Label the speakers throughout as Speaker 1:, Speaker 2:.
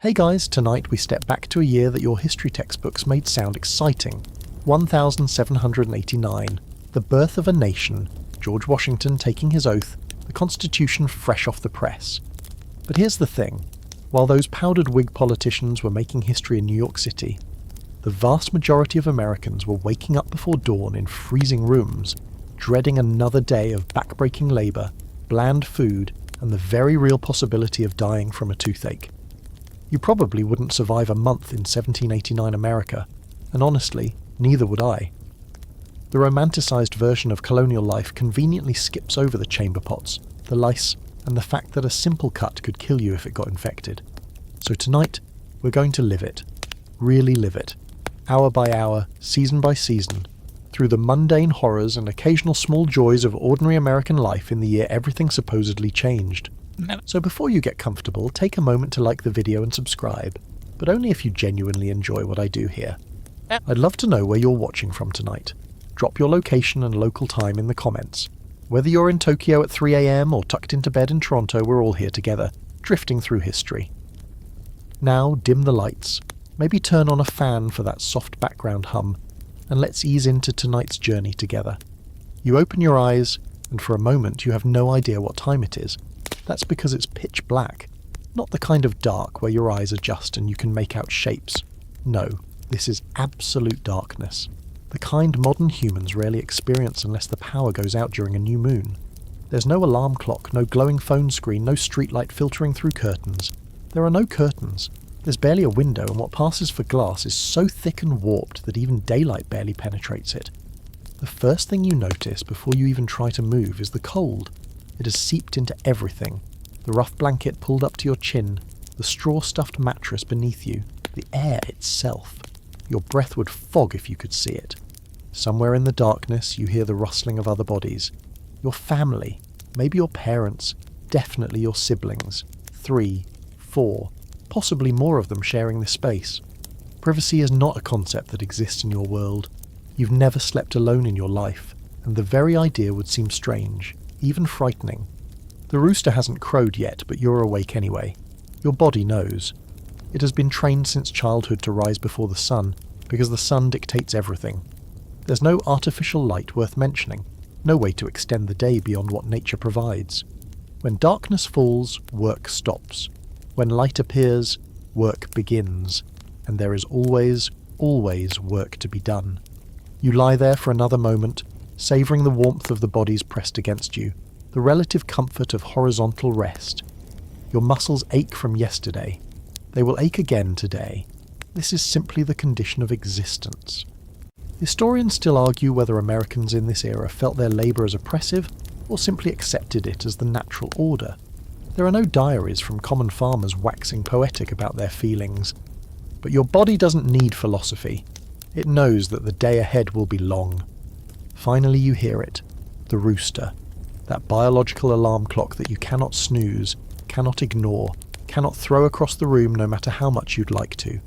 Speaker 1: Hey guys, tonight we step back to a year that your history textbooks made sound exciting. 1789. The birth of a nation, George Washington taking his oath, the Constitution fresh off the press. But here's the thing, while those powdered Whig politicians were making history in New York City, the vast majority of Americans were waking up before dawn in freezing rooms, dreading another day of backbreaking labour, bland food, and the very real possibility of dying from a toothache. You probably wouldn't survive a month in 1789 America, and honestly, neither would I. The romanticised version of colonial life conveniently skips over the chamber pots, the lice, and the fact that a simple cut could kill you if it got infected. So tonight, we're going to live it. Really live it. Hour by hour, season by season, through the mundane horrors and occasional small joys of ordinary American life in the year everything supposedly changed. So before you get comfortable, take a moment to like the video and subscribe, but only if you genuinely enjoy what I do here. I'd love to know where you're watching from tonight. Drop your location and local time in the comments. Whether you're in Tokyo at 3 AM or tucked into bed in Toronto, we're all here together, drifting through history. Now dim the lights, maybe turn on a fan for that soft background hum, and let's ease into tonight's journey together. You open your eyes, and for a moment you have no idea what time it is. That's because it's pitch black, not the kind of dark where your eyes adjust and you can make out shapes. No, this is absolute darkness, the kind modern humans rarely experience unless the power goes out during a new moon. There's no alarm clock, no glowing phone screen, no streetlight filtering through curtains. There are no curtains. There's barely a window, and what passes for glass is so thick and warped that even daylight barely penetrates it. The first thing you notice before you even try to move is the cold. It has seeped into everything. The rough blanket pulled up to your chin, the straw-stuffed mattress beneath you, the air itself. Your breath would fog if you could see it. Somewhere in the darkness you hear the rustling of other bodies. Your family, maybe your parents, definitely your siblings. 3, 4, possibly more of them sharing this space. Privacy is not a concept that exists in your world. You've never slept alone in your life, and the very idea would seem strange, even frightening. The rooster hasn't crowed yet, but you're awake anyway. Your body knows. It has been trained since childhood to rise before the sun, because the sun dictates everything. There's no artificial light worth mentioning, no way to extend the day beyond what nature provides. When darkness falls, work stops. When light appears, work begins. And there is always, always work to be done. You lie there for another moment, savouring the warmth of the bodies pressed against you, the relative comfort of horizontal rest. Your muscles ache from yesterday. They will ache again today. This is simply the condition of existence. Historians still argue whether Americans in this era felt their labour as oppressive or simply accepted it as the natural order. There are no diaries from common farmers waxing poetic about their feelings. But your body doesn't need philosophy. It knows that the day ahead will be long. Finally you hear it, the rooster, that biological alarm clock that you cannot snooze, cannot ignore, cannot throw across the room no matter how much you'd like to.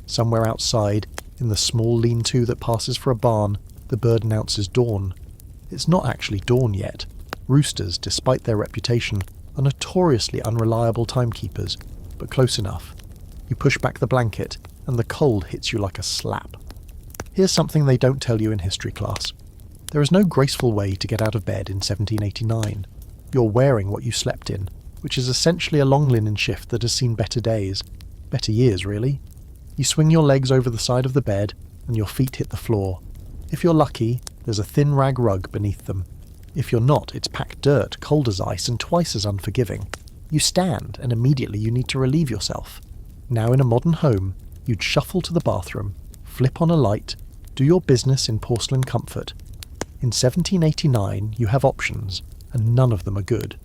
Speaker 1: Somewhere outside, in the small lean-to that passes for a barn, the bird announces dawn. It's not actually dawn yet. Roosters, despite their reputation, are notoriously unreliable timekeepers, but close enough. You push back the blanket, and the cold hits you like a slap. Here's something they don't tell you in history class. There is no graceful way to get out of bed in 1789. You're wearing what you slept in, which is essentially a long linen shift that has seen better days. Better years, really. You swing your legs over the side of the bed, and your feet hit the floor. If you're lucky, there's a thin rag rug beneath them. If you're not, it's packed dirt, cold as ice, and twice as unforgiving. You stand, and immediately you need to relieve yourself. Now in a modern home, you'd shuffle to the bathroom, flip on a light, do your business in porcelain comfort. In 1789, you have options, and none of them are good.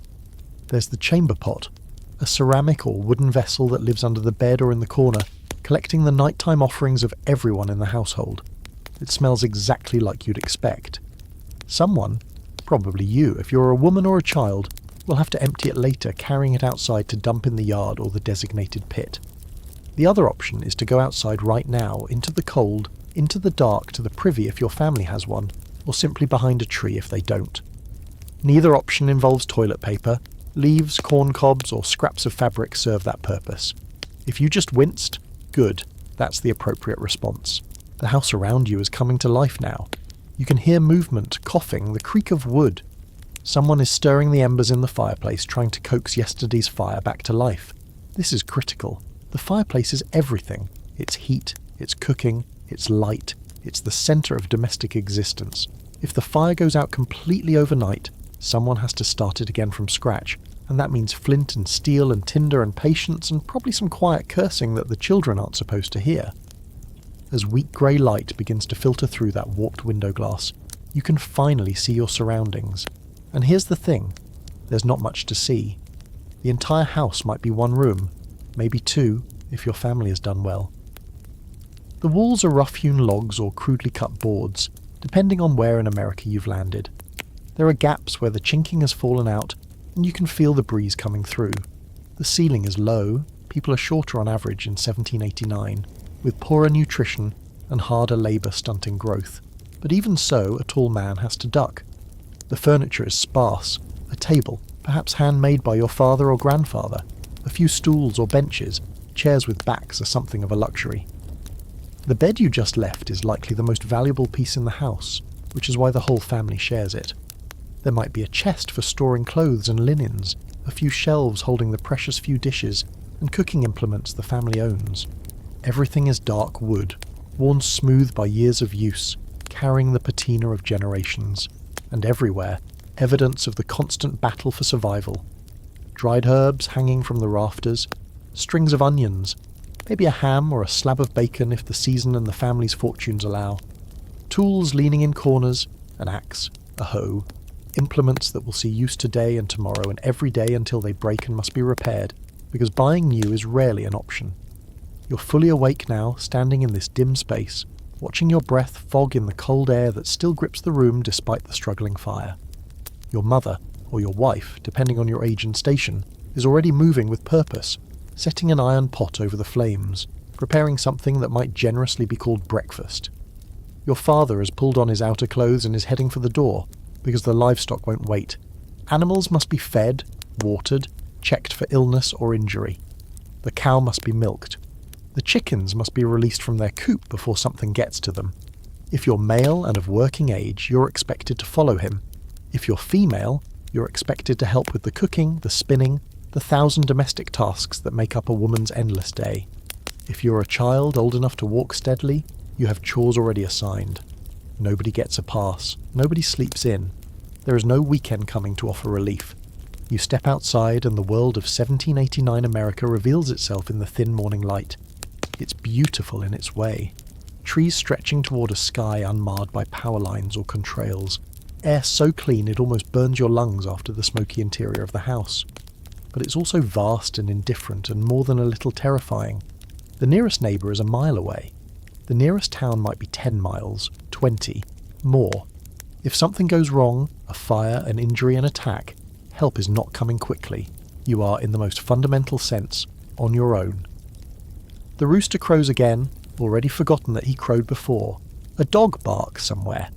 Speaker 1: There's the chamber pot, a ceramic or wooden vessel that lives under the bed or in the corner, collecting the nighttime offerings of everyone in the household. It smells exactly like you'd expect. Someone, probably you if you're a woman or a child, will have to empty it later, carrying it outside to dump in the yard or the designated pit. The other option is to go outside right now, into the cold, into the dark, to the privy if your family has one, or simply behind a tree if they don't. Neither option involves toilet paper. Leaves, corn cobs, or scraps of fabric serve that purpose. If you just winced, good, that's the appropriate response. The house around you is coming to life now. You can hear movement, coughing, the creak of wood. Someone is stirring the embers in the fireplace, trying to coax yesterday's fire back to life. This is critical. The fireplace is everything. It's heat, it's cooking, it's light, it's the centre of domestic existence. If the fire goes out completely overnight, someone has to start it again from scratch, and that means flint and steel and tinder and patience and probably some quiet cursing that the children aren't supposed to hear. As weak grey light begins to filter through that warped window glass, you can finally see your surroundings. And here's the thing, there's not much to see. The entire house might be one room, maybe two, if your family has done well. The walls are rough-hewn logs or crudely cut boards, depending on where in America you've landed. There are gaps where the chinking has fallen out, and you can feel the breeze coming through. The ceiling is low, people are shorter on average in 1789, with poorer nutrition and harder labour stunting growth. But even so, a tall man has to duck. The furniture is sparse, a table, perhaps handmade by your father or grandfather, a few stools or benches, chairs with backs are something of a luxury. The bed you just left is likely the most valuable piece in the house, which is why the whole family shares it. There might be a chest for storing clothes and linens, a few shelves holding the precious few dishes and cooking implements the family owns. Everything is dark wood, worn smooth by years of use, carrying the patina of generations, and everywhere, evidence of the constant battle for survival. Dried herbs hanging from the rafters, strings of onions, maybe a ham or a slab of bacon if the season and the family's fortunes allow. Tools leaning in corners, an axe, a hoe, implements that will see use today and tomorrow and every day until they break and must be repaired, because buying new is rarely an option. You're fully awake now, standing in this dim space, watching your breath fog in the cold air that still grips the room despite the struggling fire. Your mother, or your wife, depending on your age and station, is already moving with purpose, setting an iron pot over the flames, preparing something that might generously be called breakfast. Your father has pulled on his outer clothes and is heading for the door, because the livestock won't wait. Animals must be fed, watered, checked for illness or injury. The cow must be milked. The chickens must be released from their coop before something gets to them. If you're male and of working age, you're expected to follow him. If you're female, you're expected to help with the cooking, the spinning, the 1,000 domestic tasks that make up a woman's endless day. If you're a child old enough to walk steadily, you have chores already assigned. Nobody gets a pass. Nobody sleeps in. There is no weekend coming to offer relief. You step outside and the world of 1789 America reveals itself in the thin morning light. It's beautiful in its way. Trees stretching toward a sky unmarred by power lines or contrails. Air so clean it almost burns your lungs after the smoky interior of the house. But it's also vast and indifferent and more than a little terrifying. The nearest neighbour is a mile away. The nearest town might be 10 miles, 20, more. If something goes wrong, a fire, an injury, an attack, help is not coming quickly. You are, in the most fundamental sense, on your own. The rooster crows again, already forgotten that he crowed before. A dog barks somewhere.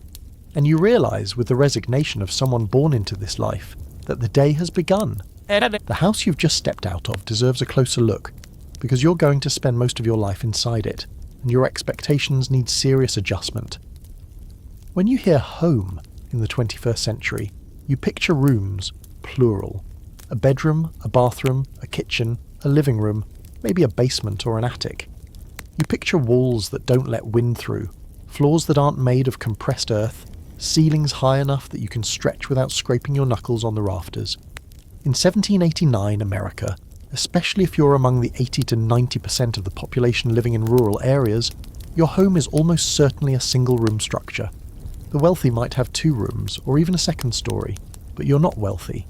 Speaker 1: And you realise, with the resignation of someone born into this life, that the day has begun. The house you've just stepped out of deserves a closer look, because you're going to spend most of your life inside it, and your expectations need serious adjustment. When you hear home in the 21st century, you picture rooms, plural. A bedroom, a bathroom, a kitchen, a living room, maybe a basement or an attic. You picture walls that don't let wind through, floors that aren't made of compressed earth, ceilings high enough that you can stretch without scraping your knuckles on the rafters. In 1789 America, especially if you're among the 80 to 90% of the population living in rural areas, your home is almost certainly a single-room structure. The wealthy might have 2 rooms, or even a second story, but you're not wealthy.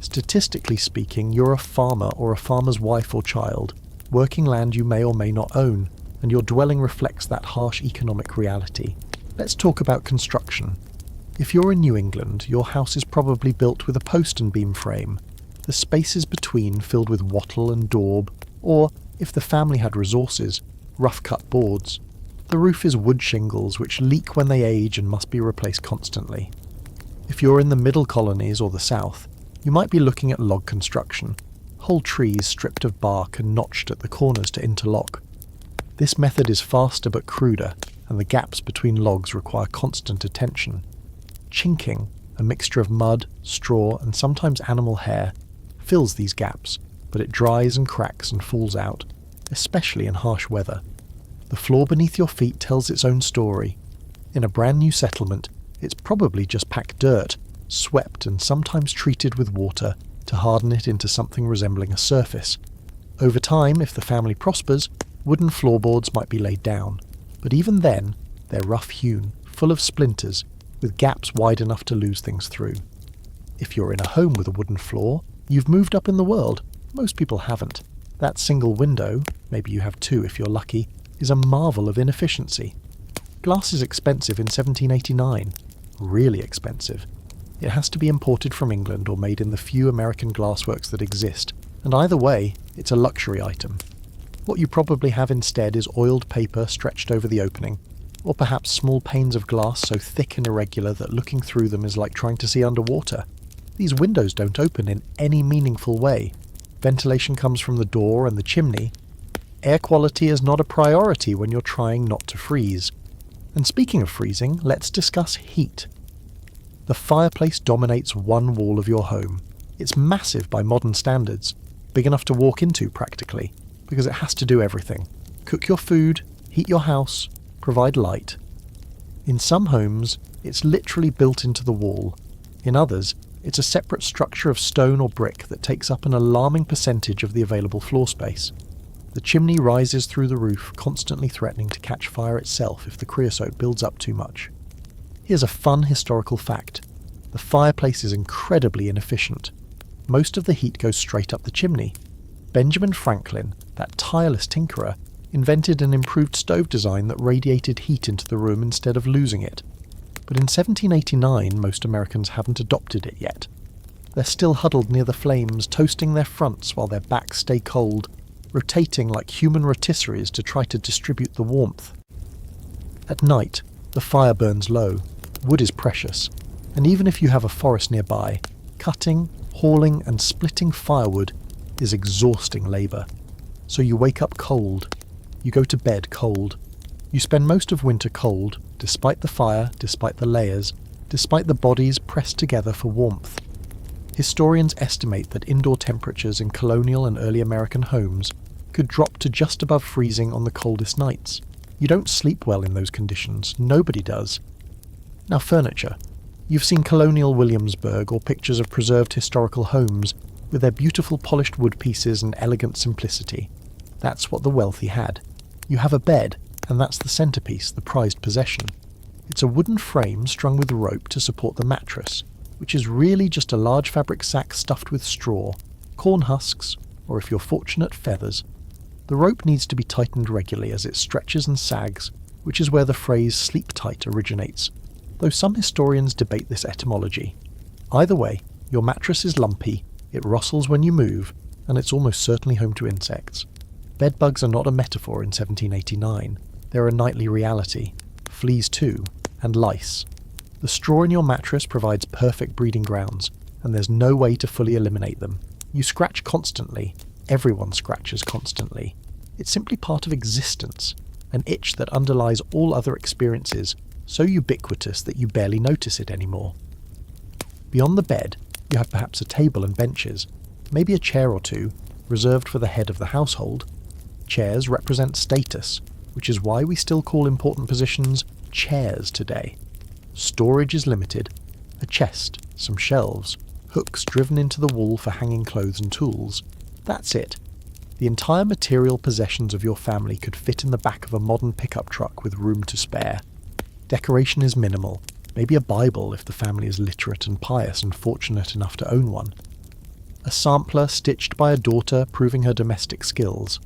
Speaker 1: Statistically speaking, you're a farmer or a farmer's wife or child, working land you may or may not own, and your dwelling reflects that harsh economic reality. Let's talk about construction. If you're in New England, your house is probably built with a post and beam frame, the spaces between filled with wattle and daub, or, if the family had resources, rough-cut boards. The roof is wood shingles which leak when they age and must be replaced constantly. If you're in the middle colonies or the south, you might be looking at log construction, whole trees stripped of bark and notched at the corners to interlock. This method is faster but cruder, and the gaps between logs require constant attention. Chinking, a mixture of mud, straw, and sometimes animal hair, fills these gaps, but it dries and cracks and falls out, especially in harsh weather. The floor beneath your feet tells its own story. In a brand new settlement, it's probably just packed dirt, swept and sometimes treated with water to harden it into something resembling a surface. Over time, if the family prospers, wooden floorboards might be laid down, but even then, they're rough-hewn, full of splinters, with gaps wide enough to lose things through. If you're in a home with a wooden floor, you've moved up in the world. Most people haven't. That single window, maybe you have two if you're lucky, is a marvel of inefficiency. Glass is expensive in 1789. Really expensive. It has to be imported from England or made in the few American glassworks that exist, and either way, it's a luxury item. What you probably have instead is oiled paper stretched over the opening, or perhaps small panes of glass so thick and irregular that looking through them is like trying to see underwater. These windows don't open in any meaningful way. Ventilation comes from the door and the chimney. Air quality is not a priority when you're trying not to freeze. And speaking of freezing, let's discuss heat. The fireplace dominates one wall of your home. It's massive by modern standards, big enough to walk into practically, because it has to do everything. Cook your food, heat your house, provide light. In some homes, it's literally built into the wall. In others, it's a separate structure of stone or brick that takes up an alarming percentage of the available floor space. The chimney rises through the roof, constantly threatening to catch fire itself if the creosote builds up too much. Here's a fun historical fact. The fireplace is incredibly inefficient. Most of the heat goes straight up the chimney. Benjamin Franklin, that tireless tinkerer, invented an improved stove design that radiated heat into the room instead of losing it. But in 1789, most Americans haven't adopted it yet. They're still huddled near the flames, toasting their fronts while their backs stay cold, rotating like human rotisseries to try to distribute the warmth. At night, the fire burns low. Wood is precious, and even if you have a forest nearby, cutting, hauling, and splitting firewood is exhausting labour. So you wake up cold. You go to bed cold. You spend most of winter cold, despite the fire, despite the layers, despite the bodies pressed together for warmth. Historians estimate that indoor temperatures in colonial and early American homes could drop to just above freezing on the coldest nights. You don't sleep well in those conditions. Nobody does. Now furniture. You've seen colonial Williamsburg or pictures of preserved historical homes with their beautiful polished wood pieces and elegant simplicity. That's what the wealthy had. You have a bed, and that's the centerpiece, the prized possession. It's a wooden frame strung with rope to support the mattress, which is really just a large fabric sack stuffed with straw, corn husks, or if you're fortunate, feathers. The rope needs to be tightened regularly as it stretches and sags, which is where the phrase sleep tight originates, though some historians debate this etymology. Either way, your mattress is lumpy, it rustles when you move, and it's almost certainly home to insects. Bedbugs are not a metaphor in 1789. They're a nightly reality. Fleas too, and lice. The straw in your mattress provides perfect breeding grounds, and there's no way to fully eliminate them. You scratch constantly. Everyone scratches constantly. It's simply part of existence, an itch that underlies all other experiences, so ubiquitous that you barely notice it anymore. Beyond the bed, you have perhaps a table and benches, maybe a chair or two, reserved for the head of the household. Chairs represent status, which is why we still call important positions chairs today. Storage is limited. A chest, some shelves, hooks driven into the wall for hanging clothes and tools. That's it. The entire material possessions of your family could fit in the back of a modern pickup truck with room to spare. Decoration is minimal, maybe a Bible if the family is literate and pious and fortunate enough to own one. A sampler stitched by a daughter proving her domestic skills.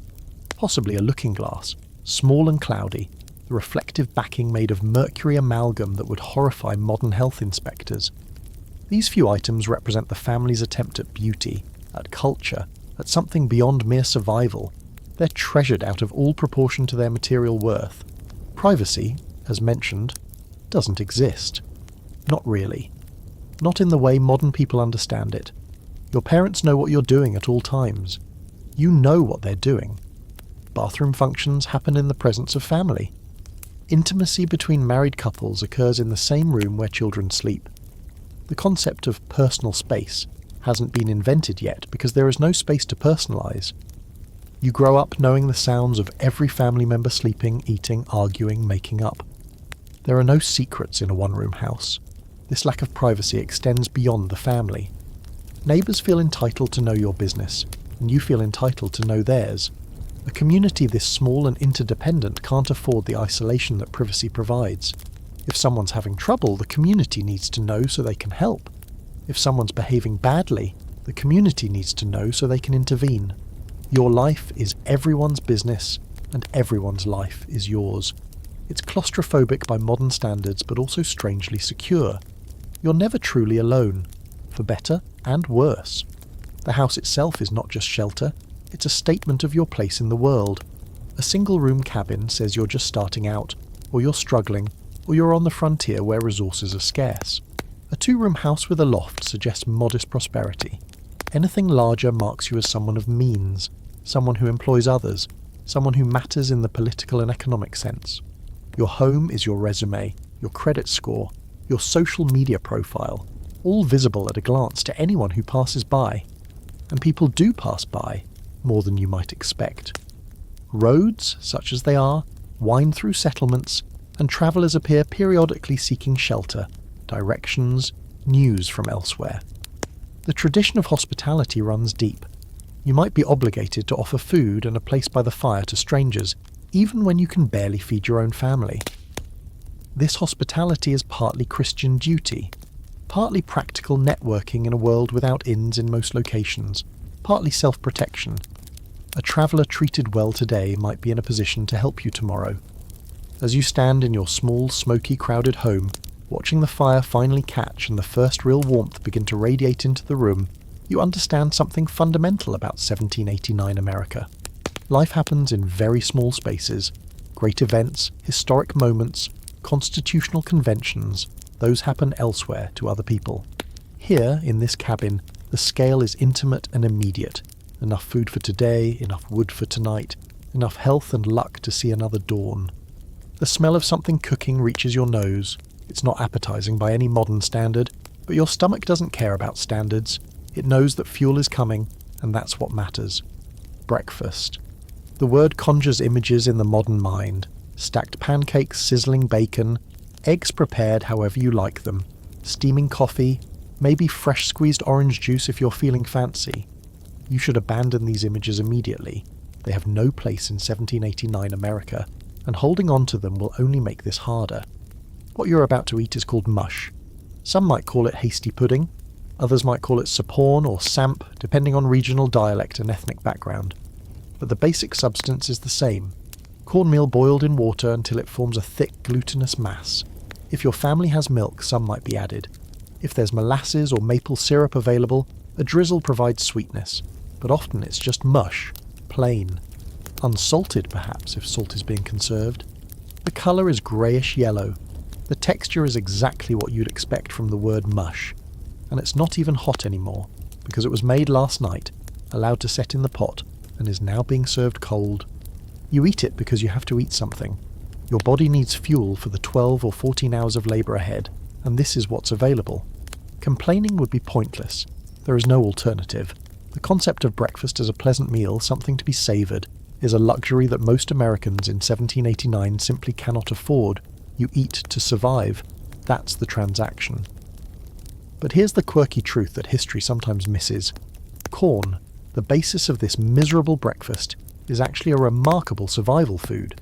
Speaker 1: Possibly a looking glass, small and cloudy, the reflective backing made of mercury amalgam that would horrify modern health inspectors. These few items represent the family's attempt at beauty, at culture, at something beyond mere survival. They're treasured out of all proportion to their material worth. Privacy, as mentioned, doesn't exist. Not really. Not in the way modern people understand it. Your parents know what you're doing at all times. You know what they're doing. Bathroom functions happen in the presence of family. Intimacy between married couples occurs in the same room where children sleep. The concept of personal space hasn't been invented yet because there is no space to personalise. You grow up knowing the sounds of every family member sleeping, eating, arguing, making up. There are no secrets in a one-room house. This lack of privacy extends beyond the family. Neighbours feel entitled to know your business, and you feel entitled to know theirs. A community this small and interdependent can't afford the isolation that privacy provides. If someone's having trouble, the community needs to know so they can help. If someone's behaving badly, the community needs to know so they can intervene. Your life is everyone's business, and everyone's life is yours. It's claustrophobic by modern standards, but also strangely secure. You're never truly alone, for better and worse. The house itself is not just shelter, it's a statement of your place in the world. A single-room cabin says you're just starting out, or you're struggling, or you're on the frontier where resources are scarce. A two-room house with a loft suggests modest prosperity. Anything larger marks you as someone of means, someone who employs others, someone who matters in the political and economic sense. Your home is your resume, your credit score, your social media profile, all visible at a glance to anyone who passes by. And people do pass by, more than you might expect. Roads, such as they are, wind through settlements, and travellers appear periodically seeking shelter, directions, news from elsewhere. The tradition of hospitality runs deep. You might be obligated to offer food and a place by the fire to strangers, even when you can barely feed your own family. This hospitality is partly Christian duty, partly practical networking in a world without inns in most locations, partly self-protection. A traveller treated well today might be in a position to help you tomorrow. As you stand in your small, smoky, crowded home, watching the fire finally catch and the first real warmth begin to radiate into the room, you understand something fundamental about 1789 America. Life happens in very small spaces. Great events, historic moments, constitutional conventions, those happen elsewhere to other people. Here, in this cabin, the scale is intimate and immediate. Enough food for today, enough wood for tonight, enough health and luck to see another dawn. The smell of something cooking reaches your nose. It's not appetizing by any modern standard, but your stomach doesn't care about standards. It knows that fuel is coming, and that's what matters. Breakfast. The word conjures images in the modern mind. Stacked pancakes, sizzling bacon, eggs prepared however you like them, steaming coffee, maybe fresh squeezed orange juice if you're feeling fancy. You should abandon these images immediately. They have no place in 1789 America, and holding on to them will only make this harder. What you're about to eat is called mush. Some might call it hasty pudding, others might call it saporn or samp, depending on regional dialect and ethnic background. But the basic substance is the same. Cornmeal boiled in water until it forms a thick glutinous mass. If your family has milk, some might be added. If there's molasses or maple syrup available, a drizzle provides sweetness, but often it's just mush, plain. Unsalted perhaps, if salt is being conserved. The colour is greyish-yellow. The texture is exactly what you'd expect from the word mush. And it's not even hot anymore, because it was made last night, allowed to set in the pot, and is now being served cold. You eat it because you have to eat something. Your body needs fuel for the 12 or 14 hours of labour ahead, and this is what's available. Complaining would be pointless. There is no alternative. The concept of breakfast as a pleasant meal, something to be savoured, is a luxury that most Americans in 1789 simply cannot afford. You eat to survive. That's the transaction. But here's the quirky truth that history sometimes misses. Corn, the basis of this miserable breakfast, is actually a remarkable survival food.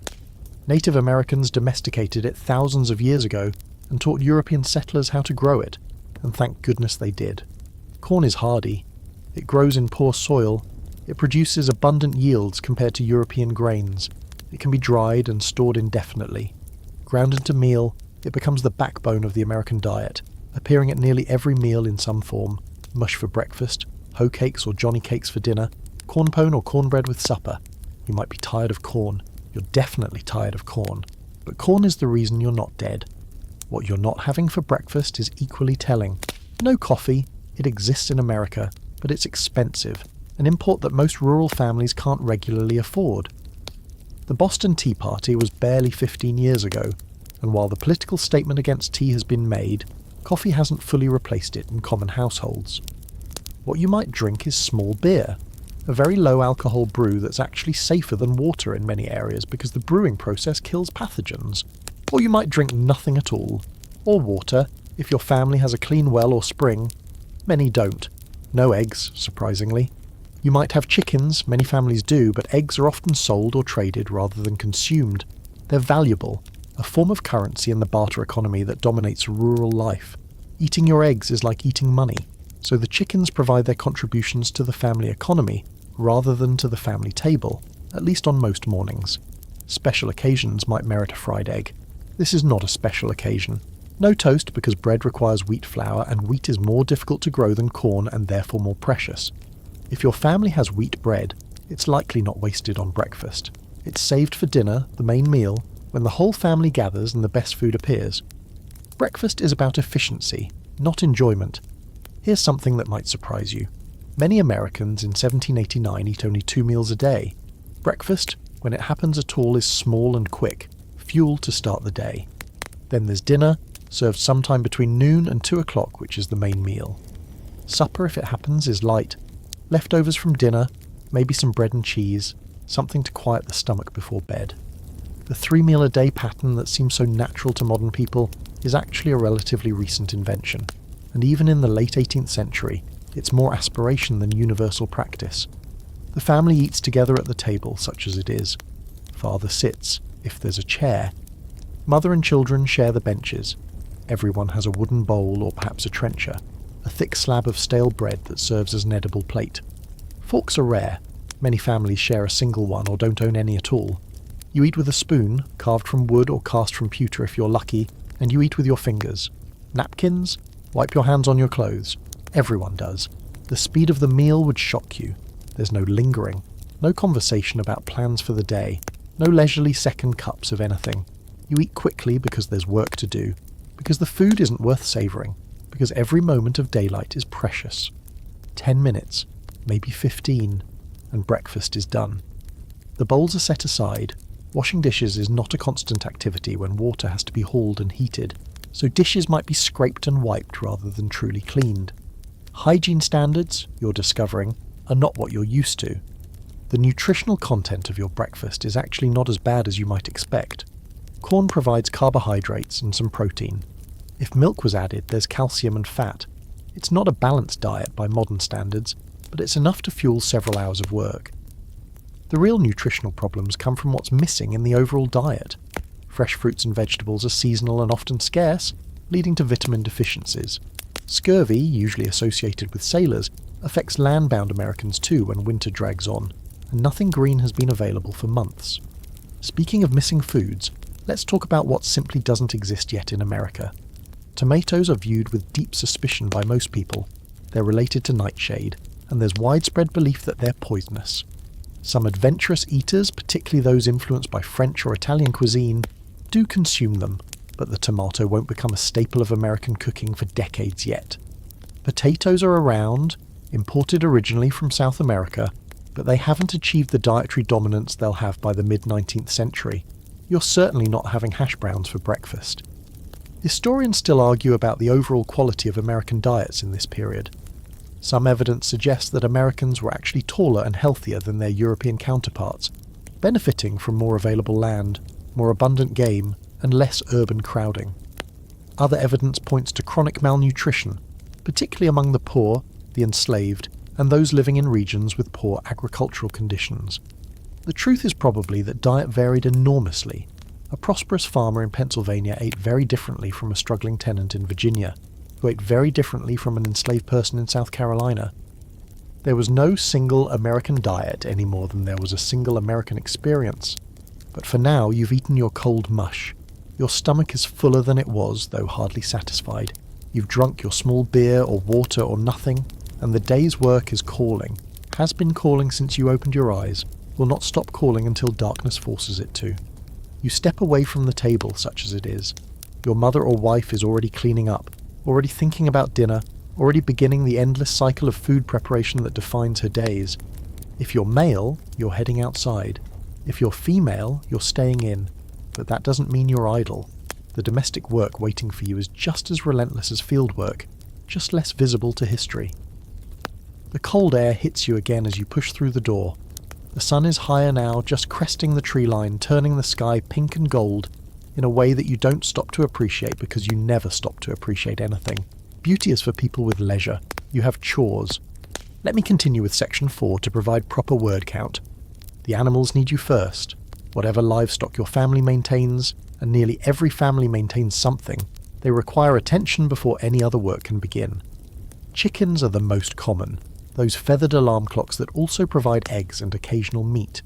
Speaker 1: Native Americans domesticated it thousands of years ago and taught European settlers how to grow it, and thank goodness they did. Corn is hardy. It grows in poor soil. It produces abundant yields compared to European grains. It can be dried and stored indefinitely. Ground into meal, it becomes the backbone of the American diet, appearing at nearly every meal in some form: mush for breakfast, hoe cakes or johnny cakes for dinner, corn pone or cornbread with supper. You might be tired of corn. You're definitely tired of corn. But corn is the reason you're not dead. What you're not having for breakfast is equally telling. No coffee. It exists in America. but it's expensive, an import that most rural families can't regularly afford. The Boston Tea Party was barely 15 years ago, and while the political statement against tea has been made, coffee hasn't fully replaced it in common households. What you might drink is small beer, a very low alcohol brew that's actually safer than water in many areas because the brewing process kills pathogens. Or you might drink nothing at all, or water if your family has a clean well or spring. Many don't. No eggs, surprisingly. You might have chickens, many families do, but eggs are often sold or traded rather than consumed. They're valuable, a form of currency in the barter economy that dominates rural life. Eating your eggs is like eating money, so the chickens provide their contributions to the family economy rather than to the family table, at least on most mornings. Special occasions might merit a fried egg. This is not a special occasion. No toast because bread requires wheat flour and wheat is more difficult to grow than corn and therefore more precious. If your family has wheat bread, it's likely not wasted on breakfast. It's saved for dinner, the main meal, when the whole family gathers and the best food appears. Breakfast is about efficiency, not enjoyment. Here's something that might surprise you. Many Americans in 1789 eat only 2 meals a day. Breakfast, when it happens at all, is small and quick, fuel to start the day. Then there's dinner, served sometime between noon and 2 o'clock, which is the main meal. Supper, if it happens, is light. Leftovers from dinner, maybe some bread and cheese, something to quiet the stomach before bed. The 3-meal-a-day pattern that seems so natural to modern people is actually a relatively recent invention, and even in the late 18th century, it's more aspiration than universal practice. The family eats together at the table, such as it is. Father sits, if there's a chair. Mother and children share the benches. Everyone has a wooden bowl or perhaps a trencher, a thick slab of stale bread that serves as an edible plate. Forks are rare. Many families share a single one or don't own any at all. You eat with a spoon, carved from wood or cast from pewter if you're lucky, and you eat with your fingers. Napkins? Wipe your hands on your clothes. Everyone does. The speed of the meal would shock you. There's no lingering, no conversation about plans for the day, no leisurely second cups of anything. You eat quickly because there's work to do, because the food isn't worth savouring, because every moment of daylight is precious. 10 minutes, maybe 15, and breakfast is done. The bowls are set aside. Washing dishes is not a constant activity when water has to be hauled and heated, so dishes might be scraped and wiped rather than truly cleaned. Hygiene standards, you're discovering, are not what you're used to. The nutritional content of your breakfast is actually not as bad as you might expect. Corn provides carbohydrates and some protein. If milk was added, there's calcium and fat. It's not a balanced diet by modern standards, but it's enough to fuel several hours of work. The real nutritional problems come from what's missing in the overall diet. Fresh fruits and vegetables are seasonal and often scarce, leading to vitamin deficiencies. Scurvy, usually associated with sailors, affects land-bound Americans too when winter drags on, and nothing green has been available for months. Speaking of missing foods, let's talk about what simply doesn't exist yet in America. Tomatoes are viewed with deep suspicion by most people. They're related to nightshade, and there's widespread belief that they're poisonous. Some adventurous eaters, particularly those influenced by French or Italian cuisine, do consume them, but the tomato won't become a staple of American cooking for decades yet. Potatoes are around, imported originally from South America, but they haven't achieved the dietary dominance they'll have by the mid-19th century. You're certainly not having hash browns for breakfast. Historians still argue about the overall quality of American diets in this period. Some evidence suggests that Americans were actually taller and healthier than their European counterparts, benefiting from more available land, more abundant game, and less urban crowding. Other evidence points to chronic malnutrition, particularly among the poor, the enslaved, and those living in regions with poor agricultural conditions. The truth is probably that diet varied enormously. A prosperous farmer in Pennsylvania ate very differently from a struggling tenant in Virginia, who ate very differently from an enslaved person in South Carolina. There was no single American diet any more than there was a single American experience. But for now, you've eaten your cold mush. Your stomach is fuller than it was, though hardly satisfied. You've drunk your small beer or water or nothing, and the day's work is calling, has been calling since you opened your eyes, will not stop calling until darkness forces it to. You step away from the table, such as it is. Your mother or wife is already cleaning up, already thinking about dinner, already beginning the endless cycle of food preparation that defines her days. If you're male, you're heading outside. If you're female, you're staying in. But that doesn't mean you're idle. The domestic work waiting for you is just as relentless as field work, just less visible to history. The cold air hits you again as you push through the door. The sun is higher now, just cresting the tree line, turning the sky pink and gold in a way that you don't stop to appreciate because you never stop to appreciate anything. Beauty is for people with leisure. You have chores. Let me continue with section 4 to provide proper word count. The animals need you first. Whatever livestock your family maintains, and nearly every family maintains something, they require attention before any other work can begin. Chickens are the most common, those feathered alarm clocks that also provide eggs and occasional meat.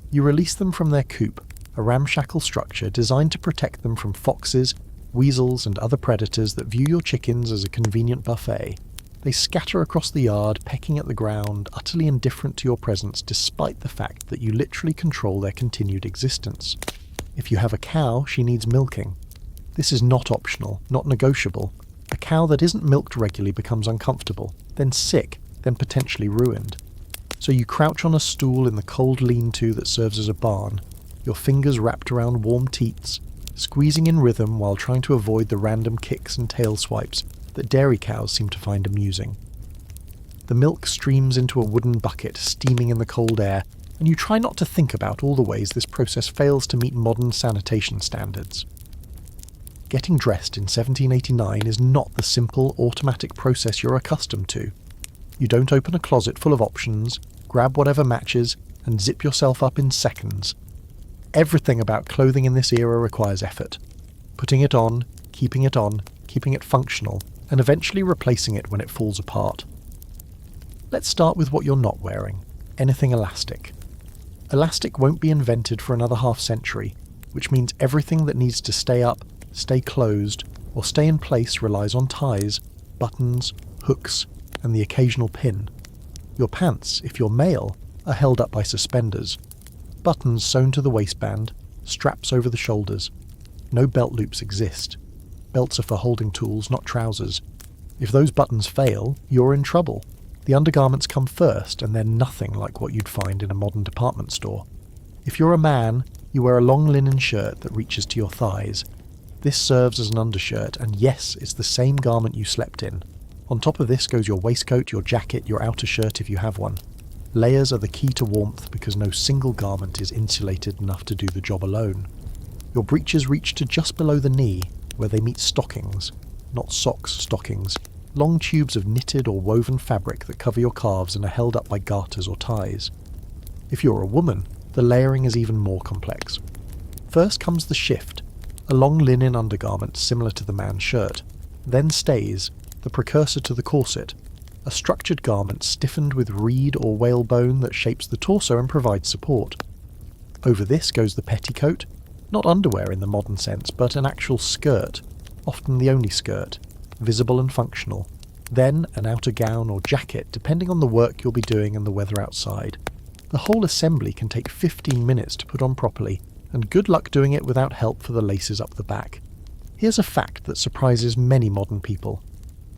Speaker 1: You release them from their coop, a ramshackle structure designed to protect them from foxes, weasels and other predators that view your chickens as a convenient buffet. They scatter across the yard, pecking at the ground, utterly indifferent to your presence despite the fact that you literally control their continued existence. If you have a cow, she needs milking. This is not optional, not negotiable. A cow that isn't milked regularly becomes uncomfortable, then sick, then potentially ruined. So you crouch on a stool in the cold lean-to that serves as a barn, your fingers wrapped around warm teats, squeezing in rhythm while trying to avoid the random kicks and tail swipes that dairy cows seem to find amusing. The milk streams into a wooden bucket, steaming in the cold air, and you try not to think about all the ways this process fails to meet modern sanitation standards. Getting dressed in 1789 is not the simple, automatic process you're accustomed to. You don't open a closet full of options, grab whatever matches, and zip yourself up in seconds. Everything about clothing in this era requires effort. Putting it on, keeping it functional, and eventually replacing it when it falls apart. Let's start with what you're not wearing. Anything elastic. Elastic won't be invented for another half-century, which means everything that needs to stay up, stay closed, or stay in place relies on ties, buttons, hooks, and the occasional pin. Your pants, if you're male, are held up by suspenders. Buttons sewn to the waistband, straps over the shoulders. No belt loops exist. Belts are for holding tools, not trousers. If those buttons fail, you're in trouble. The undergarments come first, and they're nothing like what you'd find in a modern department store. If you're a man, you wear a long linen shirt that reaches to your thighs. This serves as an undershirt, and yes, it's the same garment you slept in. On top of this goes your waistcoat, your jacket, your outer shirt if you have one. Layers are the key to warmth because no single garment is insulated enough to do the job alone. Your breeches reach to just below the knee, where they meet stockings, not socks, stockings, long tubes of knitted or woven fabric that cover your calves and are held up by garters or ties. If you're a woman, the layering is even more complex. First comes the shift, a long linen undergarment similar to the man's shirt. Then stays, the precursor to the corset, a structured garment stiffened with reed or whalebone that shapes the torso and provides support. Over this goes the petticoat, not underwear in the modern sense, but an actual skirt, often the only skirt, visible and functional. Then an outer gown or jacket, depending on the work you'll be doing and the weather outside. The whole assembly can take 15 minutes to put on properly, and good luck doing it without help for the laces up the back. Here's a fact that surprises many modern people.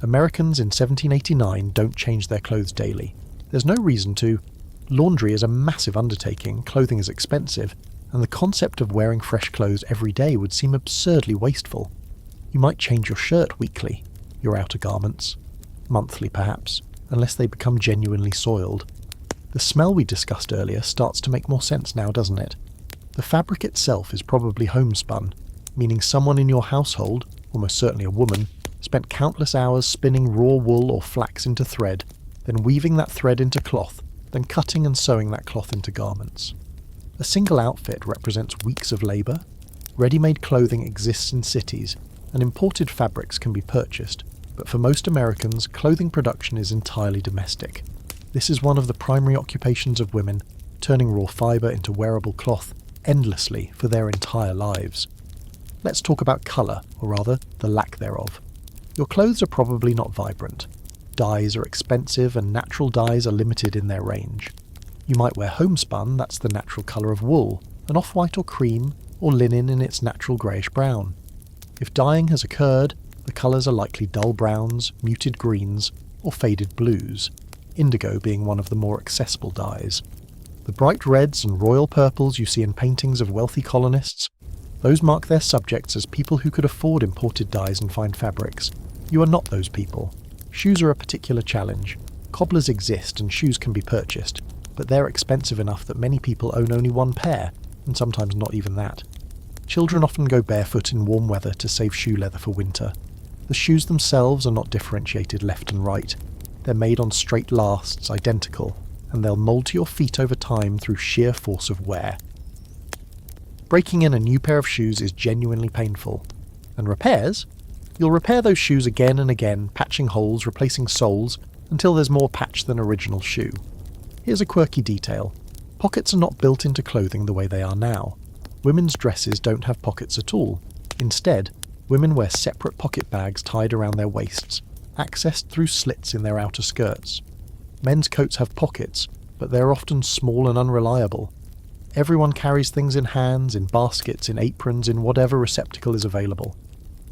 Speaker 1: Americans in 1789 don't change their clothes daily. There's no reason to. Laundry is a massive undertaking, clothing is expensive, and the concept of wearing fresh clothes every day would seem absurdly wasteful. You might change your shirt weekly, your outer garments, monthly perhaps, unless they become genuinely soiled. The smell we discussed earlier starts to make more sense now, doesn't it? The fabric itself is probably homespun, meaning someone in your household, almost certainly a woman, spent countless hours spinning raw wool or flax into thread, then weaving that thread into cloth, then cutting and sewing that cloth into garments. A single outfit represents weeks of labour. Ready-made clothing exists in cities, and imported fabrics can be purchased, but for most Americans, clothing production is entirely domestic. This is one of the primary occupations of women, turning raw fibre into wearable cloth endlessly for their entire lives. Let's talk about colour, or rather, the lack thereof. Your clothes are probably not vibrant. Dyes are expensive and natural dyes are limited in their range. You might wear homespun, that's the natural colour of wool, an off-white or cream, or linen in its natural greyish brown. If dyeing has occurred, The colours are likely dull browns, muted greens, or faded blues, indigo being one of the more accessible dyes. The bright reds and royal purples you see in paintings of wealthy colonists, those mark their subjects as people who could afford imported dyes and fine fabrics. You are not those people. Shoes are a particular challenge. Cobblers exist and shoes can be purchased, but they're expensive enough that many people own only one pair, and sometimes not even that. Children often go barefoot in warm weather to save shoe leather for winter. The shoes themselves are not differentiated left and right. They're made on straight lasts, identical, and they'll mould to your feet over time through sheer force of wear. Breaking in a new pair of shoes is genuinely painful. And repairs? You'll repair those shoes again and again, patching holes, replacing soles, until there's more patch than original shoe. Here's a quirky detail. Pockets are not built into clothing the way they are now. Women's dresses don't have pockets at all. Instead, women wear separate pocket bags tied around their waists, accessed through slits in their outer skirts. Men's coats have pockets, but they're often small and unreliable. Everyone carries things in hands, in baskets, in aprons, in whatever receptacle is available.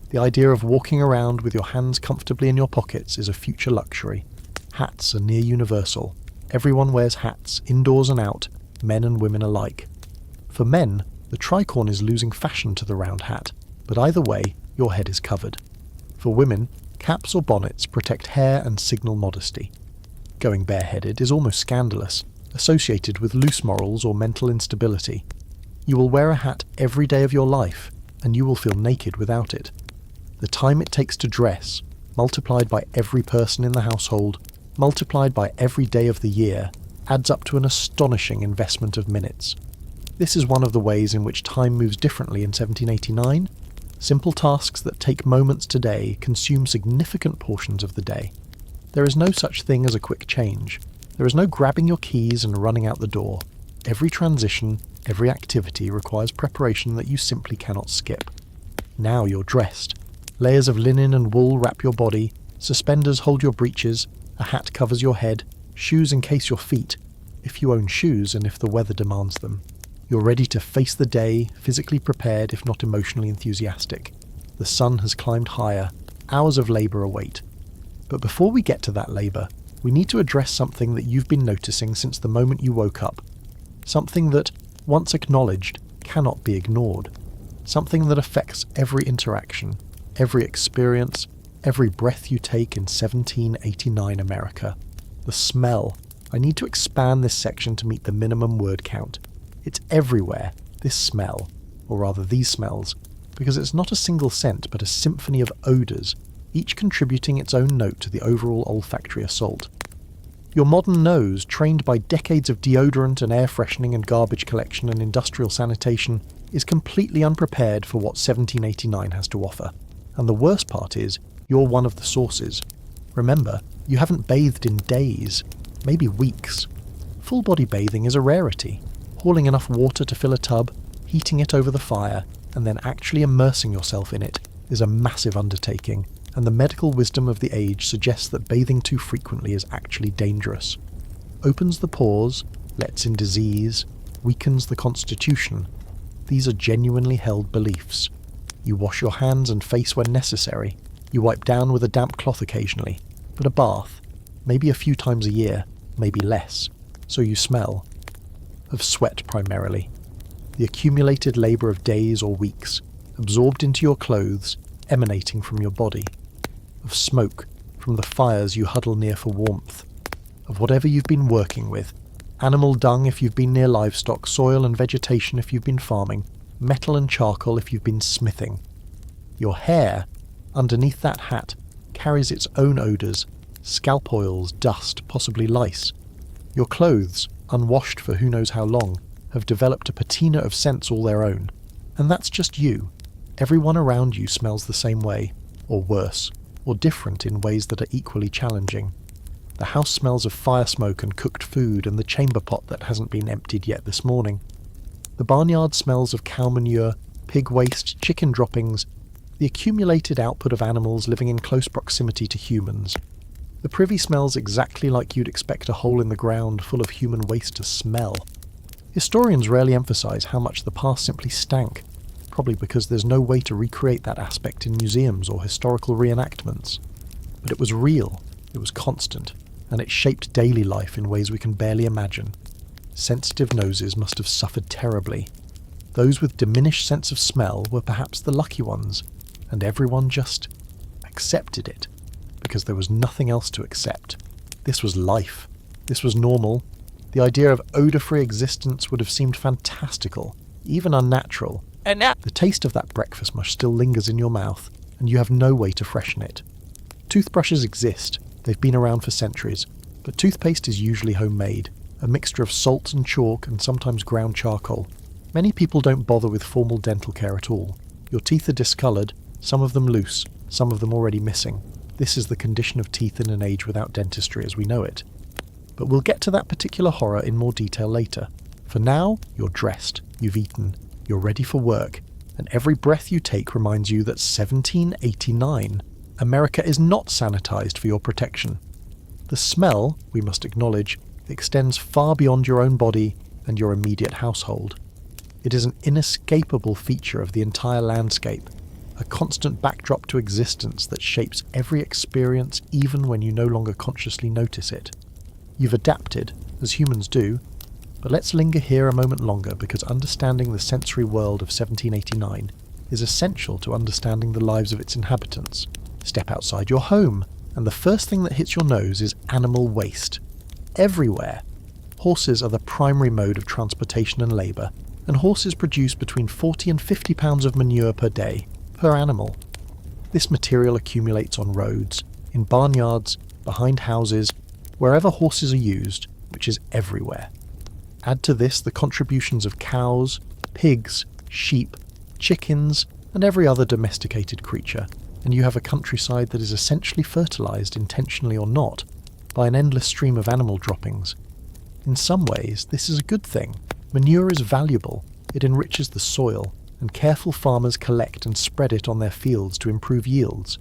Speaker 1: The idea of walking around with your hands comfortably in your pockets is a future luxury. Hats are near universal. Everyone wears hats, indoors and out, men and women alike. For men, the tricorn is losing fashion to the round hat, but either way, your head is covered. For women, caps or bonnets protect hair and signal modesty. Going bareheaded is almost scandalous, associated with loose morals or mental instability. You will wear a hat every day of your life, and you will feel naked without it. The time it takes to dress, multiplied by every person in the household, multiplied by every day of the year, adds up to an astonishing investment of minutes. This is one of the ways in which time moves differently in 1789. Simple tasks that take moments today consume significant portions of the day. There is no such thing as a quick change. There is no grabbing your keys and running out the door. Every transition, every activity requires preparation that you simply cannot skip. Now you're dressed. Layers of linen and wool wrap your body, suspenders hold your breeches, a hat covers your head, shoes encase your feet, if you own shoes and if the weather demands them. You're ready to face the day, physically prepared if not emotionally enthusiastic. The sun has climbed higher, hours of labour await. But before we get to that labour, we need to address something that you've been noticing since the moment you woke up. Something that, once acknowledged, cannot be ignored. Something that affects every interaction, every experience, every breath you take in 1789 America. The smell. I need to expand this section to meet the minimum word count. It's everywhere, this smell, or rather these smells, because it's not a single scent but a symphony of odours, each contributing its own note to the overall olfactory assault. Your modern nose, trained by decades of deodorant and air freshening and garbage collection and industrial sanitation, is completely unprepared for what 1789 has to offer. And the worst part is, you're one of the sources. Remember, you haven't bathed in days, maybe weeks. Full body bathing is a rarity. Hauling enough water to fill a tub, heating it over the fire, and then actually immersing yourself in it is a massive undertaking, and the medical wisdom of the age suggests that bathing too frequently is actually dangerous. Opens the pores, lets in disease, weakens the constitution. These are genuinely held beliefs. You wash your hands and face when necessary. You wipe down with a damp cloth occasionally, but a bath, maybe a few times a year, maybe less, so you smell. Of sweat primarily. The accumulated labour of days or weeks, absorbed into your clothes, emanating from your body. Of smoke, from the fires you huddle near for warmth. Of whatever you've been working with. Animal dung if you've been near livestock, soil and vegetation if you've been farming, metal and charcoal if you've been smithing. Your hair, underneath that hat, carries its own odours, scalp oils, dust, possibly lice. Your clothes, unwashed for who knows how long, have developed a patina of scents all their own. And that's just you. Everyone around you smells the same way, or worse, or different in ways that are equally challenging. The house smells of fire smoke and cooked food and the chamber pot that hasn't been emptied yet this morning. The barnyard smells of cow manure, pig waste, chicken droppings, the accumulated output of animals living in close proximity to humans. The privy smells exactly like you'd expect a hole in the ground full of human waste to smell. Historians rarely emphasise how much the past simply stank. probably because there's no way to recreate that aspect in museums or historical reenactments. But it was real, it was constant, and it shaped daily life in ways we can barely imagine. Sensitive noses must have suffered terribly. Those with diminished sense of smell were perhaps the lucky ones, and everyone just accepted it, because there was nothing else to accept. This was life. This was normal. The idea of odour-free existence would have seemed fantastical, even unnatural. And now the taste of that breakfast mush still lingers in your mouth, and you have no way to freshen it. Toothbrushes exist. They've been around for centuries, but toothpaste is usually homemade, a mixture of salt and chalk and sometimes ground charcoal. Many people don't bother with formal dental care at all. Your teeth are discoloured, some of them loose, some of them already missing. This is the condition of teeth in an age without dentistry as we know it. But we'll get to that particular horror in more detail later. For now, you're dressed, you've eaten, you're ready for work, and every breath you take reminds you that 1789, America is not sanitized for your protection. The smell, we must acknowledge, extends far beyond your own body and your immediate household. It is an inescapable feature of the entire landscape, a constant backdrop to existence that shapes every experience even when you no longer consciously notice it. You've adapted, as humans do, but let's linger here a moment longer because understanding the sensory world of 1789 is essential to understanding the lives of its inhabitants. Step outside your home, and the first thing that hits your nose is animal waste. Everywhere. Horses are the primary mode of transportation and labour, and horses produce between 40 and 50 pounds of manure per day, per animal. This material accumulates on roads, in barnyards, behind houses, wherever horses are used, which is everywhere. Add to this the contributions of cows, pigs, sheep, chickens, and every other domesticated creature, and you have a countryside that is essentially fertilised, intentionally or not, by an endless stream of animal droppings. In some ways, this is a good thing. Manure is valuable, it enriches the soil, and careful farmers collect and spread it on their fields to improve yields.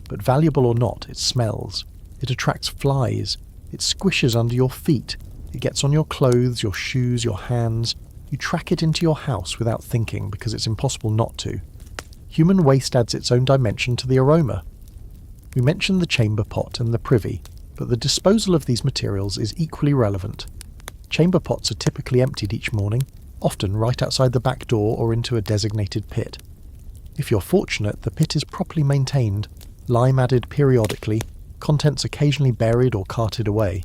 Speaker 1: But valuable or not, it smells. It attracts flies. It squishes under your feet. It gets on your clothes, your shoes, your hands. You track it into your house without thinking because it's impossible not to. Human waste adds its own dimension to the aroma. We mentioned the chamber pot and the privy, but the disposal of these materials is equally relevant. Chamber pots are typically emptied each morning, often right outside the back door or into a designated pit. If you're fortunate, the pit is properly maintained, lime added periodically, contents occasionally buried or carted away.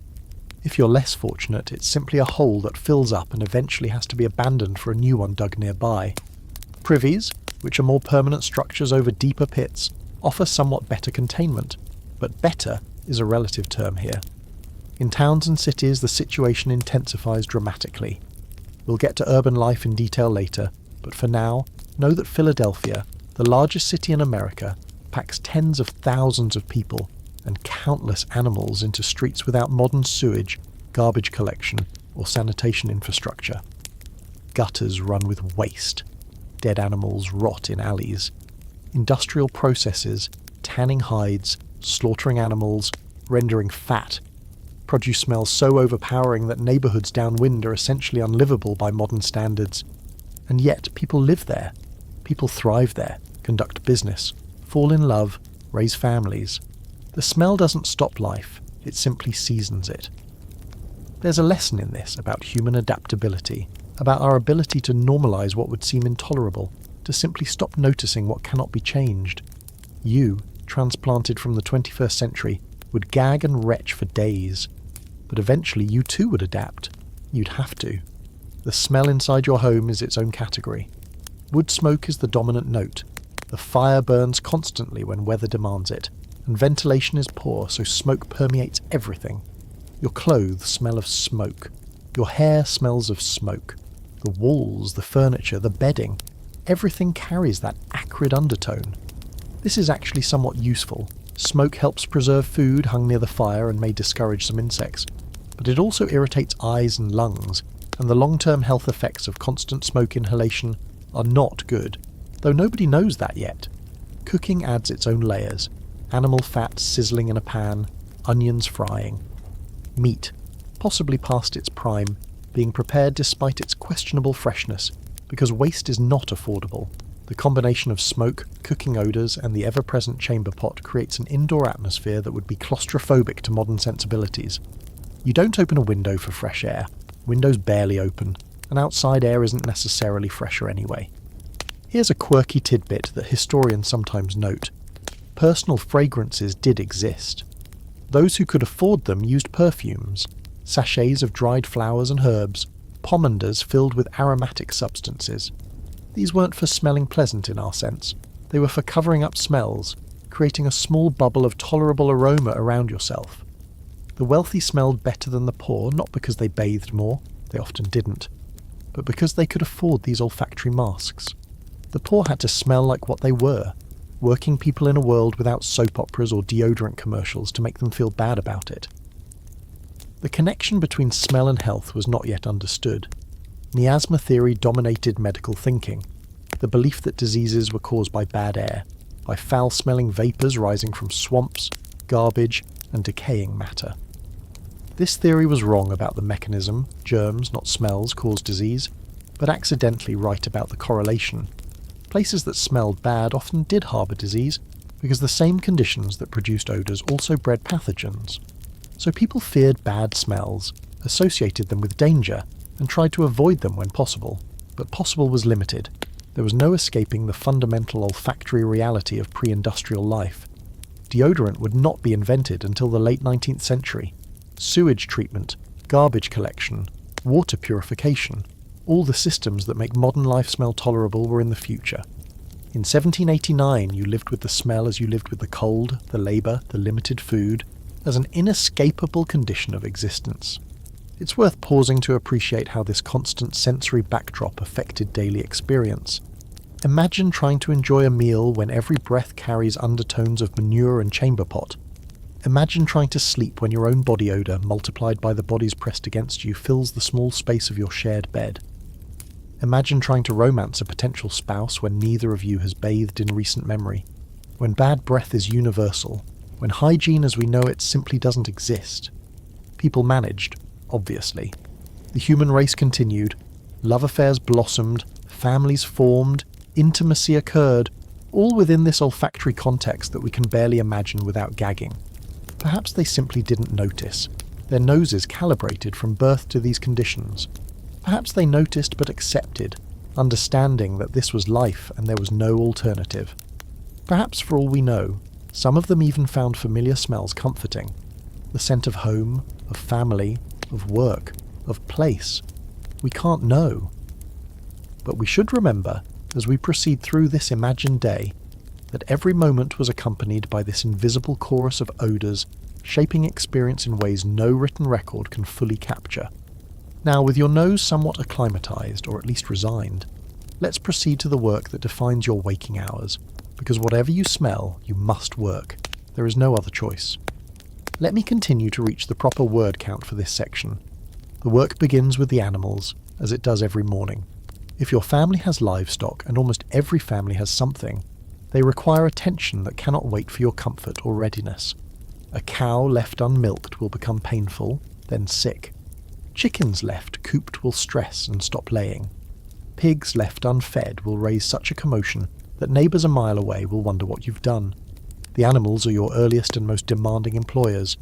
Speaker 1: If you're less fortunate, it's simply a hole that fills up and eventually has to be abandoned for a new one dug nearby. Privies, which are more permanent structures over deeper pits, offer somewhat better containment, but better is a relative term here. In towns and cities, the situation intensifies dramatically. We'll get to urban life in detail later, but for now, know that Philadelphia, the largest city in America, packs tens of thousands of people and countless animals into streets without modern sewage, garbage collection, or sanitation infrastructure. Gutters run with waste. Dead animals rot in alleys. Industrial processes, tanning hides, slaughtering animals, rendering fat. Produce smells so overpowering that neighbourhoods downwind are essentially unlivable by modern standards. And yet people live there. People thrive there, conduct business, fall in love, raise families. The smell doesn't stop life, it simply seasons it. There's a lesson in this about human adaptability, about our ability to normalise what would seem intolerable, to simply stop noticing what cannot be changed. You, transplanted from the 21st century, would gag and retch for days. But eventually you too would adapt. You'd have to. The smell inside your home is its own category. Wood smoke is the dominant note. The fire burns constantly when weather demands it, and ventilation is poor, so smoke permeates everything. Your clothes smell of smoke. Your hair smells of smoke. The walls, the furniture, the bedding, everything carries that acrid undertone. This is actually somewhat useful. Smoke helps preserve food hung near the fire and may discourage some insects, but it also irritates eyes and lungs, and the long-term health effects of constant smoke inhalation are not good, though nobody knows that yet. Cooking adds its own layers. Animal fat sizzling in a pan, onions frying. Meat, possibly past its prime, being prepared despite its questionable freshness, because waste is not affordable. The combination of smoke, cooking odours, and the ever-present chamber pot creates an indoor atmosphere that would be claustrophobic to modern sensibilities. You don't open a window for fresh air. Windows barely open, and outside air isn't necessarily fresher anyway. Here's a quirky tidbit that historians sometimes note. Personal fragrances did exist. Those who could afford them used perfumes, sachets of dried flowers and herbs, pomanders filled with aromatic substances. These weren't for smelling pleasant in our sense. They were for covering up smells, creating a small bubble of tolerable aroma around yourself. The wealthy smelled better than the poor, not because they bathed more, they often didn't, but because they could afford these olfactory masks. The poor had to smell like what they were, working people in a world without soap operas or deodorant commercials to make them feel bad about it. The connection between smell and health was not yet understood. Miasma theory dominated medical thinking, the belief that diseases were caused by bad air, by foul-smelling vapours rising from swamps, garbage, and decaying matter. This theory was wrong about the mechanism, germs, not smells, cause disease, but accidentally right about the correlation. Places that smelled bad often did harbour disease, because the same conditions that produced odours also bred pathogens. So people feared bad smells, associated them with danger, and tried to avoid them when possible. But possible was limited. There was no escaping the fundamental olfactory reality of pre-industrial life. Deodorant would not be invented until the late 19th century. Sewage treatment, garbage collection, water purification, all the systems that make modern life smell tolerable were in the future. In 1789 you lived with the smell as you lived with the cold, the labour, the limited food, as an inescapable condition of existence. It's worth pausing to appreciate how this constant sensory backdrop affected daily experience. Imagine trying to enjoy a meal when every breath carries undertones of manure and chamber pot. Imagine trying to sleep when your own body odour, multiplied by the bodies pressed against you, fills the small space of your shared bed. Imagine trying to romance a potential spouse when neither of you has bathed in recent memory, when bad breath is universal, when hygiene as we know it simply doesn't exist. People managed, obviously. The human race continued, love affairs blossomed, families formed, intimacy occurred, all within this olfactory context that we can barely imagine without gagging. Perhaps they simply didn't notice. Their noses calibrated from birth to these conditions. Perhaps they noticed but accepted, understanding that this was life and there was no alternative. Perhaps, for all we know, some of them even found familiar smells comforting. The scent of home, of family, of work, of place. We can't know. But we should remember, as we proceed through this imagined day, that every moment was accompanied by this invisible chorus of odours, shaping experience in ways no written record can fully capture. Now, with your nose somewhat acclimatised, or at least resigned, let's proceed to the work that defines your waking hours, because whatever you smell, you must work. There is no other choice. Let me continue to reach the proper word count for this section. The work begins with the animals, as it does every morning. If your family has livestock, and almost every family has something, they require attention that cannot wait for your comfort or readiness. A cow left unmilked will become painful, then sick. Chickens left cooped will stress and stop laying. Pigs left unfed will raise such a commotion that neighbours a mile away will wonder what you've done. The animals are your earliest and most demanding employers.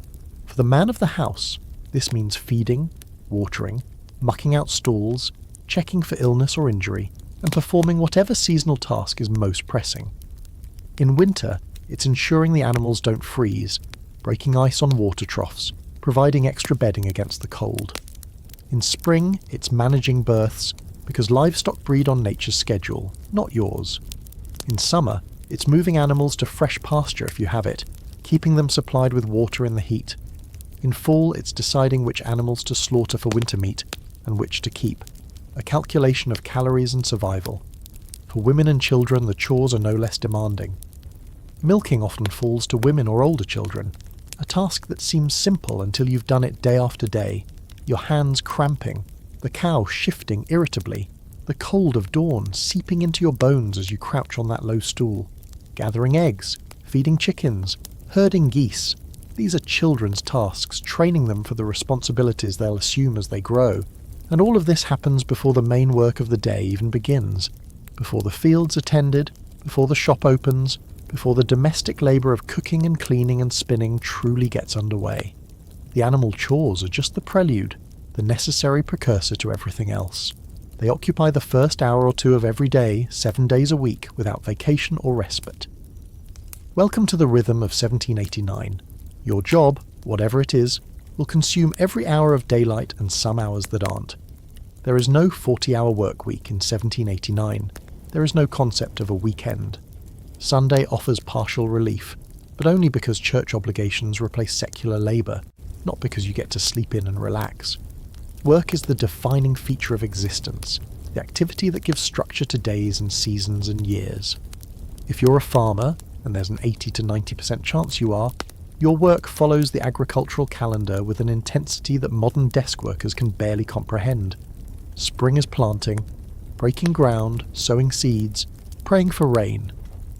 Speaker 1: For the man of the house, this means feeding, watering, mucking out stalls, checking for illness or injury, and performing whatever seasonal task is most pressing. In winter, it's ensuring the animals don't freeze, breaking ice on water troughs, providing extra bedding against the cold. In spring, it's managing births, because livestock breed on nature's schedule, not yours. In summer, it's moving animals to fresh pasture if you have it, keeping them supplied with water in the heat. In fall, it's deciding which animals to slaughter for winter meat, and which to keep, a calculation of calories and survival. For women and children, the chores are no less demanding. Milking often falls to women or older children, a task that seems simple until you've done it day after day, your hands cramping, the cow shifting irritably, the cold of dawn seeping into your bones as you crouch on that low stool. Gathering eggs, feeding chickens, herding geese. These are children's tasks, training them for the responsibilities they'll assume as they grow. And all of this happens before the main work of the day even begins, before the fields are tended, before the shop opens, before the domestic labour of cooking and cleaning and spinning truly gets underway. The animal chores are just the prelude, the necessary precursor to everything else. They occupy the first hour or two of every day, 7 days a week, without vacation or respite. Welcome to the rhythm of 1789. Your job, whatever it is, will consume every hour of daylight and some hours that aren't. There is no 40-hour work week in 1789. There is no concept of a weekend. Sunday offers partial relief, but only because church obligations replace secular labour, not because you get to sleep in and relax. Work is the defining feature of existence, the activity that gives structure to days and seasons and years. If you're a farmer, and there's an 80 to 90% chance you are, your work follows the agricultural calendar with an intensity that modern desk workers can barely comprehend. Spring is planting, breaking ground, sowing seeds, praying for rain.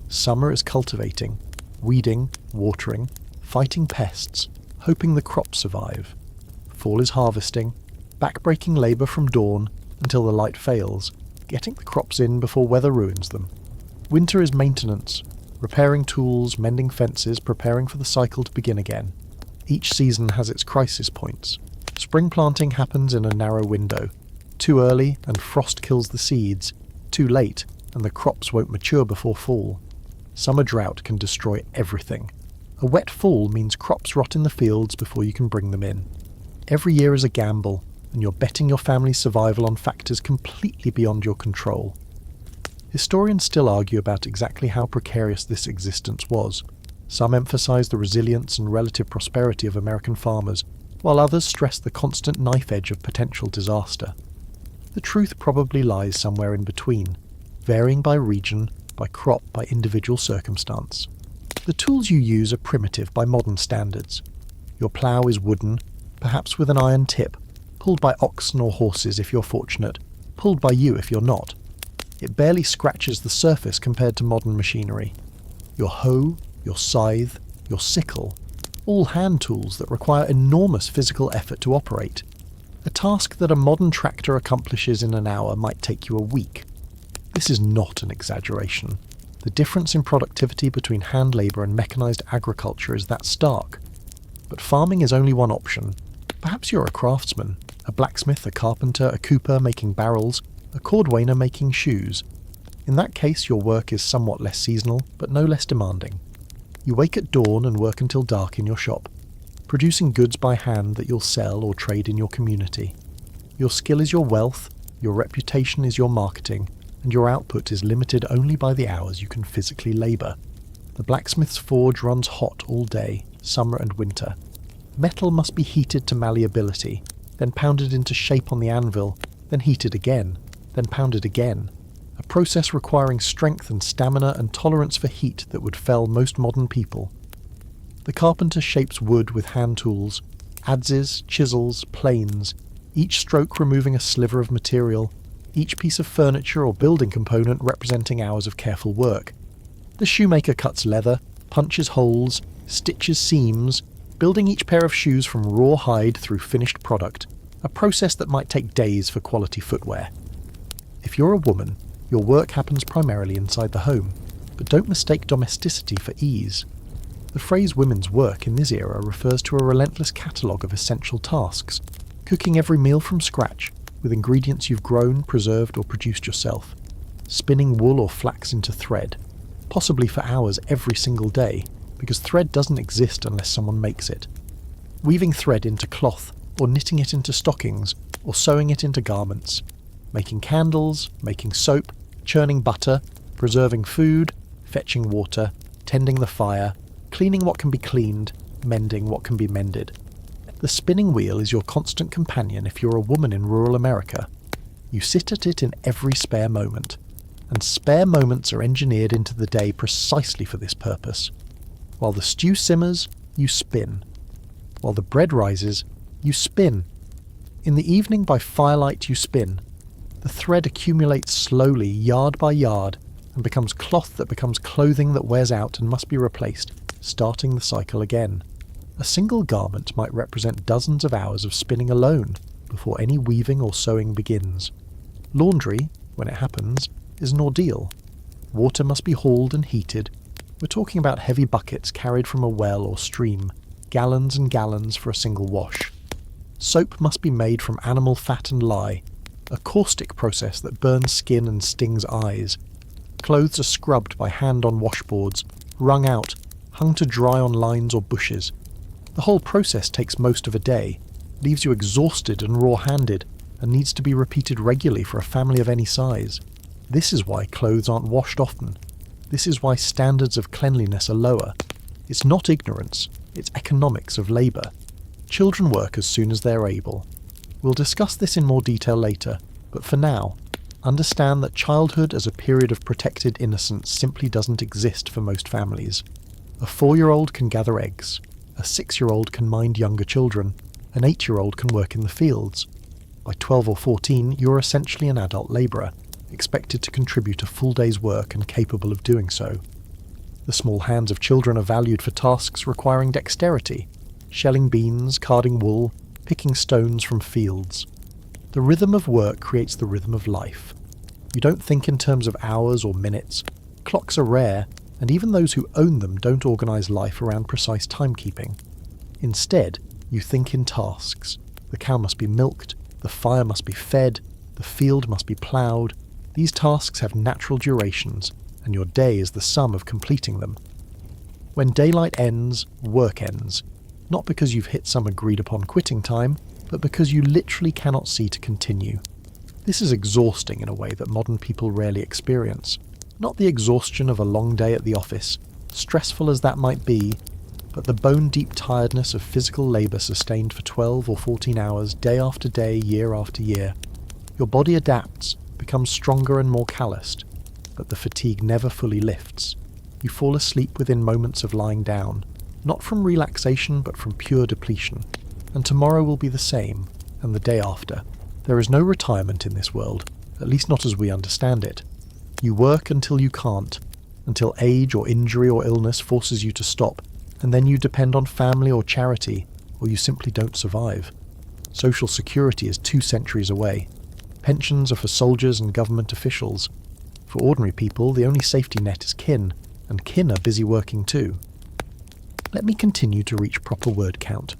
Speaker 1: Summer is cultivating, weeding, watering, fighting pests, hoping the crops survive. Fall is harvesting, back-breaking labour from dawn until the light fails, getting the crops in before weather ruins them. Winter is maintenance, repairing tools, mending fences, preparing for the cycle to begin again. Each season has its crisis points. Spring planting happens in a narrow window. Too early and frost kills the seeds. Too late and the crops won't mature before fall. Summer drought can destroy everything. A wet fall means crops rot in the fields before you can bring them in. Every year is a gamble, and you're betting your family's survival on factors completely beyond your control. Historians still argue about exactly how precarious this existence was. Some emphasize the resilience and relative prosperity of American farmers, while others stress the constant knife edge of potential disaster. The truth probably lies somewhere in between, varying by region, by crop, by individual circumstance. The tools you use are primitive by modern standards. Your plough is wooden, perhaps with an iron tip, pulled by oxen or horses if you're fortunate, pulled by you if you're not. It barely scratches the surface compared to modern machinery. Your hoe, your scythe, your sickle, all hand tools that require enormous physical effort to operate. A task that a modern tractor accomplishes in an hour might take you a week. This is not an exaggeration. The difference in productivity between hand labour and mechanised agriculture is that stark. But farming is only one option. Perhaps you're a craftsman, a blacksmith, a carpenter, a cooper making barrels, a cordwainer making shoes. In that case, your work is somewhat less seasonal, but no less demanding. You wake at dawn and work until dark in your shop, producing goods by hand that you'll sell or trade in your community. Your skill is your wealth, your reputation is your marketing, and your output is limited only by the hours you can physically labour. The blacksmith's forge runs hot all day, summer and winter. Metal must be heated to malleability, then pounded into shape on the anvil, then heated again, then pounded again. A process requiring strength and stamina and tolerance for heat that would fell most modern people. The carpenter shapes wood with hand tools, adzes, chisels, planes, each stroke removing a sliver of material, each piece of furniture or building component representing hours of careful work. The shoemaker cuts leather, punches holes, stitches seams, building each pair of shoes from raw hide through finished product, a process that might take days for quality footwear. If you're a woman, your work happens primarily inside the home, but don't mistake domesticity for ease. The phrase women's work in this era refers to a relentless catalogue of essential tasks, cooking every meal from scratch, with ingredients you've grown, preserved or produced yourself, spinning wool or flax into thread, possibly for hours every single day, because thread doesn't exist unless someone makes it, weaving thread into cloth, or knitting it into stockings, or sewing it into garments, making candles, making soap, churning butter, preserving food, fetching water, tending the fire, cleaning what can be cleaned, mending what can be mended. The spinning wheel is your constant companion if you're a woman in rural America. You sit at it in every spare moment, and spare moments are engineered into the day precisely for this purpose. While the stew simmers, you spin. While the bread rises, you spin. In the evening by firelight you spin. The thread accumulates slowly, yard by yard, and becomes cloth that becomes clothing that wears out and must be replaced, starting the cycle again. A single garment might represent dozens of hours of spinning alone before any weaving or sewing begins. Laundry, when it happens, is an ordeal. Water must be hauled and heated. We're talking about heavy buckets carried from a well or stream, gallons and gallons for a single wash. Soap must be made from animal fat and lye, a caustic process that burns skin and stings eyes. Clothes are scrubbed by hand on washboards, wrung out, hung to dry on lines or bushes. The whole process takes most of a day, leaves you exhausted and raw-handed, and needs to be repeated regularly for a family of any size. This is why clothes aren't washed often. This is why standards of cleanliness are lower. It's not ignorance, it's economics of labour. Children work as soon as they're able. We'll discuss this in more detail later, but for now, understand that childhood as a period of protected innocence simply doesn't exist for most families. A 4-year-old can gather eggs, a 6-year-old can mind younger children, an 8-year-old can work in the fields. By 12 or 14, you're essentially an adult labourer, expected to contribute a full day's work and capable of doing so. The small hands of children are valued for tasks requiring dexterity, shelling beans, carding wool, picking stones from fields. The rhythm of work creates the rhythm of life. You don't think in terms of hours or minutes. Clocks are rare, and even those who own them don't organise life around precise timekeeping. Instead, you think in tasks. The cow must be milked, the fire must be fed, the field must be ploughed. These tasks have natural durations, and your day is the sum of completing them. When daylight ends, work ends. Not because you've hit some agreed-upon quitting time, but because you literally cannot see to continue. This is exhausting in a way that modern people rarely experience. Not the exhaustion of a long day at the office, stressful as that might be, but the bone-deep tiredness of physical labour sustained for 12 or 14 hours, day after day, year after year. Your body adapts, becomes stronger and more calloused, but the fatigue never fully lifts. You fall asleep within moments of lying down, not from relaxation but from pure depletion. And tomorrow will be the same, and the day after. There is no retirement in this world, at least not as we understand it. You work until you can't, until age or injury or illness forces you to stop, and then you depend on family or charity, or you simply don't survive. Social security is 2 centuries away. Pensions are for soldiers and government officials. For ordinary people, the only safety net is kin, and kin are busy working too. Let me continue to reach proper word count.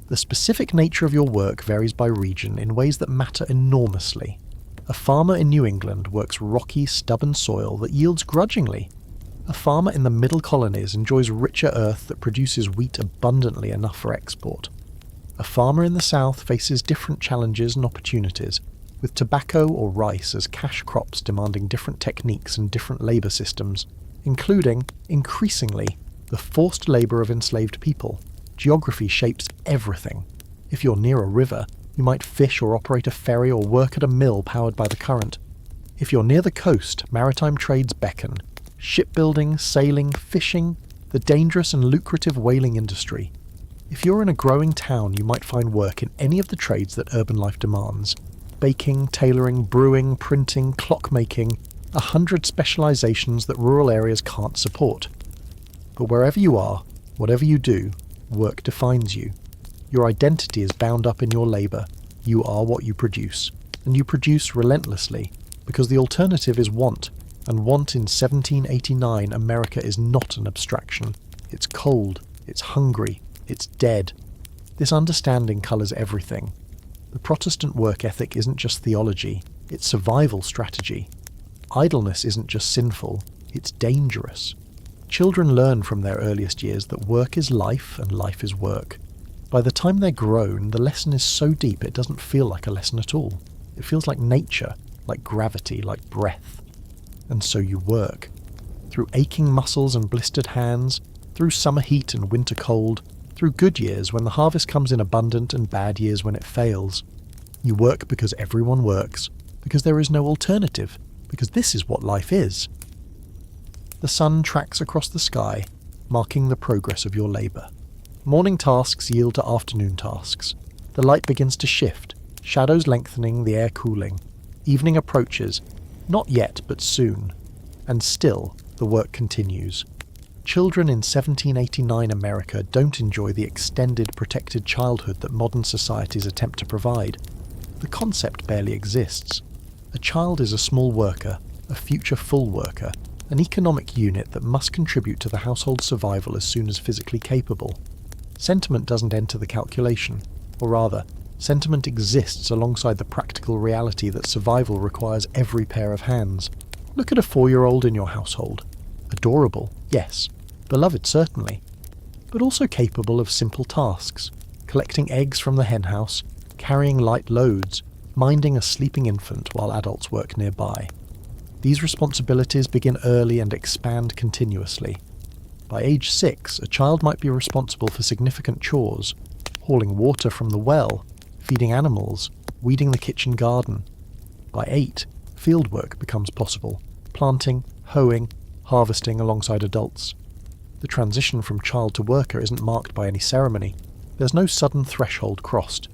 Speaker 1: The specific nature of your work varies by region in ways that matter enormously. A farmer in New England works rocky, stubborn soil that yields grudgingly. A farmer in the middle colonies enjoys richer earth that produces wheat abundantly enough for export. A farmer in the south faces different challenges and opportunities, with tobacco or rice as cash crops demanding different techniques and different labour systems, including, increasingly, the forced labour of enslaved people. Geography shapes everything. If you're near a river, you might fish or operate a ferry or work at a mill powered by the current. If you're near the coast, maritime trades beckon. Shipbuilding, sailing, fishing, the dangerous and lucrative whaling industry. If you're in a growing town, you might find work in any of the trades that urban life demands. Baking, tailoring, brewing, printing, clockmaking, 100 specializations that rural areas can't support. But wherever you are, whatever you do, work defines you. Your identity is bound up in your labour. You are what you produce. And you produce relentlessly, because the alternative is want. And want in 1789 America is not an abstraction. It's cold, it's hungry, it's dead. This understanding colours everything. The Protestant work ethic isn't just theology, it's survival strategy. Idleness isn't just sinful, it's dangerous. Children learn from their earliest years that work is life and life is work. By the time they're grown, the lesson is so deep it doesn't feel like a lesson at all. It feels like nature, like gravity, like breath. And so you work. Through aching muscles and blistered hands, through summer heat and winter cold, through good years when the harvest comes in abundant and bad years when it fails. You work because everyone works, because there is no alternative, because this is what life is. The sun tracks across the sky, marking the progress of your labour. Morning tasks yield to afternoon tasks. The light begins to shift, shadows lengthening, the air cooling. Evening approaches, not yet but soon. And still, the work continues. Children in 1789 America don't enjoy the extended protected childhood that modern societies attempt to provide. The concept barely exists. A child is a small worker, a future full worker, an economic unit that must contribute to the household's survival as soon as physically capable. Sentiment doesn't enter the calculation, or rather, sentiment exists alongside the practical reality that survival requires every pair of hands. Look at a 4-year-old in your household. Adorable, yes. Beloved, certainly. But also capable of simple tasks. Collecting eggs from the henhouse, carrying light loads, minding a sleeping infant while adults work nearby. These responsibilities begin early and expand continuously. By age 6, a child might be responsible for significant chores, hauling water from the well, feeding animals, weeding the kitchen garden. By 8, fieldwork becomes possible, planting, hoeing, harvesting alongside adults. The transition from child to worker isn't marked by any ceremony. There's no sudden threshold crossed.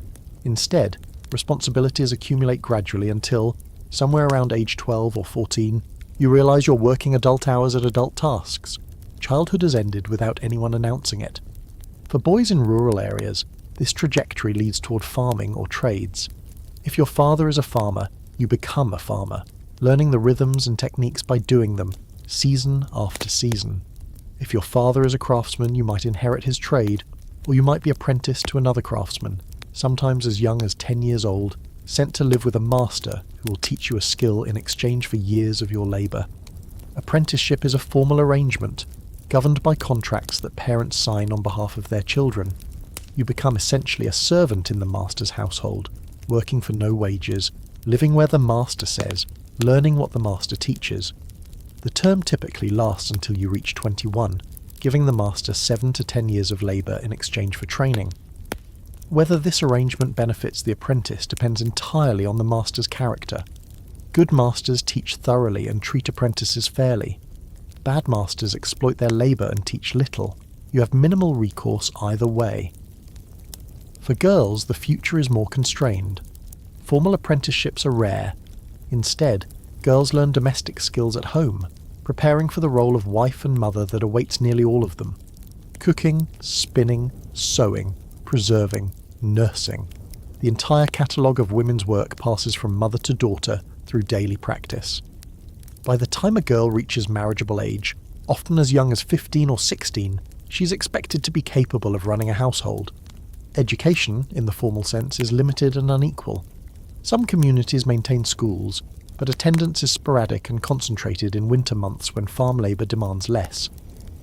Speaker 1: Instead, responsibilities accumulate gradually until, somewhere around age 12 or 14, you realise you're working adult hours at adult tasks. Childhood has ended without anyone announcing it. For boys in rural areas, this trajectory leads toward farming or trades. If your father is a farmer, you become a farmer, learning the rhythms and techniques by doing them, season after season. If your father is a craftsman, you might inherit his trade, or you might be apprenticed to another craftsman, sometimes as young as 10 years old, sent to live with a master who will teach you a skill in exchange for years of your labour. Apprenticeship is a formal arrangement, governed by contracts that parents sign on behalf of their children. You become essentially a servant in the master's household, working for no wages, living where the master says, learning what the master teaches. The term typically lasts until you reach 21, giving the master 7 to 10 years of labour in exchange for training. Whether this arrangement benefits the apprentice depends entirely on the master's character. Good masters teach thoroughly and treat apprentices fairly. Bad masters exploit their labour and teach little. You have minimal recourse either way. For girls, the future is more constrained. Formal apprenticeships are rare. Instead, girls learn domestic skills at home, preparing for the role of wife and mother that awaits nearly all of them. Cooking, spinning, sewing, preserving, nursing. The entire catalogue of women's work passes from mother to daughter through daily practice. By the time a girl reaches marriageable age, often as young as 15 or 16, she's expected to be capable of running a household. Education, in the formal sense, is limited and unequal. Some communities maintain schools, but attendance is sporadic and concentrated in winter months when farm labour demands less.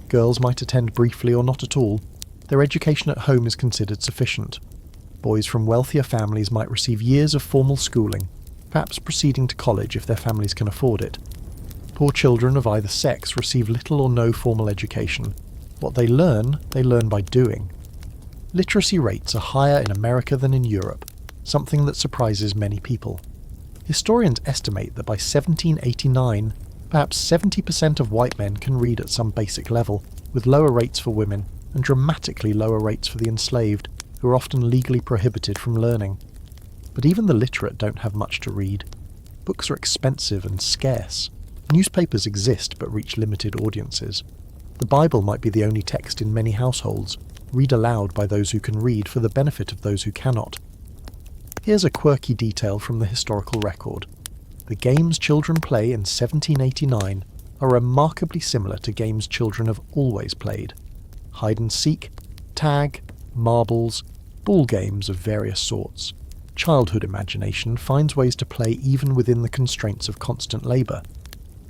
Speaker 1: Girls might attend briefly or not at all. Their education at home is considered sufficient. Boys from wealthier families might receive years of formal schooling, perhaps proceeding to college if their families can afford it. Poor children of either sex receive little or no formal education. What they learn by doing. Literacy rates are higher in America than in Europe, something that surprises many people. Historians estimate that by 1789, perhaps 70% of white men can read at some basic level, with lower rates for women and dramatically lower rates for the enslaved, who are often legally prohibited from learning. But even the literate don't have much to read. Books are expensive and scarce. Newspapers exist but reach limited audiences. The Bible might be the only text in many households, read aloud by those who can read for the benefit of those who cannot. Here's a quirky detail from the historical record. The games children play in 1789 are remarkably similar to games children have always played. Hide and seek, tag, marbles, ball games of various sorts. Childhood imagination finds ways to play even within the constraints of constant labour.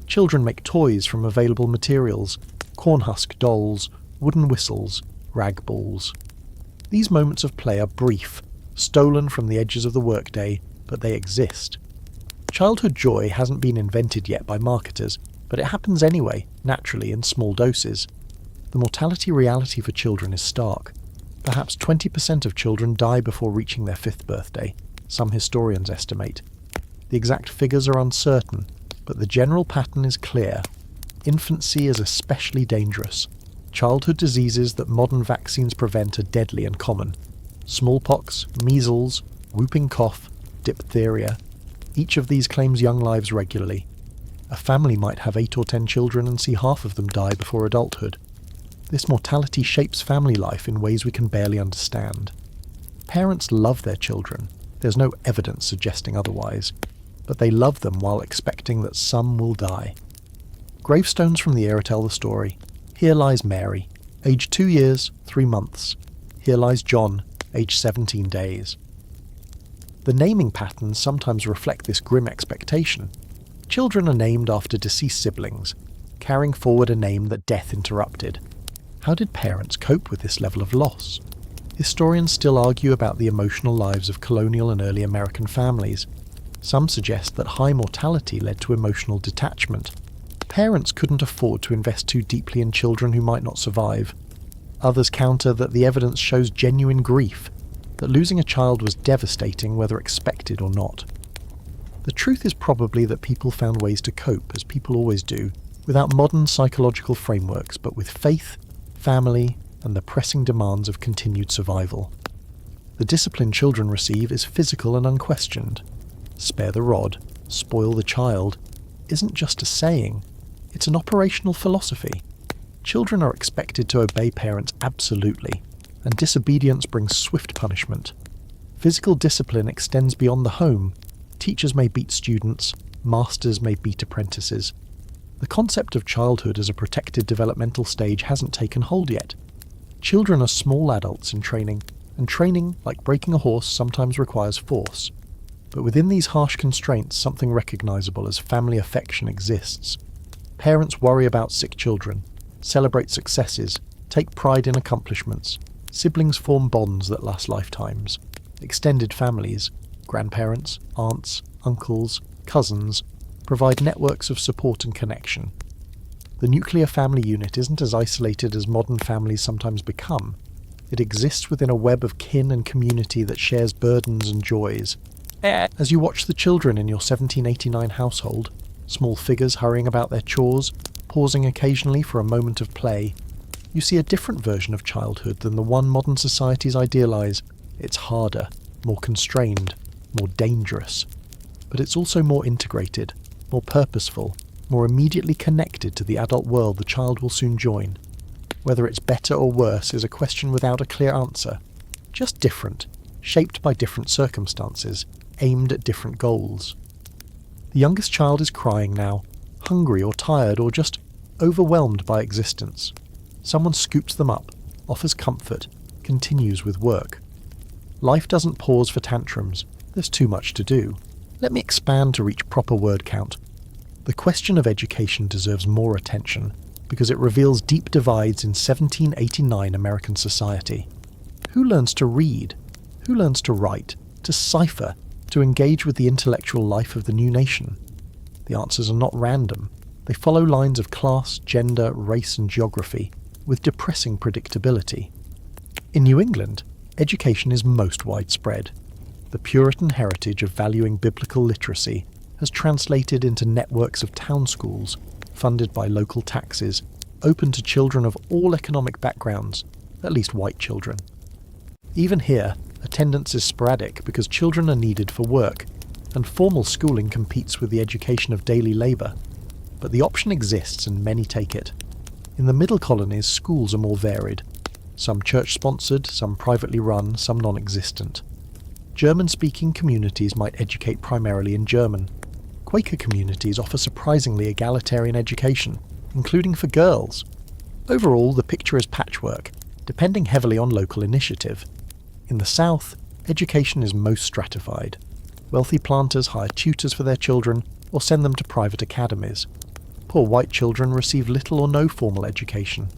Speaker 1: Children make toys from available materials, cornhusk dolls, wooden whistles, rag balls. These moments of play are brief, stolen from the edges of the workday, but they exist. Childhood joy hasn't been invented yet by marketers, but it happens anyway, naturally in small doses. The mortality reality for children is stark. Perhaps 20% of children die before reaching their 5th birthday, some historians estimate. The exact figures are uncertain, but the general pattern is clear. Infancy is especially dangerous. Childhood diseases that modern vaccines prevent are deadly and common. Smallpox, measles, whooping cough, diphtheria. Each of these claims young lives regularly. A family might have 8 or 10 children and see half of them die before adulthood. This mortality shapes family life in ways we can barely understand. Parents love their children. There's no evidence suggesting otherwise. but they love them while expecting that some will die. Gravestones from the era tell the story. Here lies Mary, aged 2 years, 3 months. Here lies John, aged 17 days. The naming patterns sometimes reflect this grim expectation. Children are named after deceased siblings, carrying forward a name that death interrupted. How did parents cope with this level of loss? Historians still argue about the emotional lives of colonial and early American families. Some suggest that high mortality led to emotional detachment. Parents couldn't afford to invest too deeply in children who might not survive. Others counter that the evidence shows genuine grief, that losing a child was devastating whether expected or not. The truth is probably that people found ways to cope, as people always do, without modern psychological frameworks, but with faith, family, and the pressing demands of continued survival. The discipline children receive is physical and unquestioned. Spare the rod, spoil the child isn't just a saying, it's an operational philosophy. Children are expected to obey parents absolutely, and disobedience brings swift punishment. Physical discipline extends beyond the home. Teachers may beat students, masters may beat apprentices. The concept of childhood as a protected developmental stage hasn't taken hold yet. Children are small adults in training, and training, like breaking a horse, sometimes requires force. But within these harsh constraints, something recognizable as family affection exists. Parents worry about sick children, celebrate successes, take pride in accomplishments. Siblings form bonds that last lifetimes. Extended families, grandparents, aunts, uncles, cousins, provide networks of support and connection. The nuclear family unit isn't as isolated as modern families sometimes become. It exists within a web of kin and community that shares burdens and joys. As you watch the children in your 1789 household, small figures hurrying about their chores, pausing occasionally for a moment of play, you see a different version of childhood than the one modern societies idealise. It's harder, more constrained, more dangerous. But it's also more integrated, more purposeful, more immediately connected to the adult world the child will soon join. Whether it's better or worse is a question without a clear answer. Just different, shaped by different circumstances, aimed at different goals. The youngest child is crying now, hungry or tired or just overwhelmed by existence. Someone scoops them up, offers comfort, continues with work. Life doesn't pause for tantrums. There's too much to do. Let me expand to reach proper word count. The question of education deserves more attention because it reveals deep divides in 1789 American society. Who learns to read? Who learns to write, to cipher, to engage with the intellectual life of the new nation? The answers are not random. They follow lines of class, gender, race and geography, with depressing predictability. In New England, education is most widespread. The Puritan heritage of valuing biblical literacy has translated into networks of town schools, funded by local taxes, open to children of all economic backgrounds, at least white children. Even here, attendance is sporadic because children are needed for work, and formal schooling competes with the education of daily labour. But the option exists and many take it. In the middle colonies, schools are more varied. Some church-sponsored, some privately run, some non-existent. German-speaking communities might educate primarily in German. Quaker communities offer surprisingly egalitarian education, including for girls. Overall, the picture is patchwork, depending heavily on local initiative. In the South, education is most stratified. Wealthy planters hire tutors for their children or send them to private academies. Poor white children receive little or no formal education.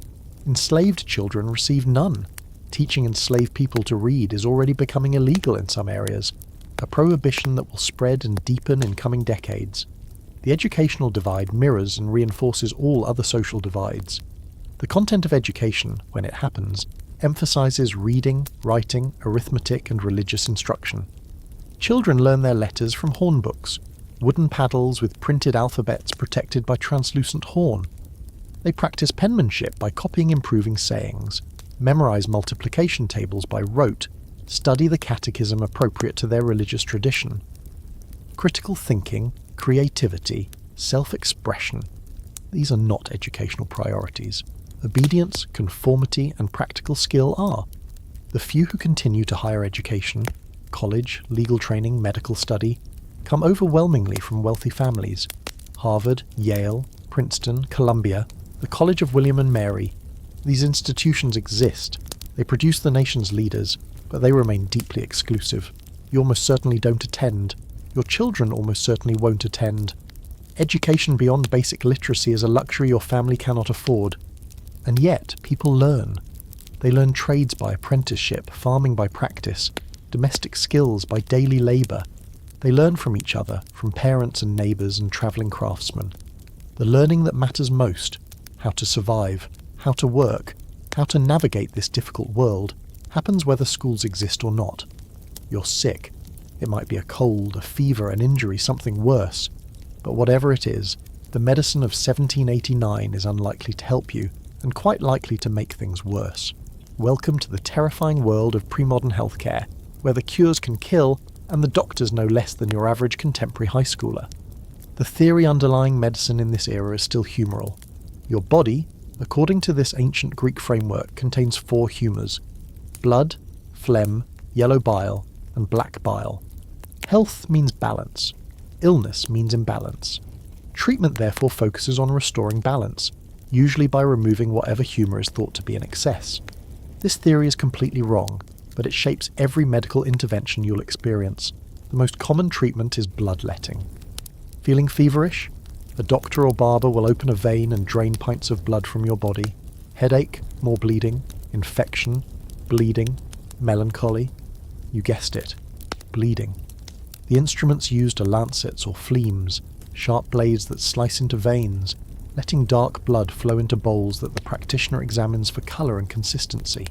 Speaker 1: Enslaved children receive none. Teaching enslaved people to read is already becoming illegal in some areas, a prohibition that will spread and deepen in coming decades. The educational divide mirrors and reinforces all other social divides. The content of education, when it happens, emphasizes reading, writing, arithmetic, and religious instruction. Children learn their letters from hornbooks, wooden paddles with printed alphabets protected by translucent horn. They practice penmanship by copying improving sayings, memorize multiplication tables by rote, study the catechism appropriate to their religious tradition. Critical thinking, creativity, self-expression, these are not educational priorities. Obedience, conformity, and practical skill are. The few who continue to higher education, college, legal training, medical study, come overwhelmingly from wealthy families. Harvard, Yale, Princeton, Columbia, the College of William and Mary. These institutions exist. They produce the nation's leaders, but they remain deeply exclusive. You almost certainly don't attend. Your children almost certainly won't attend. Education beyond basic literacy is a luxury your family cannot afford. And yet, people learn. They learn trades by apprenticeship, farming by practice, domestic skills by daily labour. They learn from each other, from parents and neighbours and travelling craftsmen. The learning that matters most, how to survive, how to work, how to navigate this difficult world, happens whether schools exist or not. You're sick. It might be a cold, a fever, an injury, something worse. But whatever it is, the medicine of 1789 is unlikely to help you, and quite likely to make things worse. Welcome to the terrifying world of pre-modern healthcare, where the cures can kill, and the doctors know less than your average contemporary high schooler. The theory underlying medicine in this era is still humoral. Your body, according to this ancient Greek framework, contains 4 humours: blood, phlegm, yellow bile, and black bile. Health means balance. Illness means imbalance. Treatment therefore focuses on restoring balance, usually by removing whatever humour is thought to be in excess. This theory is completely wrong, but it shapes every medical intervention you'll experience. The most common treatment is bloodletting. Feeling feverish? A doctor or barber will open a vein and drain pints of blood from your body. Headache, more bleeding, infection, bleeding, melancholy. You guessed it, bleeding. The instruments used are lancets or fleams, sharp blades that slice into veins, letting dark blood flow into bowls that the practitioner examines for colour and consistency.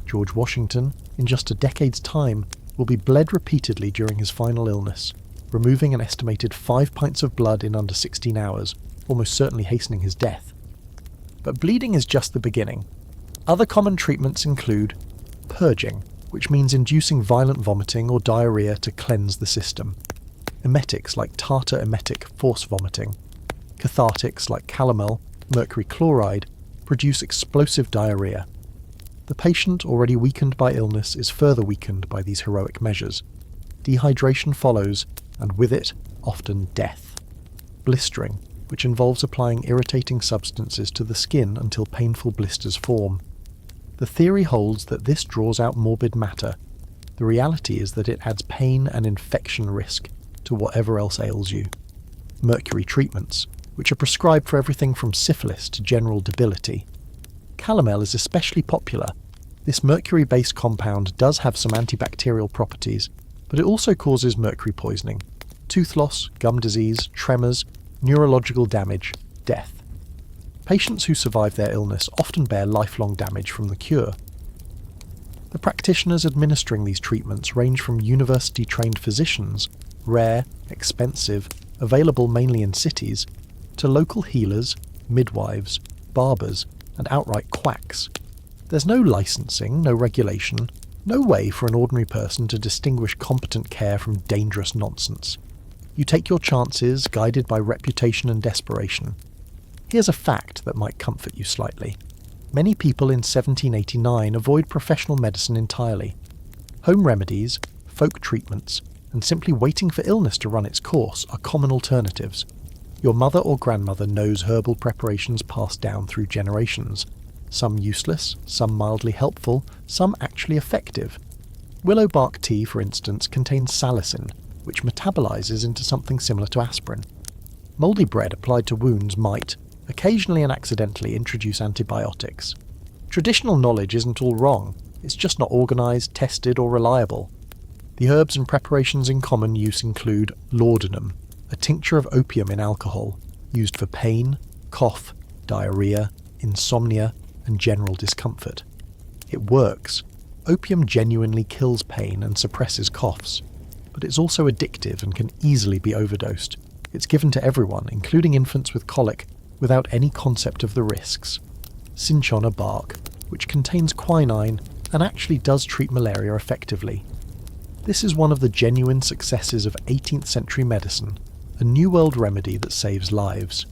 Speaker 1: George Washington, in just a decade's time, will be bled repeatedly during his final illness, removing an estimated 5 pints of blood in under 16 hours, almost certainly hastening his death. But bleeding is just the beginning. Other common treatments include purging, which means inducing violent vomiting or diarrhea to cleanse the system. Emetics like tartar emetic force vomiting. Cathartics like calomel, mercury chloride, produce explosive diarrhea. The patient, already weakened by illness, is further weakened by these heroic measures. Dehydration follows, and with it, often death. Blistering, which involves applying irritating substances to the skin until painful blisters form. The theory holds that this draws out morbid matter. The reality is that it adds pain and infection risk to whatever else ails you. Mercury treatments, which are prescribed for everything from syphilis to general debility. Calomel is especially popular. This mercury-based compound does have some antibacterial properties, but it also causes mercury poisoning, tooth loss, gum disease, tremors, neurological damage, death. Patients who survive their illness often bear lifelong damage from the cure. The practitioners administering these treatments range from university-trained physicians, rare, expensive, available mainly in cities, to local healers, midwives, barbers, and outright quacks. There's no licensing, no regulation, no way for an ordinary person to distinguish competent care from dangerous nonsense. You take your chances, guided by reputation and desperation. Here's a fact that might comfort you slightly. Many people in 1789 avoid professional medicine entirely. Home remedies, folk treatments, and simply waiting for illness to run its course are common alternatives. Your mother or grandmother knows herbal preparations passed down through generations. Some useless, some mildly helpful, some actually effective. Willow bark tea, for instance, contains salicin, which metabolizes into something similar to aspirin. Mouldy bread applied to wounds might, occasionally and accidentally, introduce antibiotics. Traditional knowledge isn't all wrong, it's just not organized, tested, or reliable. The herbs and preparations in common use include laudanum, a tincture of opium in alcohol, used for pain, cough, diarrhea, insomnia, and general discomfort. It works. Opium genuinely kills pain and suppresses coughs, but it's also addictive and can easily be overdosed. It's given to everyone, including infants with colic, without any concept of the risks. Cinchona bark, which contains quinine and actually does treat malaria effectively. This is one of the genuine successes of 18th century medicine, a New World remedy that saves lives.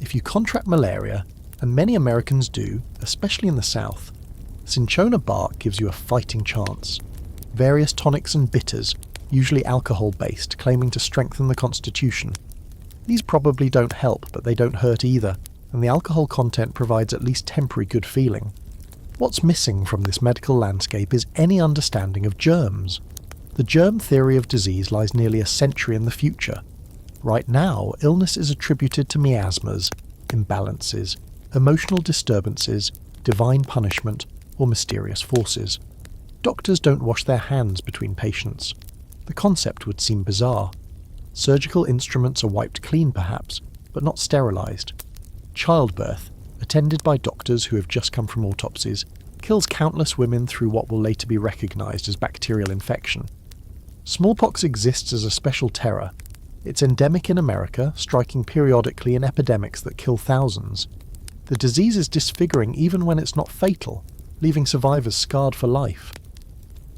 Speaker 1: If you contract malaria, and many Americans do, especially in the South, cinchona bark gives you a fighting chance. Various tonics and bitters, usually alcohol-based, claiming to strengthen the constitution. These probably don't help, but they don't hurt either, and the alcohol content provides at least temporary good feeling. What's missing from this medical landscape is any understanding of germs. The germ theory of disease lies nearly a century in the future. Right now, illness is attributed to miasmas, imbalances, emotional disturbances, divine punishment, or mysterious forces. Doctors don't wash their hands between patients. The concept would seem bizarre. Surgical instruments are wiped clean perhaps, but not sterilised. Childbirth, attended by doctors who have just come from autopsies, kills countless women through what will later be recognised as bacterial infection. Smallpox exists as a special terror. It's endemic in America, striking periodically in epidemics that kill thousands. The disease is disfiguring even when it's not fatal, leaving survivors scarred for life.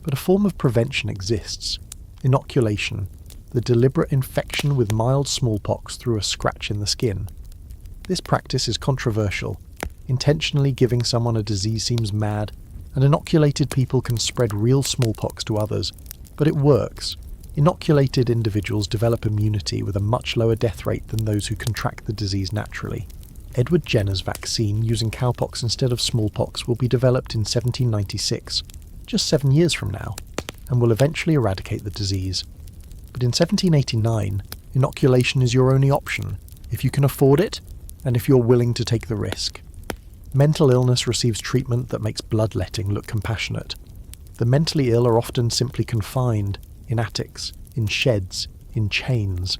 Speaker 1: But a form of prevention exists: inoculation, the deliberate infection with mild smallpox through a scratch in the skin. This practice is controversial. Intentionally giving someone a disease seems mad, and inoculated people can spread real smallpox to others, but it works. Inoculated individuals develop immunity with a much lower death rate than those who contract the disease naturally. Edward Jenner's vaccine using cowpox instead of smallpox will be developed in 1796, just 7 years from now, and will eventually eradicate the disease. But in 1789, inoculation is your only option, if you can afford it, and if you're willing to take the risk. Mental illness receives treatment that makes bloodletting look compassionate. The mentally ill are often simply confined, in attics, in sheds, in chains.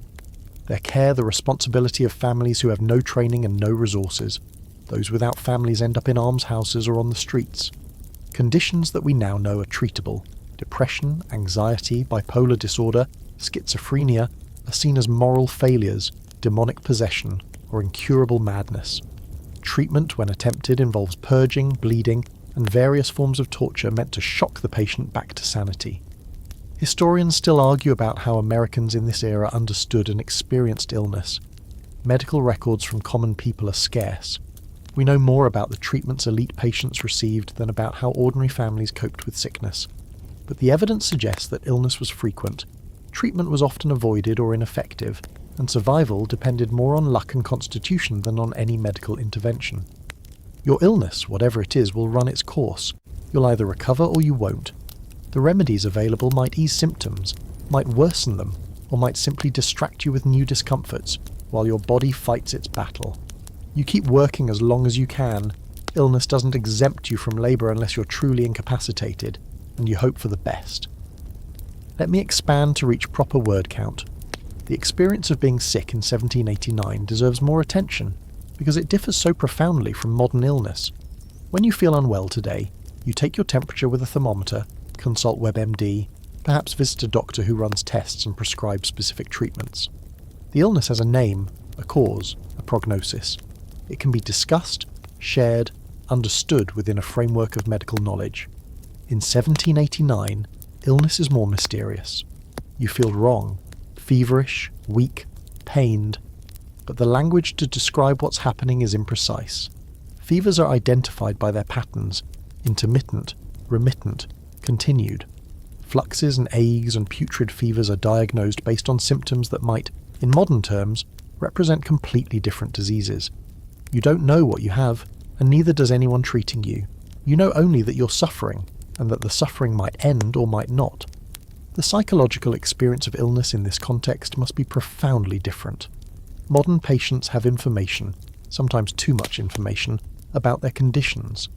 Speaker 1: Their care the responsibility of families who have no training and no resources. Those without families end up in almshouses or on the streets. Conditions that we now know are treatable, depression, anxiety, bipolar disorder, schizophrenia, are seen as moral failures, demonic possession, or incurable madness. Treatment, when attempted, involves purging, bleeding, and various forms of torture meant to shock the patient back to sanity. Historians still argue about how Americans in this era understood and experienced illness. Medical records from common people are scarce. We know more about the treatments elite patients received than about how ordinary families coped with sickness. But the evidence suggests that illness was frequent, treatment was often avoided or ineffective, and survival depended more on luck and constitution than on any medical intervention. Your illness, whatever it is, will run its course. You'll either recover or you won't. The remedies available might ease symptoms, might worsen them, or might simply distract you with new discomforts, while your body fights its battle. You keep working as long as you can. Illness doesn't exempt you from labour unless you're truly incapacitated, and you hope for the best. Let me expand to reach proper word count. The experience of being sick in 1789 deserves more attention, because it differs so profoundly from modern illness. When you feel unwell today, you take your temperature with a thermometer, consult WebMD, perhaps visit a doctor who runs tests and prescribes specific treatments. The illness has a name, a cause, a prognosis. It can be discussed, shared, understood within a framework of medical knowledge. In 1789, illness is more mysterious. You feel wrong, feverish, weak, pained, but the language to describe what's happening is imprecise. Fevers are identified by their patterns: intermittent, remittent, continued. Fluxes and agues and putrid fevers are diagnosed based on symptoms that might, in modern terms, represent completely different diseases. You don't know what you have, and neither does anyone treating you. You know only that you're suffering, and that the suffering might end or might not. The psychological experience of illness in this context must be profoundly different. Modern patients have information, sometimes too much information, about their conditions.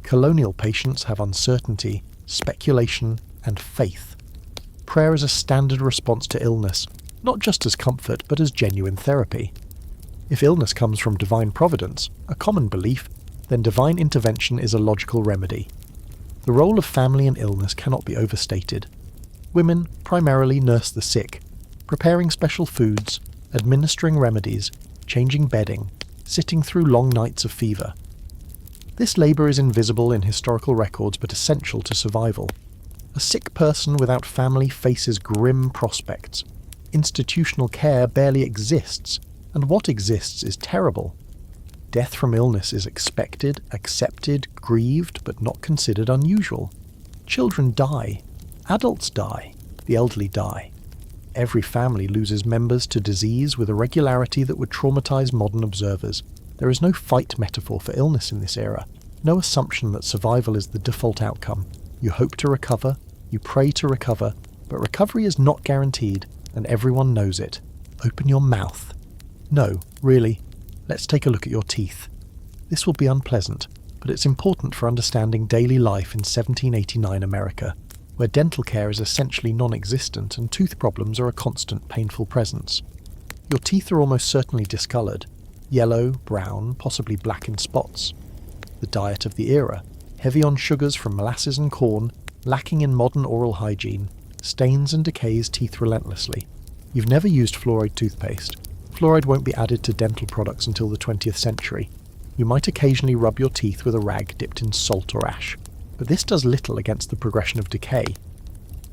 Speaker 1: Colonial patients have uncertainty, speculation, and faith. Prayer is a standard response to illness, not just as comfort but as genuine therapy. If illness comes from divine providence, a common belief, then divine intervention is a logical remedy. The role of family in illness cannot be overstated. Women primarily nurse the sick, preparing special foods, administering remedies, changing bedding, sitting through long nights of fever. This labour is invisible in historical records but essential to survival. A sick person without family faces grim prospects. Institutional care barely exists, and what exists is terrible. Death from illness is expected, accepted, grieved, but not considered unusual. Children die. Adults die. the elderly die. Every family loses members to disease with a regularity that would traumatize modern observers. There is no fight metaphor for illness in this era, no assumption that survival is the default outcome. You hope to recover, you pray to recover, but recovery is not guaranteed, and everyone knows it. Open your mouth. No, really, let's take a look at your teeth. This will be unpleasant, but it's important for understanding daily life in 1789 America, where dental care is essentially non-existent and tooth problems are a constant painful presence. Your teeth are almost certainly discoloured, yellow, brown, possibly black in spots. The diet of the era, heavy on sugars from molasses and corn, lacking in modern oral hygiene, stains and decays teeth relentlessly. You've never used fluoride toothpaste. Fluoride won't be added to dental products until the 20th century. You might occasionally rub your teeth with a rag dipped in salt or ash, but this does little against the progression of decay.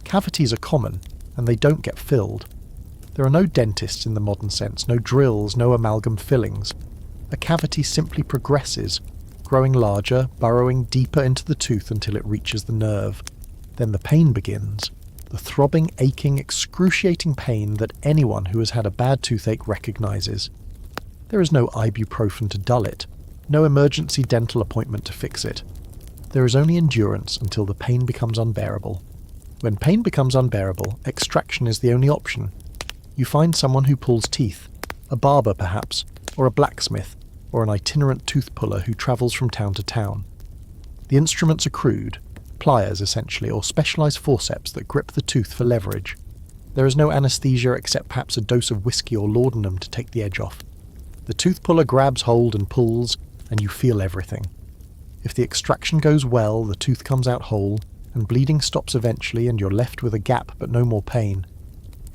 Speaker 1: Cavities are common, and they don't get filled. There are no dentists in the modern sense, no drills, no amalgam fillings. A cavity simply progresses, growing larger, burrowing deeper into the tooth until it reaches the nerve. Then the pain begins. The throbbing, aching, excruciating pain that anyone who has had a bad toothache recognizes. There is no ibuprofen to dull it, no emergency dental appointment to fix it. There is only endurance until the pain becomes unbearable. When pain becomes unbearable, extraction is the only option. You find someone who pulls teeth, a barber perhaps, or a blacksmith, or an itinerant tooth puller who travels from town to town. The instruments are crude, pliers essentially, or specialised forceps that grip the tooth for leverage. There is no anaesthesia except perhaps a dose of whiskey or laudanum to take the edge off. The tooth puller grabs hold and pulls, and you feel everything. If the extraction goes well, the tooth comes out whole, and bleeding stops eventually and you're left with a gap but no more pain.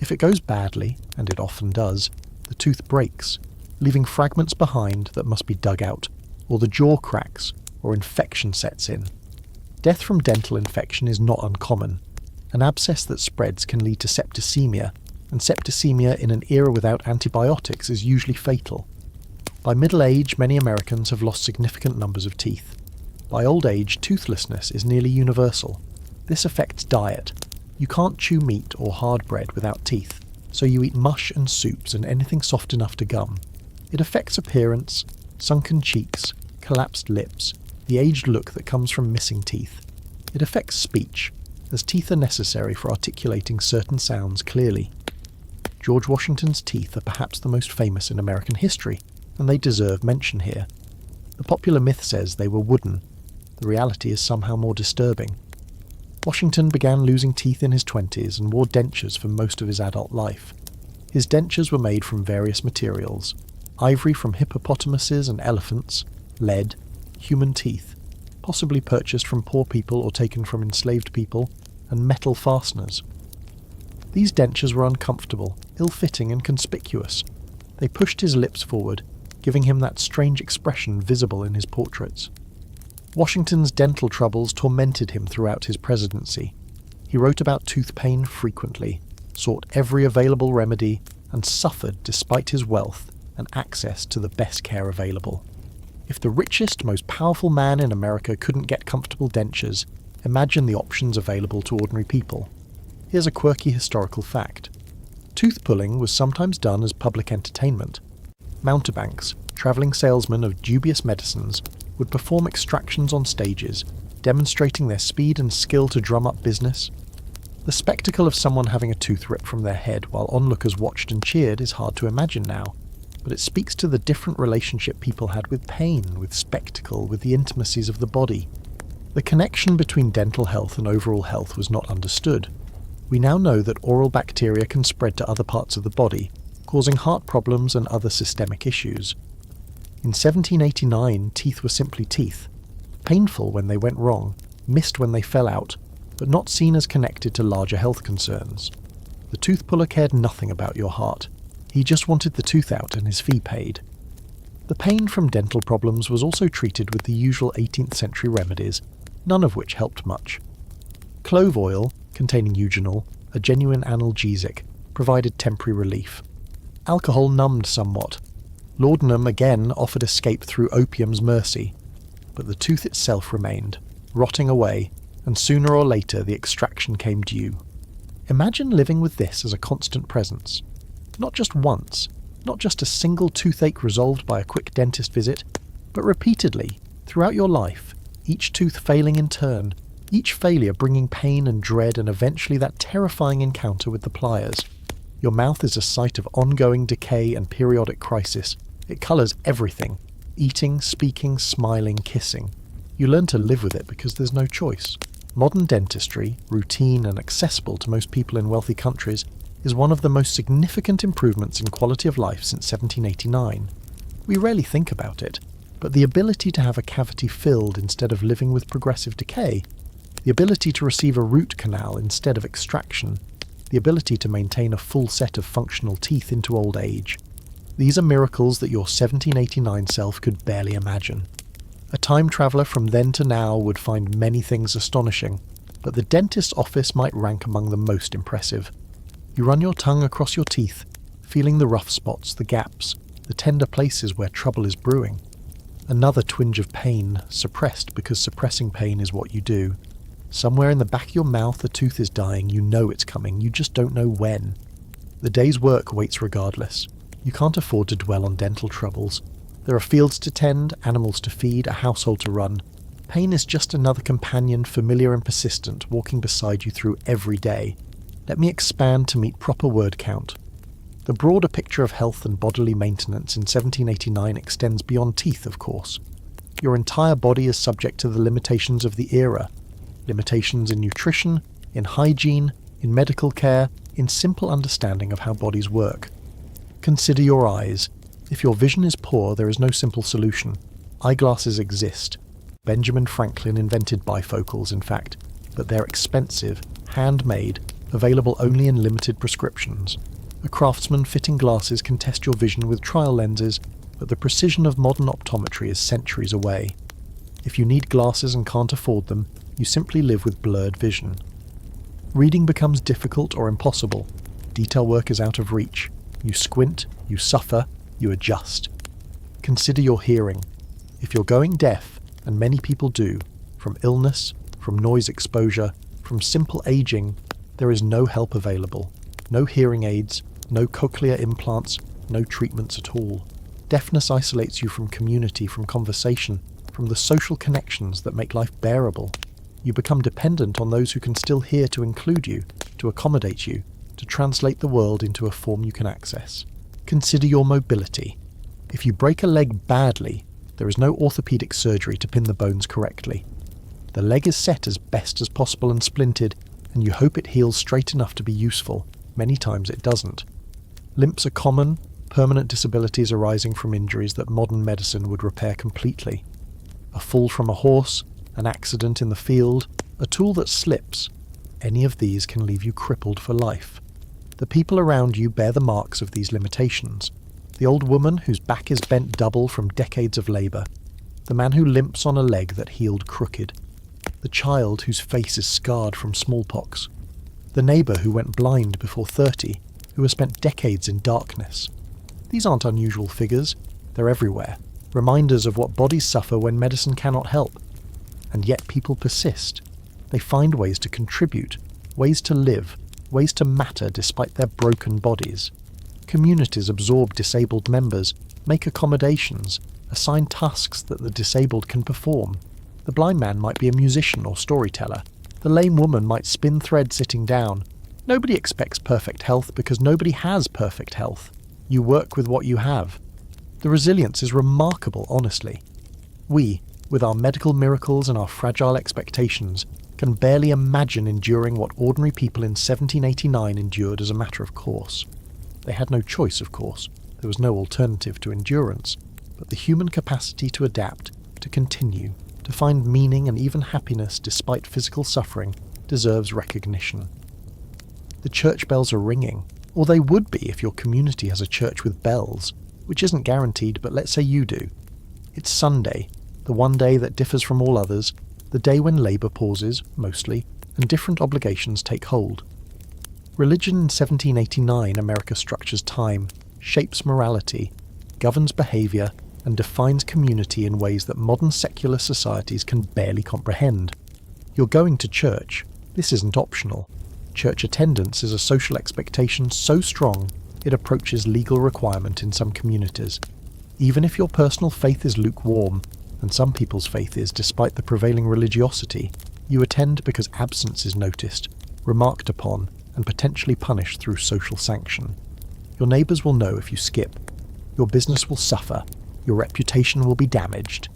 Speaker 1: If it goes badly, and it often does, the tooth breaks, leaving fragments behind that must be dug out, or the jaw cracks, or infection sets in. Death from dental infection is not uncommon. An abscess that spreads can lead to septicemia, and septicemia in an era without antibiotics is usually fatal. By middle age, many Americans have lost significant numbers of teeth. By old age, toothlessness is nearly universal. This affects diet. You can't chew meat or hard bread without teeth, so you eat mush and soups and anything soft enough to gum. It affects appearance, sunken cheeks, collapsed lips, the aged look that comes from missing teeth. It affects speech, as teeth are necessary for articulating certain sounds clearly. George Washington's teeth are perhaps the most famous in American history, and they deserve mention here. The popular myth says they were wooden. The reality is somehow more disturbing. Washington began losing teeth in his 20s and wore dentures for most of his adult life. His dentures were made from various materials: ivory from hippopotamuses and elephants, lead, human teeth, possibly purchased from poor people or taken from enslaved people, and metal fasteners. These dentures were uncomfortable, ill-fitting and conspicuous. They pushed his lips forward, giving him that strange expression visible in his portraits. Washington's dental troubles tormented him throughout his presidency. He wrote about tooth pain frequently, sought every available remedy, and suffered despite his wealth and access to the best care available. If the richest, most powerful man in America couldn't get comfortable dentures, imagine the options available to ordinary people. Here's a quirky historical fact. Tooth pulling was sometimes done as public entertainment. Mountebanks, travelling salesmen of dubious medicines, would perform extractions on stages, demonstrating their speed and skill to drum up business. The spectacle of someone having a tooth ripped from their head while onlookers watched and cheered is hard to imagine now, but it speaks to the different relationship people had with pain, with spectacle, with the intimacies of the body. The connection between dental health and overall health was not understood. We now know that oral bacteria can spread to other parts of the body, causing heart problems and other systemic issues. In 1789, teeth were simply teeth, painful when they went wrong, missed when they fell out, but not seen as connected to larger health concerns. The tooth puller cared nothing about your heart. He just wanted the tooth out and his fee paid. The pain from dental problems was also treated with the usual 18th century remedies, none of which helped much. Clove oil, containing eugenol, a genuine analgesic, provided temporary relief. Alcohol numbed somewhat. Laudanum again offered escape through opium's mercy, but the tooth itself remained, rotting away, and sooner or later the extraction came due. Imagine living with this as a constant presence. Not just once, not just a single toothache resolved by a quick dentist visit, but repeatedly, throughout your life, each tooth failing in turn, each failure bringing pain and dread and eventually that terrifying encounter with the pliers. Your mouth is a site of ongoing decay and periodic crisis. It colours everything. Eating, speaking, smiling, kissing. You learn to live with it because there's no choice. Modern dentistry, routine and accessible to most people in wealthy countries, is one of the most significant improvements in quality of life since 1789. We rarely think about it, but the ability to have a cavity filled instead of living with progressive decay, the ability to receive a root canal instead of extraction, the ability to maintain a full set of functional teeth into old age. These are miracles that your 1789 self could barely imagine. A time traveller from then to now would find many things astonishing, but the dentist's office might rank among the most impressive. You run your tongue across your teeth, feeling the rough spots, the gaps, the tender places where trouble is brewing. Another twinge of pain, suppressed because suppressing pain is what you do. Somewhere in the back of your mouth a tooth is dying, you know it's coming, you just don't know when. The day's work waits regardless. You can't afford to dwell on dental troubles. There are fields to tend, animals to feed, a household to run. Pain is just another companion, familiar and persistent, walking beside you through every day. Let me expand to meet proper word count. The broader picture of health and bodily maintenance in 1789 extends beyond teeth, of course. Your entire body is subject to the limitations of the era. Limitations in nutrition, in hygiene, in medical care, in simple understanding of how bodies work. Consider your eyes. If your vision is poor, there is no simple solution. Eyeglasses exist. Benjamin Franklin invented bifocals, in fact, but they're expensive, handmade, available only in limited prescriptions. A craftsman fitting glasses can test your vision with trial lenses, but the precision of modern optometry is centuries away. If you need glasses and can't afford them, you simply live with blurred vision. Reading becomes difficult or impossible. Detail work is out of reach. You squint, you suffer, you adjust. Consider your hearing. If you're going deaf, and many people do, from illness, from noise exposure, from simple aging, there is no help available. No hearing aids, no cochlear implants, no treatments at all. Deafness isolates you from community, from conversation, from the social connections that make life bearable. You become dependent on those who can still hear to include you, to accommodate you, to translate the world into a form you can access. Consider your mobility. If you break a leg badly, there is no orthopedic surgery to pin the bones correctly. The leg is set as best as possible and splinted, and you hope it heals straight enough to be useful. Many times it doesn't. Limps are common, permanent disabilities arising from injuries that modern medicine would repair completely. A fall from a horse, an accident in the field, a tool that slips, any of these can leave you crippled for life. The people around you bear the marks of these limitations. The old woman whose back is bent double from decades of labour. The man who limps on a leg that healed crooked. The child whose face is scarred from smallpox. The neighbour who went blind before 30, who has spent decades in darkness. These aren't unusual figures. They're everywhere. Reminders of what bodies suffer when medicine cannot help. And yet people persist. They find ways to contribute, ways to live, ways to matter despite their broken bodies. Communities absorb disabled members, make accommodations, assign tasks that the disabled can perform. The blind man might be a musician or storyteller. The lame woman might spin thread sitting down. Nobody expects perfect health because nobody has perfect health. You work with what you have. The resilience is remarkable, honestly. We, with our medical miracles and our fragile expectations, can barely imagine enduring what ordinary people in 1789 endured as a matter of course. They had no choice, of course. There was no alternative to endurance. But the human capacity to adapt, to continue, to find meaning and even happiness despite physical suffering, deserves recognition. The church bells are ringing, or they would be if your community has a church with bells, which isn't guaranteed, but let's say you do. It's Sunday, the one day that differs from all others, the day when labour pauses, mostly, and different obligations take hold. Religion in 1789 America structures time, shapes morality, governs behaviour, and defines community in ways that modern secular societies can barely comprehend. You're going to church. This isn't optional. Church attendance is a social expectation so strong it approaches legal requirement in some communities. Even if your personal faith is lukewarm, and some people's faith is despite the prevailing religiosity, you attend because absence is noticed, remarked upon, and potentially punished through social sanction. Your neighbours will know if you skip. Your business will suffer. Your reputation will be damaged.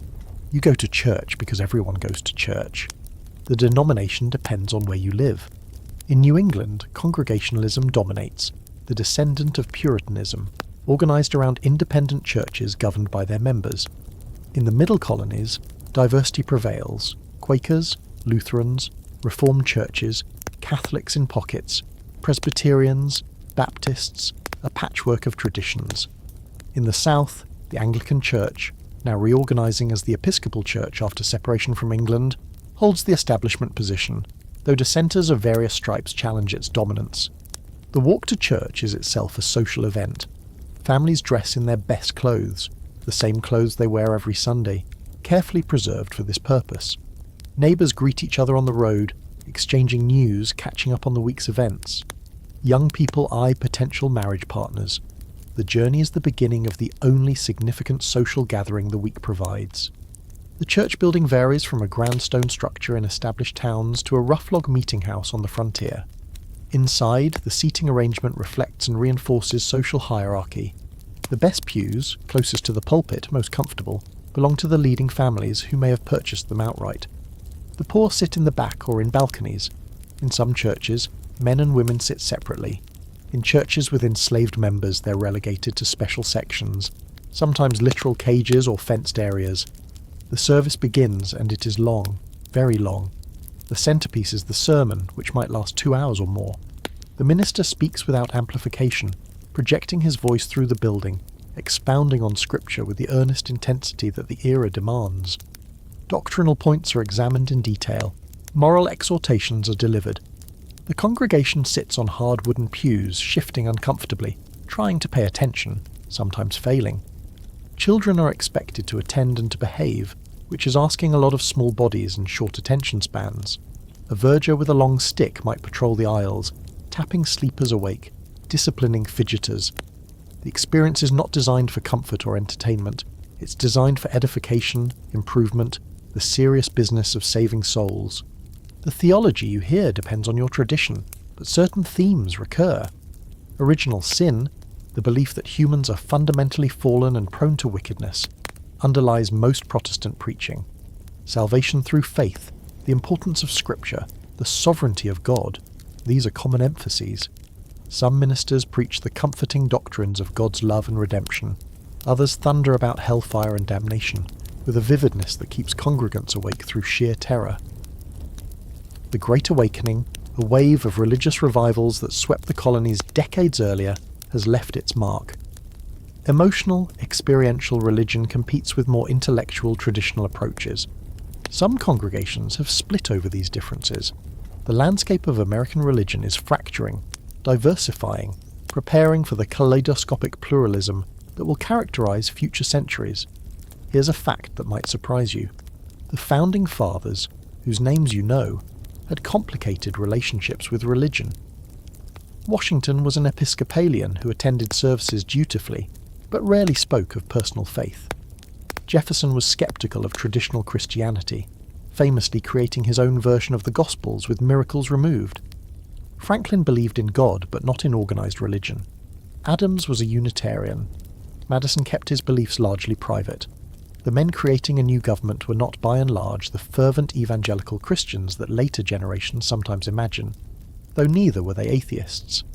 Speaker 1: You go to church because everyone goes to church. The denomination depends on where you live. In New England, Congregationalism dominates, the descendant of Puritanism, organised around independent churches governed by their members. In the Middle Colonies, diversity prevails: Quakers, Lutherans, Reformed churches, Catholics in pockets, Presbyterians, Baptists, a patchwork of traditions. In the South, the Anglican Church, now reorganising as the Episcopal Church after separation from England, holds the establishment position, though dissenters of various stripes challenge its dominance. The walk to church is itself a social event. Families dress in their best clothes, the same clothes they wear every Sunday, carefully preserved for this purpose. Neighbours greet each other on the road, exchanging news, catching up on the week's events. Young people eye potential marriage partners. The journey is the beginning of the only significant social gathering the week provides. The church building varies from a grand stone structure in established towns to a rough log meeting house on the frontier. Inside, the seating arrangement reflects and reinforces social hierarchy. The best pews, closest to the pulpit, most comfortable, belong to the leading families who may have purchased them outright. The poor sit in the back or in balconies. In some churches, men and women sit separately. In churches with enslaved members, they're relegated to special sections, sometimes literal cages or fenced areas. The service begins, and it is long, very long. The centrepiece is the sermon, which might last 2 hours or more. The minister speaks without amplification, projecting his voice through the building, expounding on Scripture with the earnest intensity that the era demands. Doctrinal points are examined in detail. Moral exhortations are delivered. The congregation sits on hard wooden pews, shifting uncomfortably, trying to pay attention, sometimes failing. Children are expected to attend and to behave, which is asking a lot of small bodies and short attention spans. A verger with a long stick might patrol the aisles, tapping sleepers awake, disciplining fidgeters. The experience is not designed for comfort or entertainment. It's designed for edification, improvement, the serious business of saving souls. The theology you hear depends on your tradition, but certain themes recur. Original sin, the belief that humans are fundamentally fallen and prone to wickedness, underlies most Protestant preaching. Salvation through faith, the importance of Scripture, the sovereignty of God, these are common emphases. Some ministers preach the comforting doctrines of God's love and redemption. Others thunder about hellfire and damnation, with a vividness that keeps congregants awake through sheer terror. The Great Awakening, a wave of religious revivals that swept the colonies decades earlier, has left its mark. Emotional, experiential religion competes with more intellectual, traditional approaches. Some congregations have split over these differences. The landscape of American religion is fracturing, diversifying, preparing for the kaleidoscopic pluralism that will characterize future centuries. Here's a fact that might surprise you. The Founding Fathers, whose names you know, had complicated relationships with religion. Washington was an Episcopalian who attended services dutifully, but rarely spoke of personal faith. Jefferson was skeptical of traditional Christianity, famously creating his own version of the Gospels with miracles removed. Franklin believed in God, but not in organized religion. Adams was a Unitarian. Madison kept his beliefs largely private. The men creating a new government were not by and large the fervent evangelical Christians that later generations sometimes imagine, though neither were they atheists.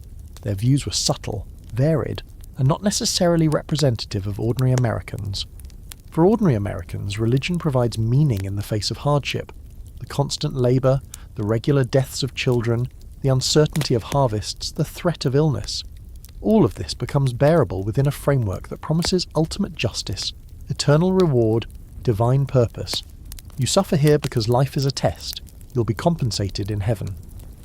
Speaker 1: Their views were subtle, varied, and not necessarily representative of ordinary Americans. For ordinary Americans, religion provides meaning in the face of hardship. The constant labour, the regular deaths of children, the uncertainty of harvests, the threat of illness. All of this becomes bearable within a framework that promises ultimate justice, eternal reward, divine purpose. You suffer here because life is a test. You'll be compensated in heaven.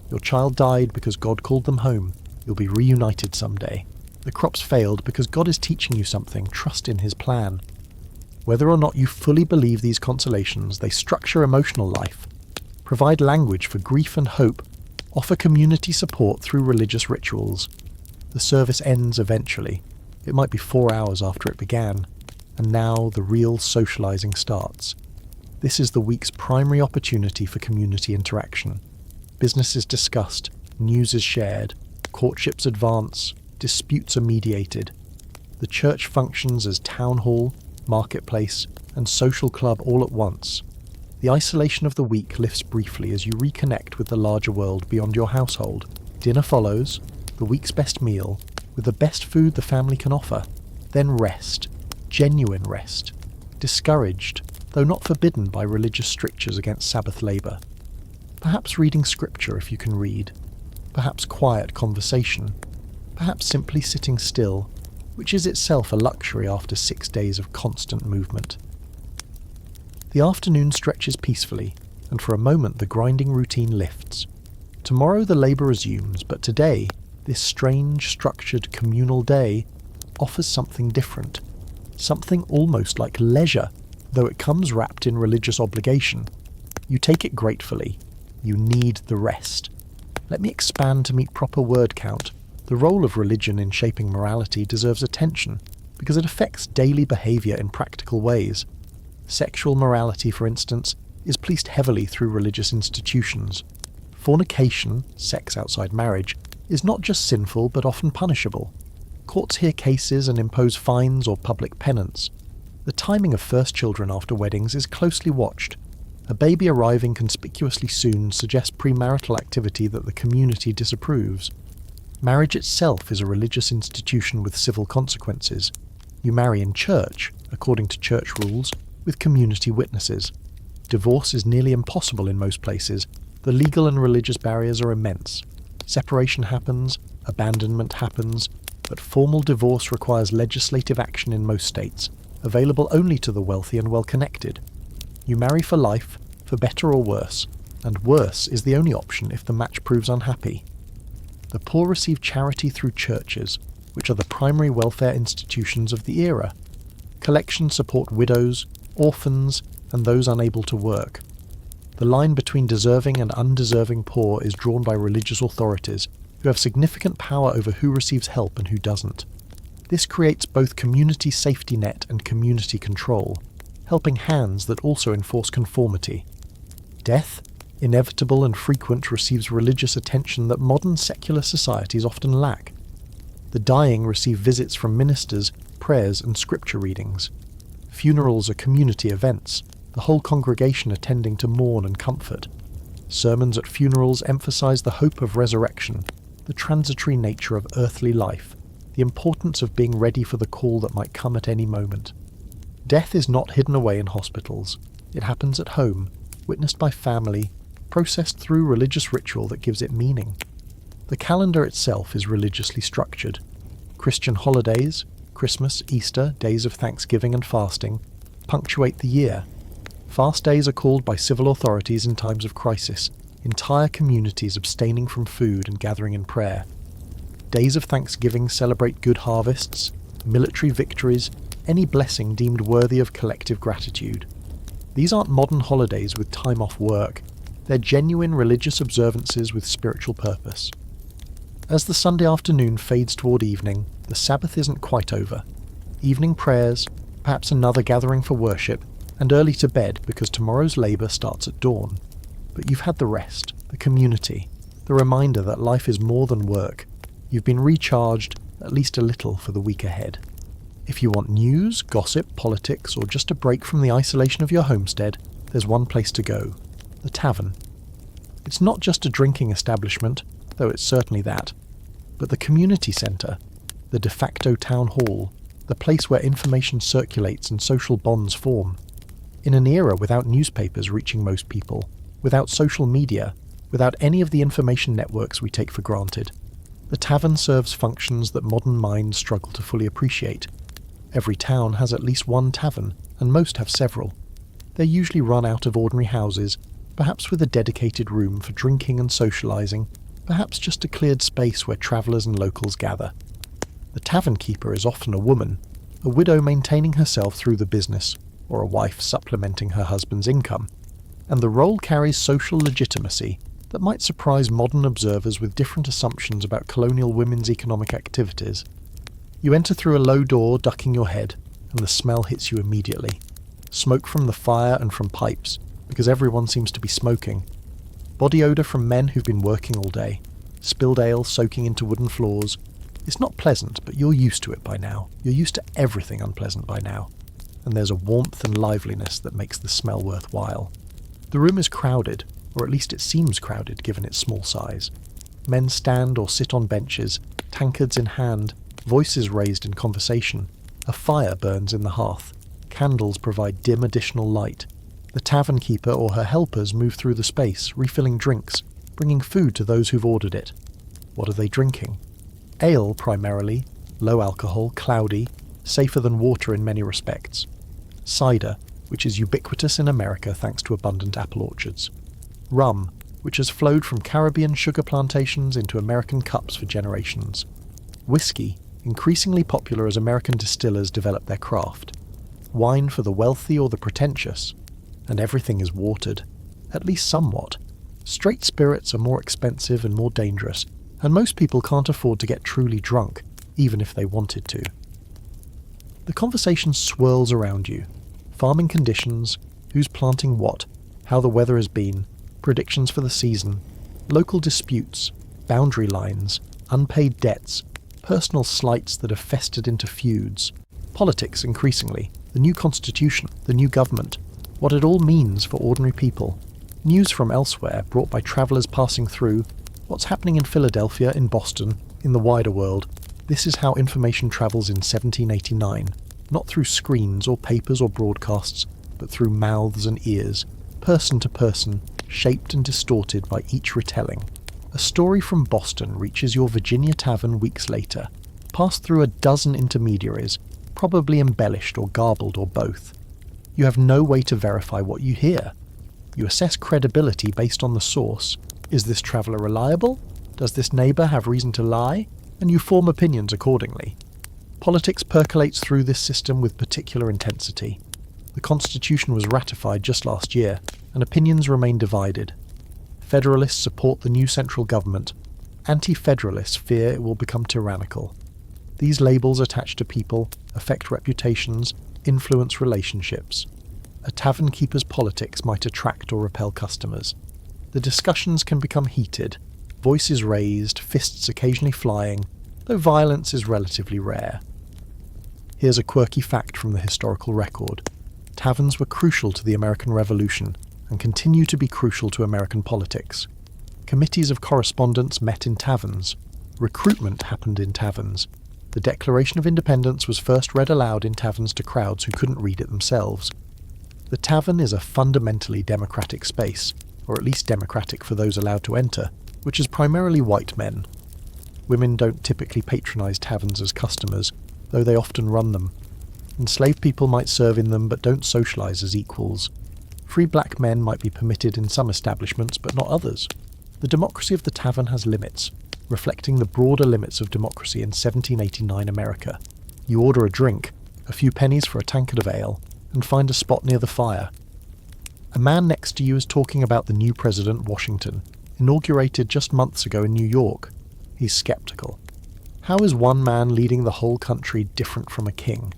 Speaker 1: Your child died because God called them home. You'll be reunited someday. The crops failed because God is teaching you something. Trust in His plan. Whether or not you fully believe these consolations, they structure emotional life, provide language for grief and hope, Offer community support through religious rituals. The service ends eventually. It might be 4 hours after it began, and now the real socializing starts. This is the week's primary opportunity for community interaction. Business is discussed, news is shared, courtships advance, disputes are mediated. The church functions as town hall, marketplace, and social club all at once. The isolation of the week lifts briefly as you reconnect with the larger world beyond your household. Dinner follows, the week's best meal, with the best food the family can offer. Then rest, genuine rest, discouraged, though not forbidden by religious strictures against Sabbath labour. Perhaps reading scripture if you can read, perhaps quiet conversation, perhaps simply sitting still, which is itself a luxury after 6 days of constant movement. The afternoon stretches peacefully, and for a moment the grinding routine lifts. Tomorrow the labour resumes, but today, this strange, structured, communal day offers something different, something almost like leisure, though it comes wrapped in religious obligation. You take it gratefully. You need the rest. Let me expand to meet proper word count. The role of religion in shaping morality deserves attention, because it affects daily behaviour in practical ways. Sexual morality, for instance, is policed heavily through religious institutions. Fornication, sex outside marriage, is not just sinful but often punishable. Courts hear cases and impose fines or public penance. The timing of first children after weddings is closely watched. A baby arriving conspicuously soon suggests premarital activity that the community disapproves. Marriage itself is a religious institution with civil consequences. You marry in church, according to church rules, with community witnesses. Divorce is nearly impossible in most places. The legal and religious barriers are immense. Separation happens, abandonment happens, but formal divorce requires legislative action in most states, available only to the wealthy and well-connected. You marry for life, for better or worse, and worse is the only option if the match proves unhappy. The poor receive charity through churches, which are the primary welfare institutions of the era. Collections support widows, orphans, and those unable to work. The line between deserving and undeserving poor is drawn by religious authorities, who have significant power over who receives help and who doesn't. This creates both community safety net and community control, helping hands that also enforce conformity. Death, inevitable and frequent, receives religious attention that modern secular societies often lack. The dying receive visits from ministers, prayers, and scripture readings. Funerals are community events, the whole congregation attending to mourn and comfort. Sermons at funerals emphasize the hope of resurrection, the transitory nature of earthly life, the importance of being ready for the call that might come at any moment. Death is not hidden away in hospitals. It happens at home, witnessed by family, processed through religious ritual that gives it meaning. The calendar itself is religiously structured. Christian holidays, Christmas, Easter, days of Thanksgiving and fasting, punctuate the year. Fast days are called by civil authorities in times of crisis, entire communities abstaining from food and gathering in prayer. Days of Thanksgiving celebrate good harvests, military victories, any blessing deemed worthy of collective gratitude. These aren't modern holidays with time off work. They're genuine religious observances with spiritual purpose. As the Sunday afternoon fades toward evening, the Sabbath isn't quite over. Evening prayers, perhaps another gathering for worship, and early to bed because tomorrow's labour starts at dawn. But you've had the rest, the community, the reminder that life is more than work. You've been recharged, at least a little, for the week ahead. If you want news, gossip, politics, or just a break from the isolation of your homestead, there's one place to go: the tavern. It's not just a drinking establishment, though it's certainly that, but the community centre, the de facto town hall, the place where information circulates and social bonds form. In an era without newspapers reaching most people, without social media, without any of the information networks we take for granted, the tavern serves functions that modern minds struggle to fully appreciate. Every town has at least one tavern, and most have several. They're usually run out of ordinary houses, perhaps with a dedicated room for drinking and socialising, perhaps just a cleared space where travellers and locals gather. The tavern keeper is often a woman, a widow maintaining herself through the business, or a wife supplementing her husband's income. And the role carries social legitimacy. that might surprise modern observers with different assumptions about colonial women's economic activities. You enter through a low door, ducking your head, and the smell hits you immediately. Smoke from the fire and from pipes, because everyone seems to be smoking. Body odour from men who've been working all day. Spilled ale soaking into wooden floors. It's not pleasant, but you're used to it by now. You're used to everything unpleasant by now. And there's a warmth and liveliness that makes the smell worthwhile. The room is crowded, or at least it seems crowded given its small size. Men stand or sit on benches, tankards in hand, voices raised in conversation. A fire burns in the hearth. Candles provide dim additional light. The tavern keeper or her helpers move through the space, refilling drinks, bringing food to those who've ordered it. What are they drinking? Ale, primarily, low alcohol, cloudy, safer than water in many respects. Cider, which is ubiquitous in America thanks to abundant apple orchards. Rum, which has flowed from Caribbean sugar plantations into American cups for generations. Whiskey, increasingly popular as American distillers develop their craft. Wine for the wealthy or the pretentious. And everything is watered, at least somewhat. Straight spirits are more expensive and more dangerous, and most people can't afford to get truly drunk, even if they wanted to. The conversation swirls around you. Farming conditions, who's planting what, how the weather has been, predictions for the season, local disputes, boundary lines, unpaid debts, personal slights that have festered into feuds, politics increasingly, the new constitution, the new government, what it all means for ordinary people, news from elsewhere brought by travellers passing through, what's happening in Philadelphia, in Boston, in the wider world. This is how information travels in 1789, not through screens or papers or broadcasts, but through mouths and ears, person to person, shaped and distorted by each retelling. A story from Boston reaches your Virginia tavern weeks later, passed through a dozen intermediaries, probably embellished or garbled or both. You have no way to verify what you hear. You assess credibility based on the source. Is this traveller reliable? Does this neighbour have reason to lie? And you form opinions accordingly. Politics percolates through this system with particular intensity. The Constitution was ratified just last year, and opinions remain divided. Federalists support the new central government. Anti-federalists fear it will become tyrannical. These labels attached to people affect reputations, influence relationships. A tavern keeper's politics might attract or repel customers. The discussions can become heated, voices raised, fists occasionally flying, though violence is relatively rare. Here's a quirky fact from the historical record. Taverns were crucial to the American Revolution and continue to be crucial to American politics. Committees of correspondence met in taverns. Recruitment happened in taverns. The Declaration of Independence was first read aloud in taverns to crowds who couldn't read it themselves. The tavern is a fundamentally democratic space, or at least democratic for those allowed to enter, which is primarily white men. Women don't typically patronise taverns as customers, though they often run them. Enslaved people might serve in them but don't socialise as equals. Free black men might be permitted in some establishments but not others. The democracy of the tavern has limits, reflecting the broader limits of democracy in 1789 America. You order a drink, a few pennies for a tankard of ale, and find a spot near the fire. A man next to you is talking about the new President Washington, inaugurated just months ago in New York. He's sceptical. How is one man leading the whole country different from a king?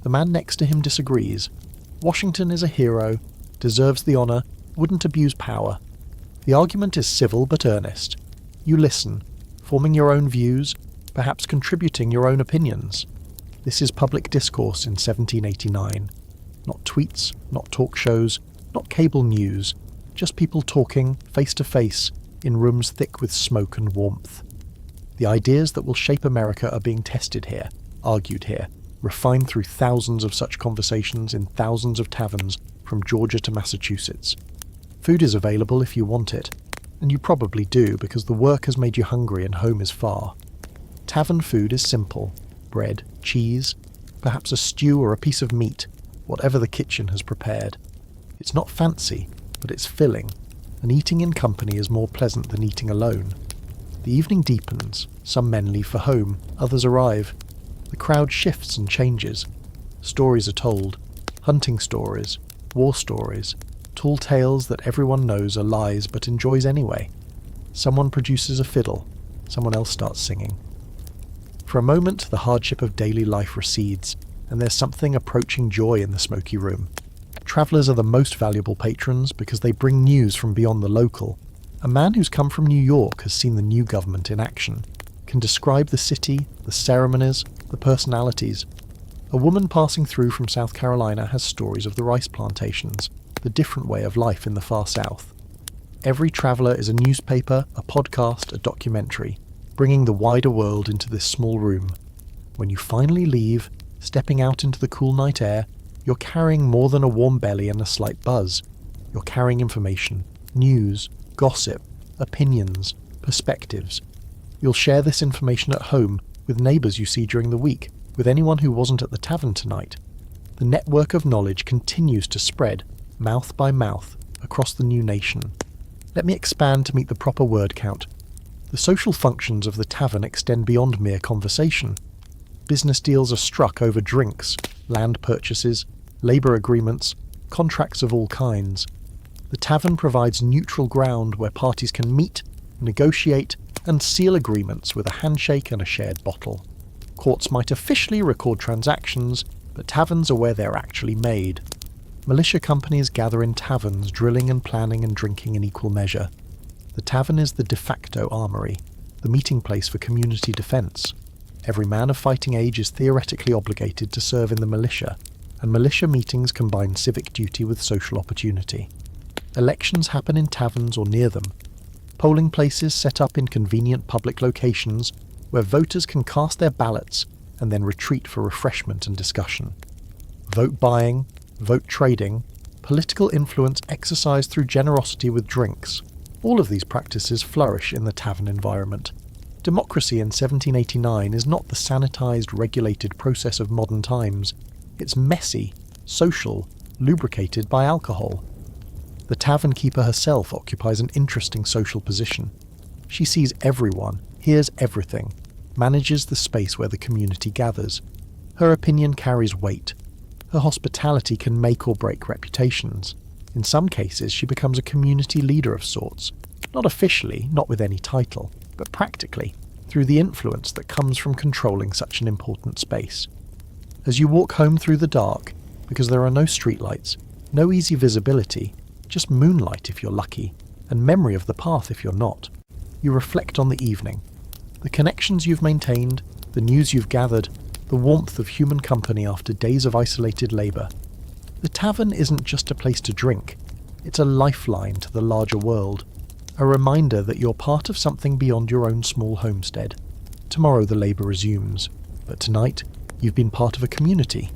Speaker 1: The man next to him disagrees. Washington is a hero, deserves the honour, wouldn't abuse power. The argument is civil but earnest. You listen, forming your own views, perhaps contributing your own opinions. This is public discourse in 1789. Not tweets, not talk shows, not cable news, just people talking, face to face, in rooms thick with smoke and warmth. The ideas that will shape America are being tested here, argued here, refined through thousands of such conversations in thousands of taverns from Georgia to Massachusetts. Food is available if you want it, and you probably do because the work has made you hungry and home is far. Tavern food is simple: bread, cheese, perhaps a stew or a piece of meat, whatever the kitchen has prepared. It's not fancy, but it's filling, and eating in company is more pleasant than eating alone. The evening deepens, some men leave for home, others arrive. The crowd shifts and changes. Stories are told, hunting stories, war stories, Tall tales that everyone knows are lies but enjoys anyway. Someone produces a fiddle, someone else starts singing. For a moment, the hardship of daily life recedes, and there's something approaching joy in the smoky room. Travellers are the most valuable patrons because they bring news from beyond the local. A man who's come from New York has seen the new government in action, can describe the city, the ceremonies, the personalities. A woman passing through from South Carolina has stories of the rice plantations, the different way of life in the far south. Every traveller is a newspaper, a podcast, a documentary, bringing the wider world into this small room. When you finally leave, stepping out into the cool night air, you're carrying more than a warm belly and a slight buzz. You're carrying information, news, gossip, opinions, perspectives. You'll share this information at home, with neighbours you see during the week, with anyone who wasn't at the tavern tonight. The network of knowledge continues to spread, mouth by mouth, across the new nation. Let me expand to meet the proper word count. The social functions of the tavern extend beyond mere conversation. Business deals are struck over drinks, land purchases, labour agreements, contracts of all kinds. The tavern provides neutral ground where parties can meet, negotiate, and seal agreements with a handshake and a shared bottle. Courts might officially record transactions, but taverns are where they're actually made. Militia companies gather in taverns, drilling and planning and drinking in equal measure. The tavern is the de facto armory, the meeting place for community defence. Every man of fighting age is theoretically obligated to serve in the militia, and militia meetings combine civic duty with social opportunity. Elections happen in taverns or near them. Polling places set up in convenient public locations where voters can cast their ballots and then retreat for refreshment and discussion. Vote buying, vote trading, political influence exercised through generosity with drinks. All of these practices flourish in the tavern environment. Democracy in 1789 is not the sanitised, regulated process of modern times. It's messy, social, lubricated by alcohol. The tavern keeper herself occupies an interesting social position. She sees everyone, hears everything, manages the space where the community gathers. Her opinion carries weight. Her hospitality can make or break reputations. In some cases, she becomes a community leader of sorts. Not officially, not with any title, but practically, through the influence that comes from controlling such an important space. As you walk home through the dark, because there are no streetlights, no easy visibility, just moonlight if you're lucky, and memory of the path if you're not, you reflect on the evening. The connections you've maintained, the news you've gathered, the warmth of human company after days of isolated labour. The tavern isn't just a place to drink, it's a lifeline to the larger world, a reminder that you're part of something beyond your own small homestead. Tomorrow the labour resumes, but tonight you've been part of a community.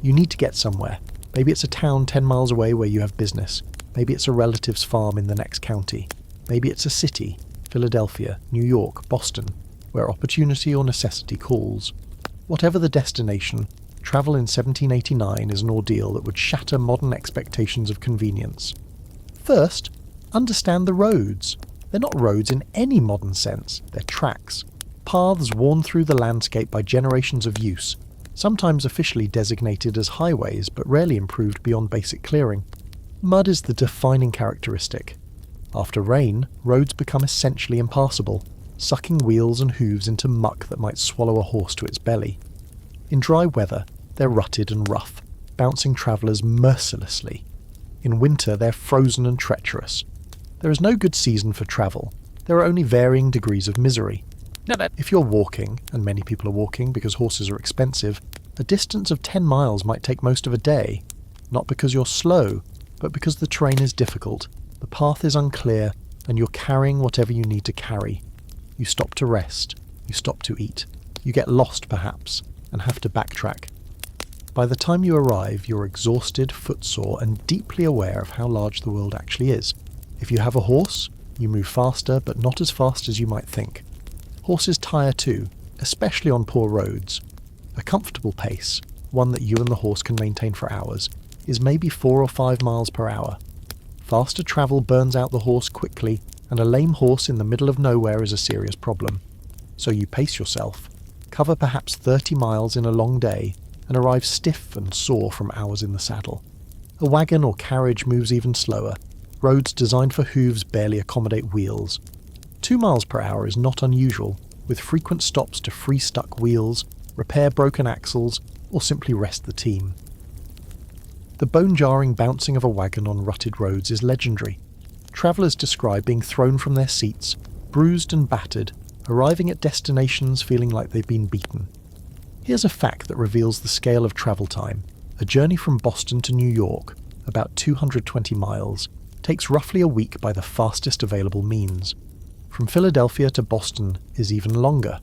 Speaker 1: You need to get somewhere. Maybe it's a town 10 miles away where you have business. Maybe it's a relative's farm in the next county. Maybe it's a city, Philadelphia, New York, Boston, where opportunity or necessity calls. Whatever the destination, travel in 1789 is an ordeal that would shatter modern expectations of convenience. First, understand the roads. They're not roads in any modern sense, they're tracks. Paths worn through the landscape by generations of use, sometimes officially designated as highways but rarely improved beyond basic clearing. Mud is the defining characteristic. After rain, roads become essentially impassable, sucking wheels and hooves into muck that might swallow a horse to its belly. In dry weather, they're rutted and rough, bouncing travellers mercilessly. In winter, they're frozen and treacherous. There is no good season for travel. There are only varying degrees of misery. If you're walking, and many people are walking because horses are expensive, a distance of 10 miles might take most of a day, not because you're slow, but because the terrain is difficult, the path is unclear, and you're carrying whatever you need to carry. You stop to rest, you stop to eat, you get lost perhaps, and have to backtrack. By the time you arrive, you're exhausted, footsore, and deeply aware of how large the world actually is. If you have a horse, you move faster, but not as fast as you might think. Horses tire too, especially on poor roads. A comfortable pace, one that you and the horse can maintain for hours, is maybe 4 or 5 miles per hour. Faster travel burns out the horse quickly, and a lame horse in the middle of nowhere is a serious problem. So you pace yourself, cover perhaps 30 miles in a long day, and arrive stiff and sore from hours in the saddle. A wagon or carriage moves even slower. Roads designed for hooves barely accommodate wheels. 2 miles per hour is not unusual, with frequent stops to free stuck wheels, repair broken axles, or simply rest the team. The bone-jarring bouncing of a wagon on rutted roads is legendary. Travellers describe being thrown from their seats, bruised and battered, arriving at destinations feeling like they've been beaten. Here's a fact that reveals the scale of travel time. A journey from Boston to New York, about 220 miles, takes roughly a week by the fastest available means. From Philadelphia to Boston is even longer.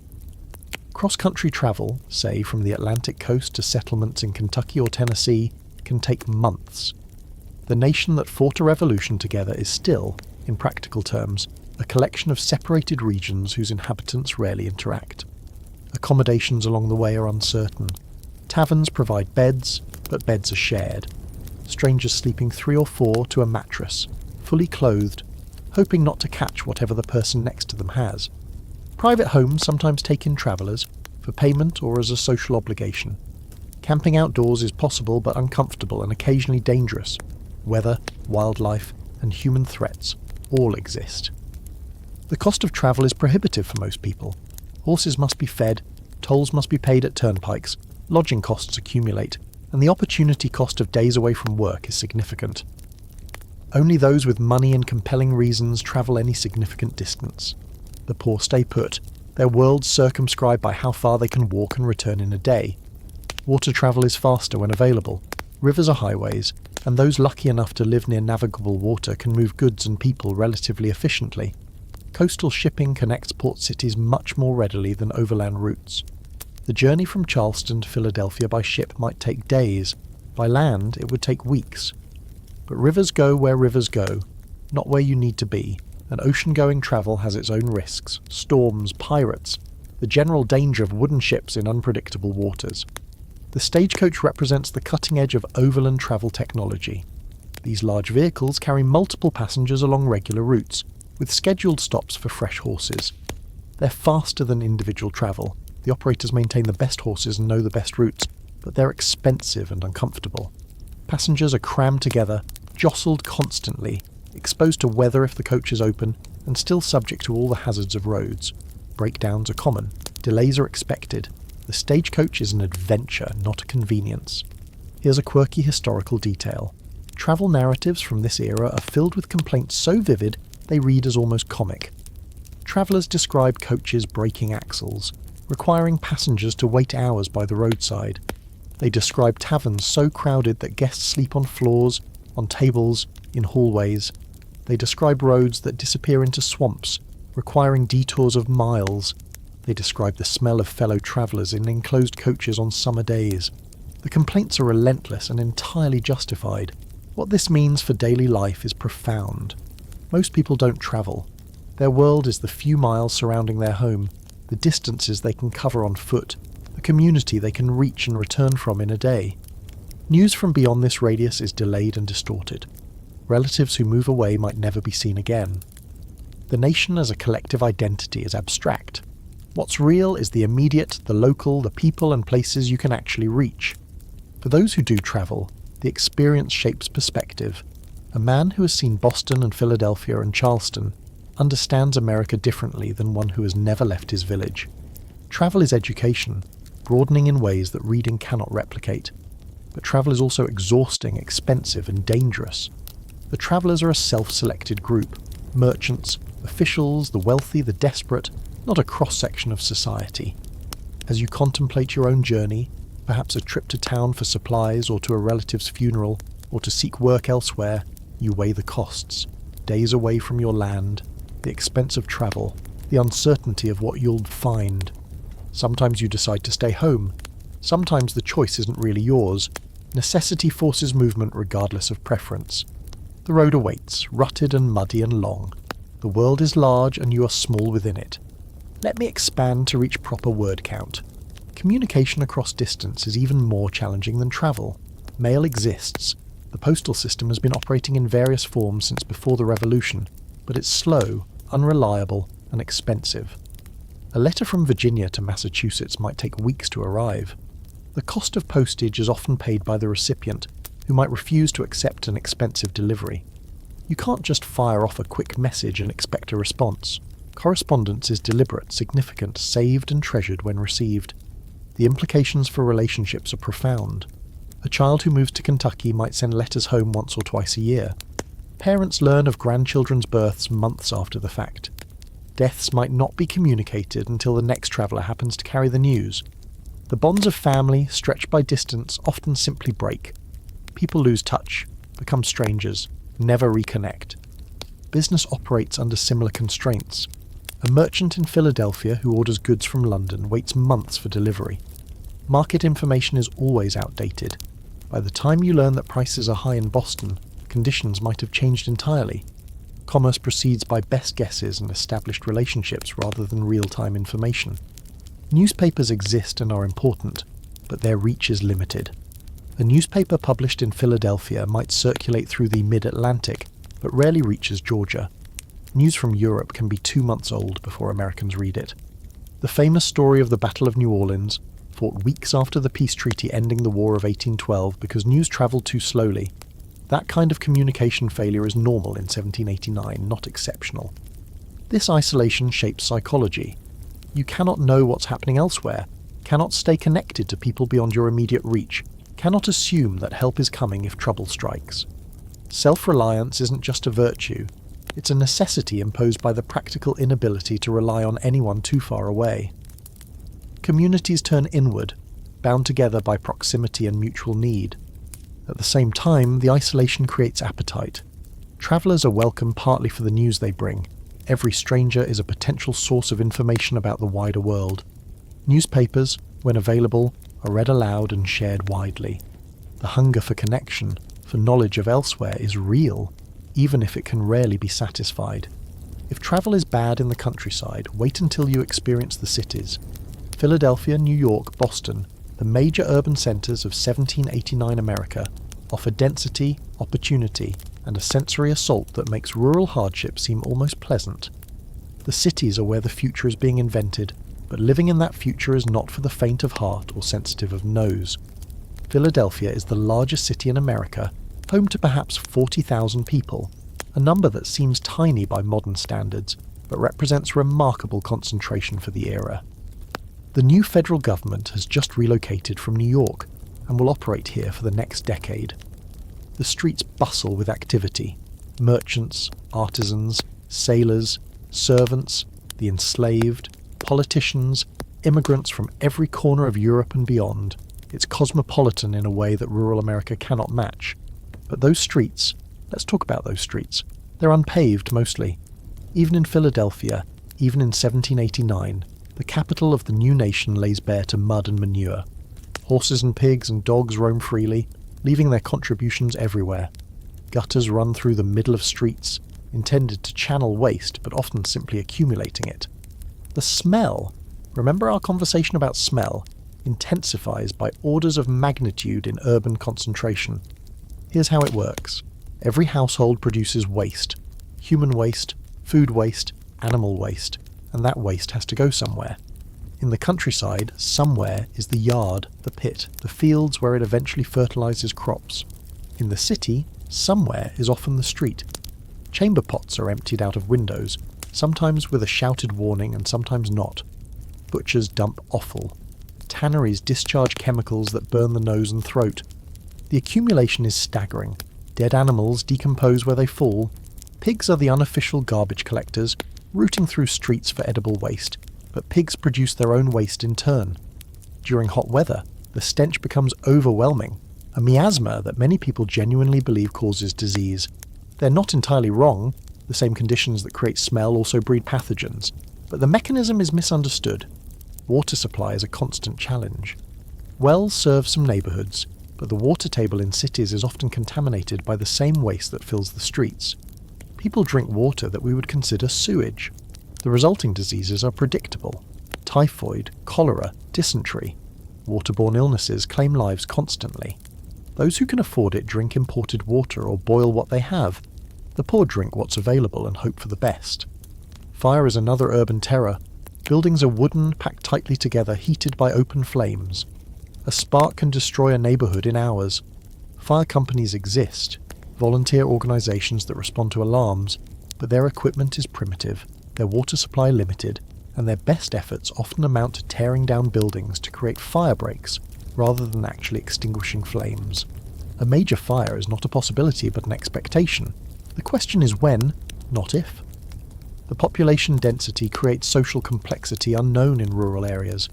Speaker 1: Cross-country travel, say from the Atlantic coast to settlements in Kentucky or Tennessee, can take months. The nation that fought a revolution together is still, in practical terms, a collection of separated regions whose inhabitants rarely interact. Accommodations along the way are uncertain. Taverns provide beds, but beds are shared. Strangers sleeping 3 or 4 to a mattress, fully clothed, hoping not to catch whatever the person next to them has. Private homes sometimes take in travellers, for payment or as a social obligation. Camping outdoors is possible but uncomfortable and occasionally dangerous. Weather, wildlife, and human threats all exist. The cost of travel is prohibitive for most people. Horses must be fed, tolls must be paid at turnpikes, lodging costs accumulate, and the opportunity cost of days away from work is significant. Only those with money and compelling reasons travel any significant distance. The poor stay put, their worlds circumscribed by how far they can walk and return in a day. Water travel is faster when available. Rivers are highways, and those lucky enough to live near navigable water can move goods and people relatively efficiently. Coastal shipping connects port cities much more readily than overland routes. The journey from Charleston to Philadelphia by ship might take days. By land, it would take weeks. But rivers go where rivers go, not where you need to be, and ocean-going travel has its own risks, storms, pirates, the general danger of wooden ships in unpredictable waters. The stagecoach represents the cutting edge of overland travel technology. These large vehicles carry multiple passengers along regular routes, with scheduled stops for fresh horses. They're faster than individual travel. The operators maintain the best horses and know the best routes, but they're expensive and uncomfortable. Passengers are crammed together, jostled constantly, exposed to weather if the coach is open, and still subject to all the hazards of roads. Breakdowns are common. Delays are expected. The stagecoach is an adventure, not a convenience. Here's a quirky historical detail. Travel narratives from this era are filled with complaints so vivid they read as almost comic. Travellers describe coaches breaking axles, requiring passengers to wait hours by the roadside. They describe taverns so crowded that guests sleep on floors, on tables, in hallways. They describe roads that disappear into swamps, requiring detours of miles. They describe the smell of fellow travellers in enclosed coaches on summer days. The complaints are relentless and entirely justified. What this means for daily life is profound. Most people don't travel. Their world is the few miles surrounding their home, the distances they can cover on foot, the community they can reach and return from in a day. News from beyond this radius is delayed and distorted. Relatives who move away might never be seen again. The nation as a collective identity is abstract. What's real is the immediate, the local, the people and places you can actually reach. For those who do travel, the experience shapes perspective. A man who has seen Boston and Philadelphia and Charleston understands America differently than one who has never left his village. Travel is education, broadening in ways that reading cannot replicate. But travel is also exhausting, expensive, and dangerous. The travellers are a self-selected group. Merchants, officials, the wealthy, the desperate, not a cross-section of society. As you contemplate your own journey, perhaps a trip to town for supplies or to a relative's funeral, or to seek work elsewhere, you weigh the costs. Days away from your land, the expense of travel, the uncertainty of what you'll find. Sometimes you decide to stay home. Sometimes the choice isn't really yours. Necessity forces movement regardless of preference. The road awaits, rutted and muddy and long. The world is large and you are small within it. Let me expand to reach proper word count. Communication across distance is even more challenging than travel. Mail exists. The postal system has been operating in various forms since before the revolution, but it's slow, unreliable, and expensive. A letter from Virginia to Massachusetts might take weeks to arrive. The cost of postage is often paid by the recipient, who might refuse to accept an expensive delivery. You can't just fire off a quick message and expect a response. Correspondence is deliberate, significant, saved and treasured when received. The implications for relationships are profound. A child who moves to Kentucky might send letters home once or twice a year. Parents learn of grandchildren's births months after the fact. Deaths might not be communicated until the next traveller happens to carry the news. The bonds of family, stretched by distance, often simply break. People lose touch, become strangers, never reconnect. Business operates under similar constraints. A merchant in Philadelphia who orders goods from London waits months for delivery. Market information is always outdated. By the time you learn that prices are high in Boston, conditions might have changed entirely. Commerce proceeds by best guesses and established relationships rather than real-time information. Newspapers exist and are important, but their reach is limited. A newspaper published in Philadelphia might circulate through the mid-Atlantic, but rarely reaches Georgia. News from Europe can be 2 months old before Americans read it. The famous story of the Battle of New Orleans, fought weeks after the peace treaty ending the War of 1812 because news travelled too slowly. That kind of communication failure is normal in 1789, not exceptional. This isolation shapes psychology. You cannot know what's happening elsewhere, cannot stay connected to people beyond your immediate reach, cannot assume that help is coming if trouble strikes. Self-reliance isn't just a virtue, it's a necessity imposed by the practical inability to rely on anyone too far away. Communities turn inward, bound together by proximity and mutual need. At the same time, the isolation creates appetite. Travellers are welcome partly for the news they bring. Every stranger is a potential source of information about the wider world. Newspapers, when available, are read aloud and shared widely. The hunger for connection, for knowledge of elsewhere, is real, even if it can rarely be satisfied. If travel is bad in the countryside, wait until you experience the cities. Philadelphia, New York, Boston, the major urban centres of 1789 America, offer density, opportunity, and a sensory assault that makes rural hardship seem almost pleasant. The cities are where the future is being invented, but living in that future is not for the faint of heart or sensitive of nose. Philadelphia is the largest city in America, home to perhaps 40,000 people, a number that seems tiny by modern standards, but represents remarkable concentration for the era. The new federal government has just relocated from New York and will operate here for the next decade. The streets bustle with activity. Merchants, artisans, sailors, servants, the enslaved, politicians, immigrants from every corner of Europe and beyond. It's cosmopolitan in a way that rural America cannot match. But those streets, let's talk about those streets. They're unpaved mostly. Even in Philadelphia, even in 1789, the capital of the new nation lays bare to mud and manure. Horses and pigs and dogs roam freely, leaving their contributions everywhere. Gutters run through the middle of streets, intended to channel waste but often simply accumulating it. The smell, remember our conversation about smell, intensifies by orders of magnitude in urban concentration. Here's how it works. Every household produces waste. Human waste, food waste, animal waste. And that waste has to go somewhere. In the countryside, somewhere is the yard, the pit, the fields where it eventually fertilizes crops. In the city, somewhere is often the street. Chamber pots are emptied out of windows, sometimes with a shouted warning and sometimes not. Butchers dump offal. Tanneries discharge chemicals that burn the nose and throat. The accumulation is staggering. Dead animals decompose where they fall. Pigs are the unofficial garbage collectors, rooting through streets for edible waste, but pigs produce their own waste in turn. During hot weather, the stench becomes overwhelming, a miasma that many people genuinely believe causes disease. They're not entirely wrong. The same conditions that create smell also breed pathogens, but the mechanism is misunderstood. Water supply is a constant challenge. Wells serve some neighbourhoods, but the water table in cities is often contaminated by the same waste that fills the streets. People drink water that we would consider sewage. The resulting diseases are predictable. Typhoid, cholera, dysentery. Waterborne illnesses claim lives constantly. Those who can afford it drink imported water or boil what they have. The poor drink what's available and hope for the best. Fire is another urban terror. Buildings are wooden, packed tightly together, heated by open flames. A spark can destroy a neighbourhood in hours. Fire companies exist, volunteer organisations that respond to alarms, but their equipment is primitive, their water supply limited, and their best efforts often amount to tearing down buildings to create fire breaks rather than actually extinguishing flames. A major fire is not a possibility but an expectation. The question is when, not if. The population density creates social complexity unknown in rural areas.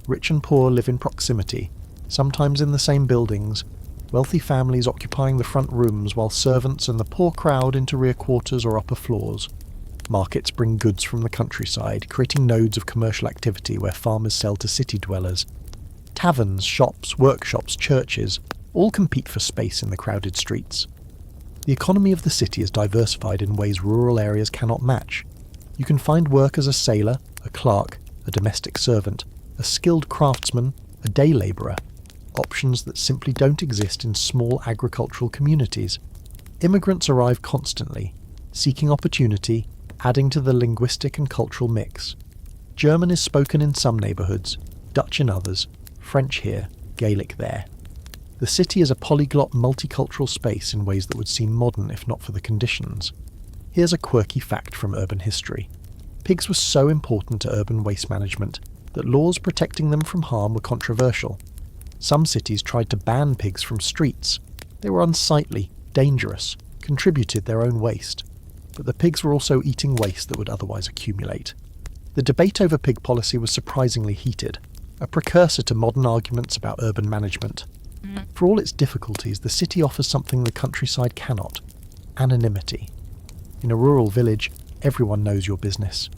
Speaker 1: Rich and poor live in proximity, sometimes in the same buildings, wealthy families occupying the front rooms while servants and the poor crowd into rear quarters or upper floors. Markets bring goods from the countryside, creating nodes of commercial activity where farmers sell to city dwellers. Taverns, shops, workshops, churches all compete for space in the crowded streets. The economy of the city is diversified in ways rural areas cannot match. You can find work as a sailor, a clerk, a domestic servant, a skilled craftsman, a day labourer, options that simply don't exist in small agricultural communities. Immigrants arrive constantly, seeking opportunity, adding to the linguistic and cultural mix. German is spoken in some neighbourhoods, Dutch in others, French here, Gaelic there. The city is a polyglot multicultural space in ways that would seem modern if not for the conditions. Here's a quirky fact from urban history. Pigs were so important to urban waste management that laws protecting them from harm were controversial. Some cities tried to ban pigs from streets. They were unsightly, dangerous, contributed their own waste. But the pigs were also eating waste that would otherwise accumulate. The debate over pig policy was surprisingly heated, a precursor to modern arguments about urban management. For all its difficulties, the city offers something the countryside cannot: anonymity. In a rural village, everyone knows your business.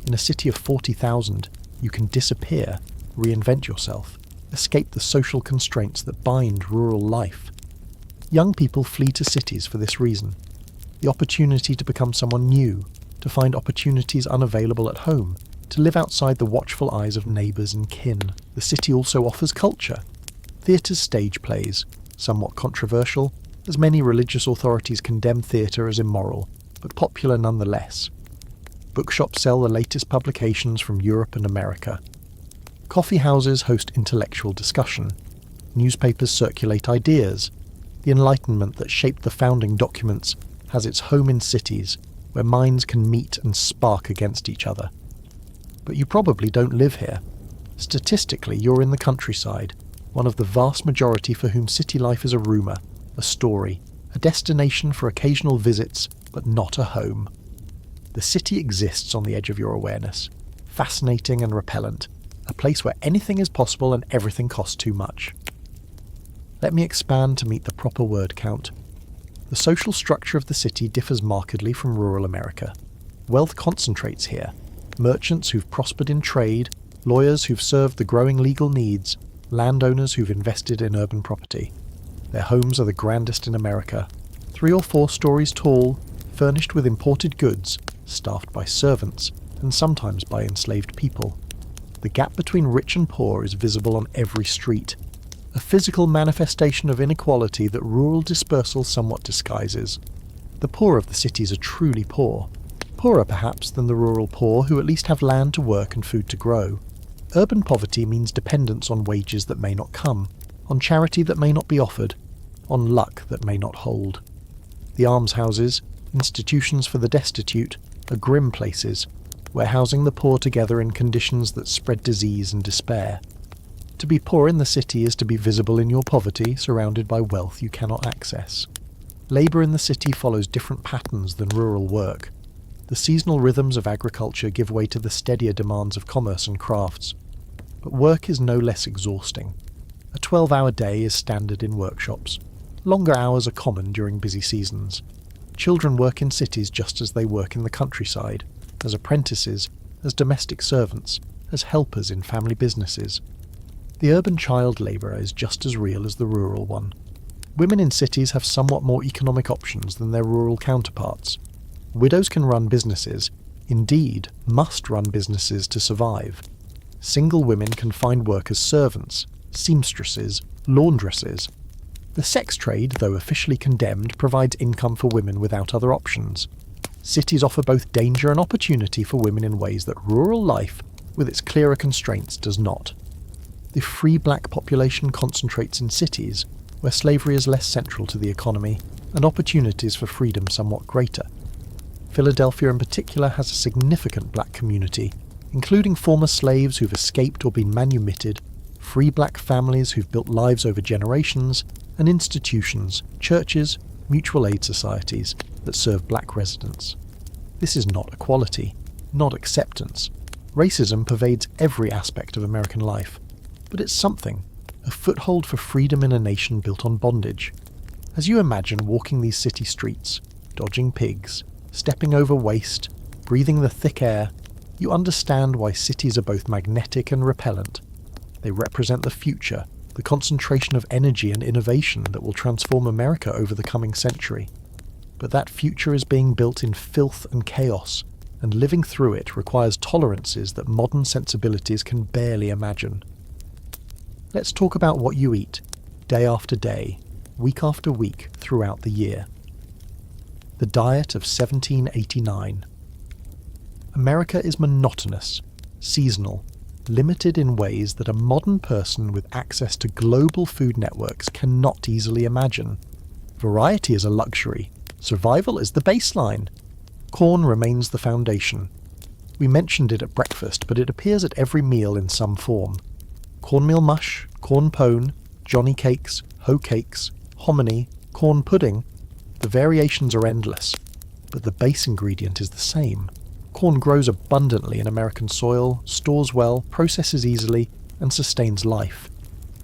Speaker 1: In a city of 40,000, you can disappear, reinvent yourself, escape the social constraints that bind rural life. Young people flee to cities for this reason. The opportunity to become someone new, to find opportunities unavailable at home, to live outside the watchful eyes of neighbours and kin. The city also offers culture. Theatre's stage plays, somewhat controversial, as many religious authorities condemn theatre as immoral, but popular nonetheless. Bookshops sell the latest publications from Europe and America. Coffee houses host intellectual discussion. Newspapers circulate ideas. The Enlightenment that shaped the founding documents has its home in cities, where minds can meet and spark against each other. But you probably don't live here. Statistically, you're in the countryside, one of the vast majority for whom city life is a rumour, a story, a destination for occasional visits, but not a home. The city exists on the edge of your awareness, fascinating and repellent, a place where anything is possible and everything costs too much. Let me expand to meet the proper word count. The social structure of the city differs markedly from rural America. Wealth concentrates here. Merchants who've prospered in trade, lawyers who've served the growing legal needs, landowners who've invested in urban property. Their homes are the grandest in America, 3 or 4 stories tall, furnished with imported goods, staffed by servants, and sometimes by enslaved people. The gap between rich and poor is visible on every street, a physical manifestation of inequality that rural dispersal somewhat disguises. The poor of the cities are truly poor, poorer perhaps than the rural poor who at least have land to work and food to grow. Urban poverty means dependence on wages that may not come, on charity that may not be offered, on luck that may not hold. The almshouses, institutions for the destitute, are grim places, where housing the poor together in conditions that spread disease and despair. To be poor in the city is to be visible in your poverty, surrounded by wealth you cannot access. Labour in the city follows different patterns than rural work. The seasonal rhythms of agriculture give way to the steadier demands of commerce and crafts. But work is no less exhausting. A 12-hour day is standard in workshops. Longer hours are common during busy seasons. Children work in cities just as they work in the countryside, as apprentices, as domestic servants, as helpers in family businesses. The urban child labourer is just as real as the rural one. Women in cities have somewhat more economic options than their rural counterparts. Widows can run businesses, indeed, must run businesses to survive. Single women can find work as servants, seamstresses, laundresses. The sex trade, though officially condemned, provides income for women without other options. Cities offer both danger and opportunity for women in ways that rural life, with its clearer constraints, does not. The free black population concentrates in cities, where slavery is less central to the economy and opportunities for freedom somewhat greater. Philadelphia in particular has a significant black community, including former slaves who've escaped or been manumitted, free black families who've built lives over generations, and institutions, churches, mutual aid societies that serve black residents. This is not equality, not acceptance. Racism pervades every aspect of American life, but it's something, a foothold for freedom in a nation built on bondage. As you imagine walking these city streets, dodging pigs, stepping over waste, breathing the thick air, you understand why cities are both magnetic and repellent. They represent the future, the concentration of energy and innovation that will transform America over the coming century. But that future is being built in filth and chaos, and living through it requires tolerances that modern sensibilities can barely imagine. Let's talk about what you eat, day after day, week after week, throughout the year. The diet of 1789. America is monotonous, seasonal, limited in ways that a modern person with access to global food networks cannot easily imagine. Variety is a luxury. Survival is the baseline. Corn remains the foundation. We mentioned it at breakfast, but it appears at every meal in some form. Cornmeal mush, corn pone, johnny cakes, hoe cakes, hominy, corn pudding. The variations are endless, but the base ingredient is the same. Corn grows abundantly in American soil, stores well, processes easily, and sustains life.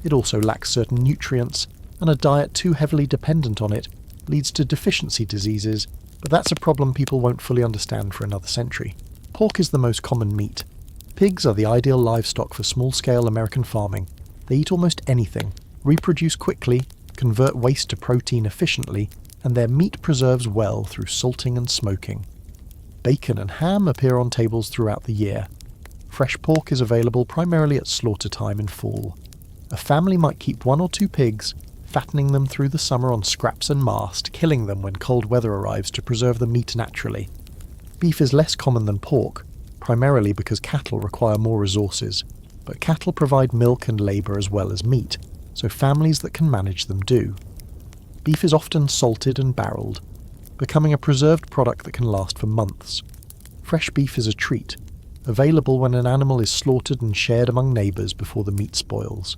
Speaker 1: It also lacks certain nutrients, and a diet too heavily dependent on it leads to deficiency diseases, but that's a problem people won't fully understand for another century. Pork is the most common meat. Pigs are the ideal livestock for small-scale American farming. They eat almost anything, reproduce quickly, convert waste to protein efficiently, and their meat preserves well through salting and smoking. Bacon and ham appear on tables throughout the year. Fresh pork is available primarily at slaughter time in fall. A family might keep 1 or 2 pigs, fattening them through the summer on scraps and mast, killing them when cold weather arrives to preserve the meat naturally. Beef is less common than pork, primarily because cattle require more resources, but cattle provide milk and labour as well as meat, so families that can manage them do. Beef is often salted and barreled, becoming a preserved product that can last for months. Fresh beef is a treat, available when an animal is slaughtered and shared among neighbours before the meat spoils.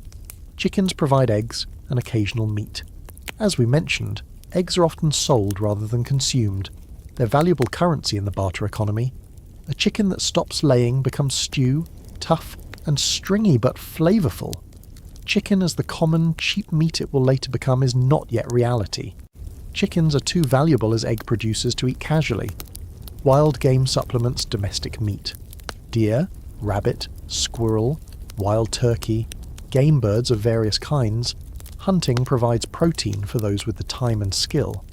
Speaker 1: Chickens provide eggs and occasional meat. As we mentioned, eggs are often sold rather than consumed. They're valuable currency in the barter economy. A chicken that stops laying becomes stew, tough and stringy but flavourful. Chicken as the common, cheap meat it will later become is not yet reality. Chickens are too valuable as egg producers to eat casually. Wild game supplements domestic meat. Deer, rabbit, squirrel, wild turkey, game birds of various kinds, hunting provides protein for those with the time and skill.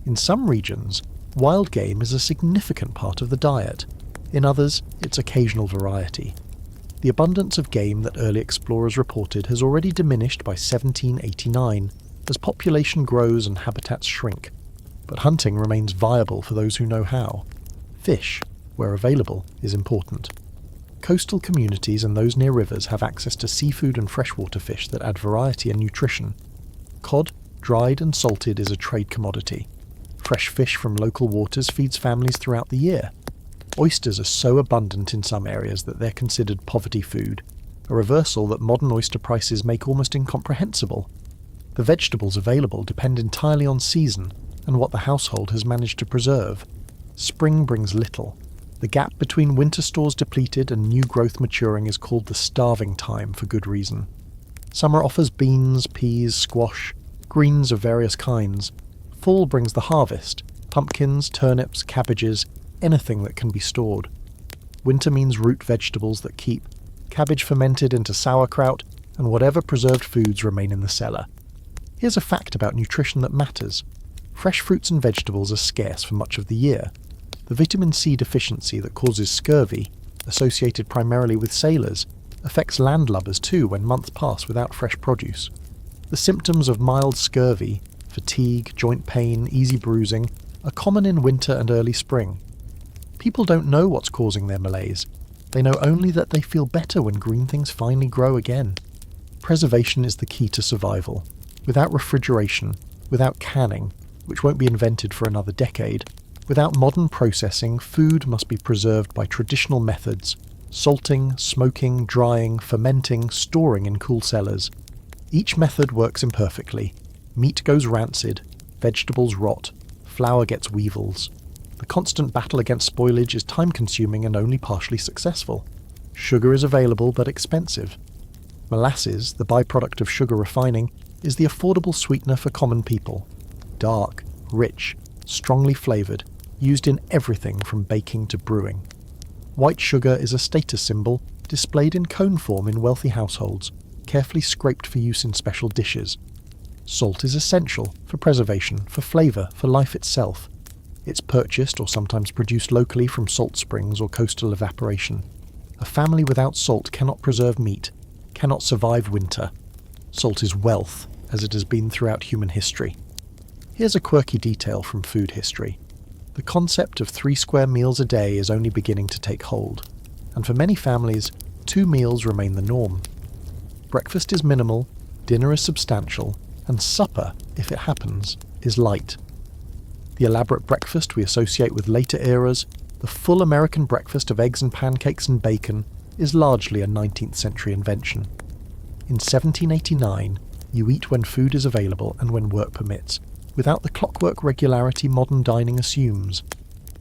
Speaker 1: In some regions, wild game is a significant part of the diet. In others, it's occasional variety. The abundance of game that early explorers reported has already diminished by 1789 as population grows and habitats shrink, but hunting remains viable for those who know how. Fish, where available, is important. Coastal communities and those near rivers have access to seafood and freshwater fish that add variety and nutrition. Cod, dried and salted, is a trade commodity. Fresh fish from local waters feeds families throughout the year. Oysters are so abundant in some areas that they're considered poverty food, a reversal that modern oyster prices make almost incomprehensible. The vegetables available depend entirely on season and what the household has managed to preserve. Spring brings little. The gap between winter stores depleted and new growth maturing is called the starving time for good reason. Summer offers beans, peas, squash, greens of various kinds. Fall brings the harvest, pumpkins, turnips, cabbages, anything that can be stored. Winter means root vegetables that keep, cabbage fermented into sauerkraut, and whatever preserved foods remain in the cellar. Here's a fact about nutrition that matters. Fresh fruits and vegetables are scarce for much of the year. The vitamin C deficiency that causes scurvy, associated primarily with sailors, affects landlubbers too when months pass without fresh produce. The symptoms of mild scurvy, fatigue, joint pain, easy bruising, are common in winter and early spring. People don't know what's causing their malaise. They know only that they feel better when green things finally grow again. Preservation is the key to survival. Without refrigeration, without canning, which won't be invented for another decade, without modern processing, food must be preserved by traditional methods: salting, smoking, drying, fermenting, storing in cool cellars. Each method works imperfectly. Meat goes rancid, vegetables rot, flour gets weevils. The constant battle against spoilage is time-consuming and only partially successful. Sugar is available but expensive. Molasses, the byproduct of sugar refining, is the affordable sweetener for common people. Dark, rich, strongly flavoured, used in everything from baking to brewing. White sugar is a status symbol, displayed in cone form in wealthy households, carefully scraped for use in special dishes. Salt is essential for preservation, for flavour, for life itself. It's purchased or sometimes produced locally from salt springs or coastal evaporation. A family without salt cannot preserve meat, cannot survive winter. Salt is wealth, as it has been throughout human history. Here's a quirky detail from food history. The concept of 3 square meals a day is only beginning to take hold, and for many families, 2 meals remain the norm. Breakfast is minimal, dinner is substantial, and supper, if it happens, is light. The elaborate breakfast we associate with later eras, the full American breakfast of eggs and pancakes and bacon, is largely a 19th century invention. In 1789, you eat when food is available and when work permits, without the clockwork regularity modern dining assumes.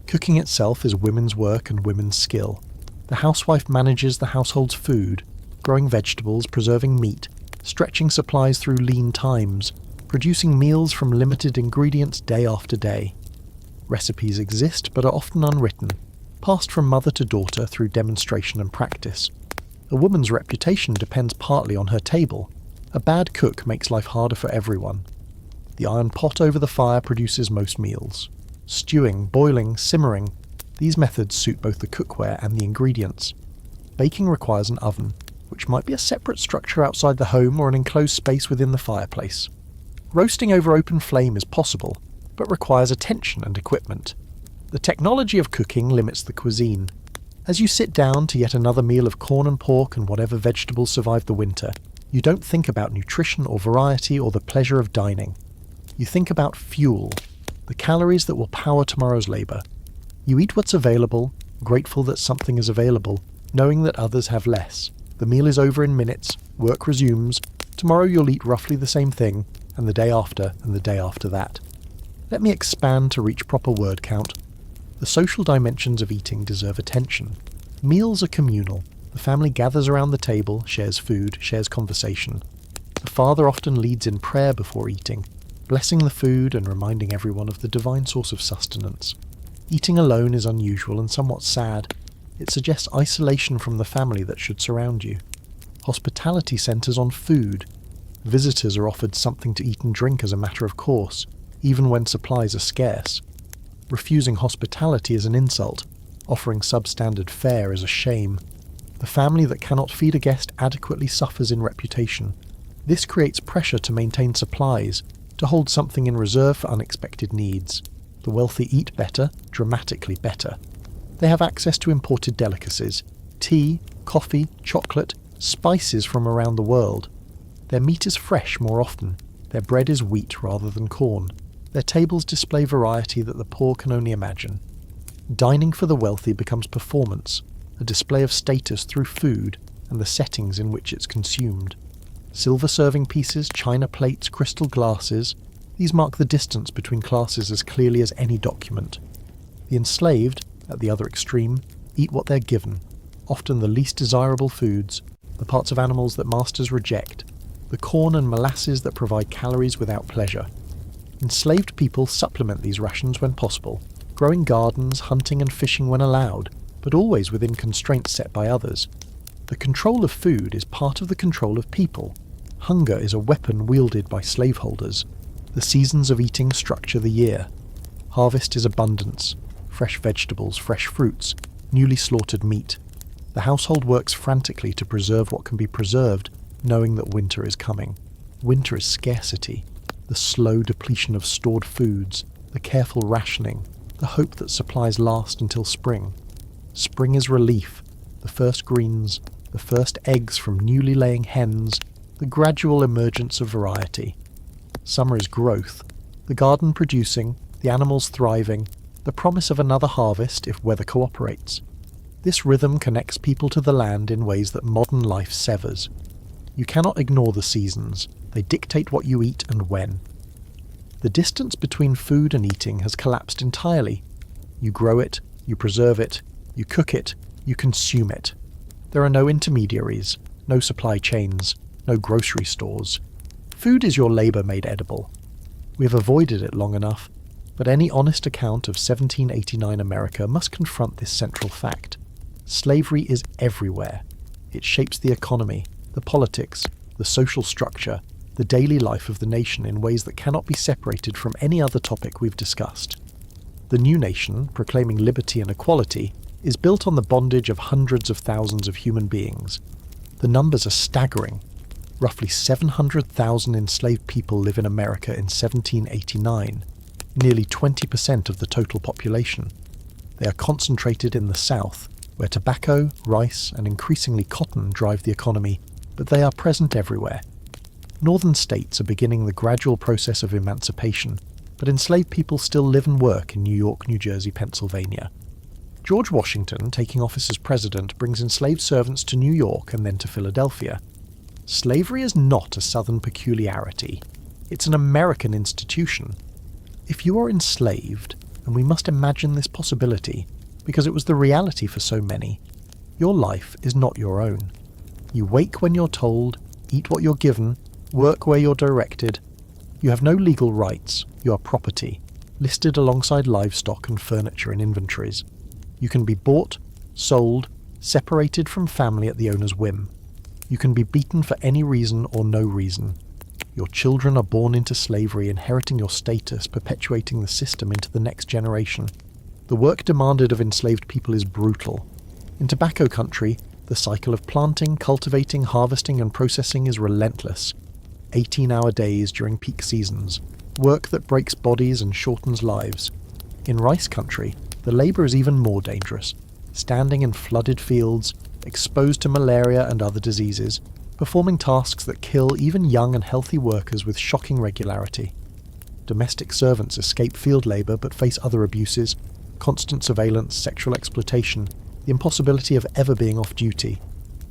Speaker 1: Cooking itself is women's work and women's skill. The housewife manages the household's food, growing vegetables, preserving meat, stretching supplies through lean times, producing meals from limited ingredients day after day. Recipes exist but are often unwritten, passed from mother to daughter through demonstration and practice. A woman's reputation depends partly on her table. A bad cook makes life harder for everyone. The iron pot over the fire produces most meals. Stewing, boiling, simmering, these methods suit both the cookware and the ingredients. Baking requires an oven, which might be a separate structure outside the home or an enclosed space within the fireplace. Roasting over open flame is possible, but requires attention and equipment. The technology of cooking limits the cuisine. As you sit down to yet another meal of corn and pork and whatever vegetables survive the winter, you don't think about nutrition or variety or the pleasure of dining. You think about fuel, the calories that will power tomorrow's labour. You eat what's available, grateful that something is available, knowing that others have less. The meal is over in minutes, work resumes, tomorrow you'll eat roughly the same thing, and the day after, and the day after that. Let me expand to reach proper word count. The social dimensions of eating deserve attention. Meals are communal. The family gathers around the table, shares food, shares conversation. The father often leads in prayer before eating, blessing the food and reminding everyone of the divine source of sustenance. Eating alone is unusual and somewhat sad. It suggests isolation from the family that should surround you. Hospitality centres on food. Visitors are offered something to eat and drink as a matter of course, even when supplies are scarce. Refusing hospitality is an insult. Offering substandard fare is a shame. The family that cannot feed a guest adequately suffers in reputation. This creates pressure to maintain supplies, to hold something in reserve for unexpected needs. The wealthy eat better, dramatically better. They have access to imported delicacies, tea, coffee, chocolate, spices from around the world. Their meat is fresh more often. Their bread is wheat rather than corn. Their tables display variety that the poor can only imagine. Dining for the wealthy becomes performance, a display of status through food and the settings in which it's consumed. Silver serving pieces, china plates, crystal glasses, these mark the distance between classes as clearly as any document. The enslaved, at the other extreme, eat what they're given, often the least desirable foods, the parts of animals that masters reject, the corn and molasses that provide calories without pleasure. Enslaved people supplement these rations when possible, growing gardens, hunting and fishing when allowed, but always within constraints set by others. The control of food is part of the control of people. Hunger is a weapon wielded by slaveholders. The seasons of eating structure the year. Harvest is abundance, fresh vegetables, fresh fruits, newly slaughtered meat. The household works frantically to preserve what can be preserved, knowing that winter is coming. Winter is scarcity, the slow depletion of stored foods, the careful rationing, the hope that supplies last until spring. Spring is relief, the first greens, the first eggs from newly laying hens, the gradual emergence of variety. Summer is growth, the garden producing, the animals thriving, the promise of another harvest if weather cooperates. This rhythm connects people to the land in ways that modern life severs. You cannot ignore the seasons, they dictate what you eat and when. The distance between food and eating has collapsed entirely. You grow it, you preserve it, you cook it, you consume it. There are no intermediaries, no supply chains, no grocery stores. Food is your labour made edible. We have avoided it long enough, but any honest account of 1789 America must confront this central fact. Slavery is everywhere. It shapes the economy, the politics, the social structure, the daily life of the nation in ways that cannot be separated from any other topic we've discussed. The new nation, proclaiming liberty and equality, is built on the bondage of hundreds of thousands of human beings. The numbers are staggering. Roughly 700,000 enslaved people live in America in 1789, nearly 20% of the total population. They are concentrated in the South, where tobacco, rice, and increasingly cotton drive the economy, but they are present everywhere. Northern states are beginning the gradual process of emancipation, but enslaved people still live and work in New York, New Jersey, Pennsylvania. George Washington, taking office as president, brings enslaved servants to New York and then to Philadelphia. Slavery is not a Southern peculiarity. It's an American institution. If you are enslaved, and we must imagine this possibility, because it was the reality for so many, your life is not your own. You wake when you're told, eat what you're given, work where you're directed. You have no legal rights, you are property, listed alongside livestock and furniture in inventories. You can be bought, sold, separated from family at the owner's whim. You can be beaten for any reason or no reason. Your children are born into slavery, inheriting your status, perpetuating the system into the next generation. The work demanded of enslaved people is brutal. In tobacco country, the cycle of planting, cultivating, harvesting and processing is relentless. 18-hour days during peak seasons, work that breaks bodies and shortens lives. In rice country, the labour is even more dangerous, standing in flooded fields, exposed to malaria and other diseases, performing tasks that kill even young and healthy workers with shocking regularity. Domestic servants escape field labour but face other abuses, constant surveillance, sexual exploitation, the impossibility of ever being off duty.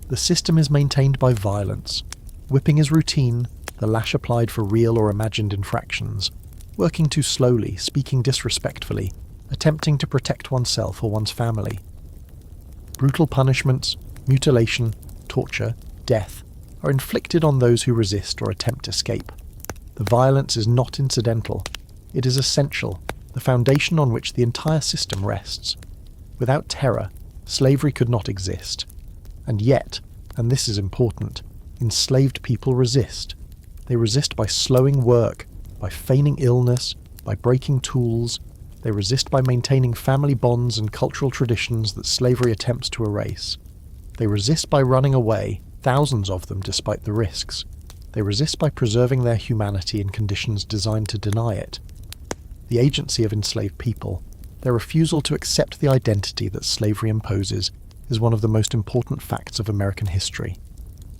Speaker 1: The system is maintained by violence. Whipping is routine, the lash applied for real or imagined infractions. Working too slowly, speaking disrespectfully, attempting to protect oneself or one's family. Brutal punishments, mutilation, torture, death are inflicted on those who resist or attempt escape. The violence is not incidental. It is essential, the foundation on which the entire system rests. Without terror, slavery could not exist. And yet, and this is important, enslaved people resist. They resist by slowing work, by feigning illness, by breaking tools. They resist by maintaining family bonds and cultural traditions that slavery attempts to erase. They resist by running away, thousands of them despite the risks. They resist by preserving their humanity in conditions designed to deny it. The agency of enslaved people, their refusal to accept the identity that slavery imposes, is one of the most important facts of American history.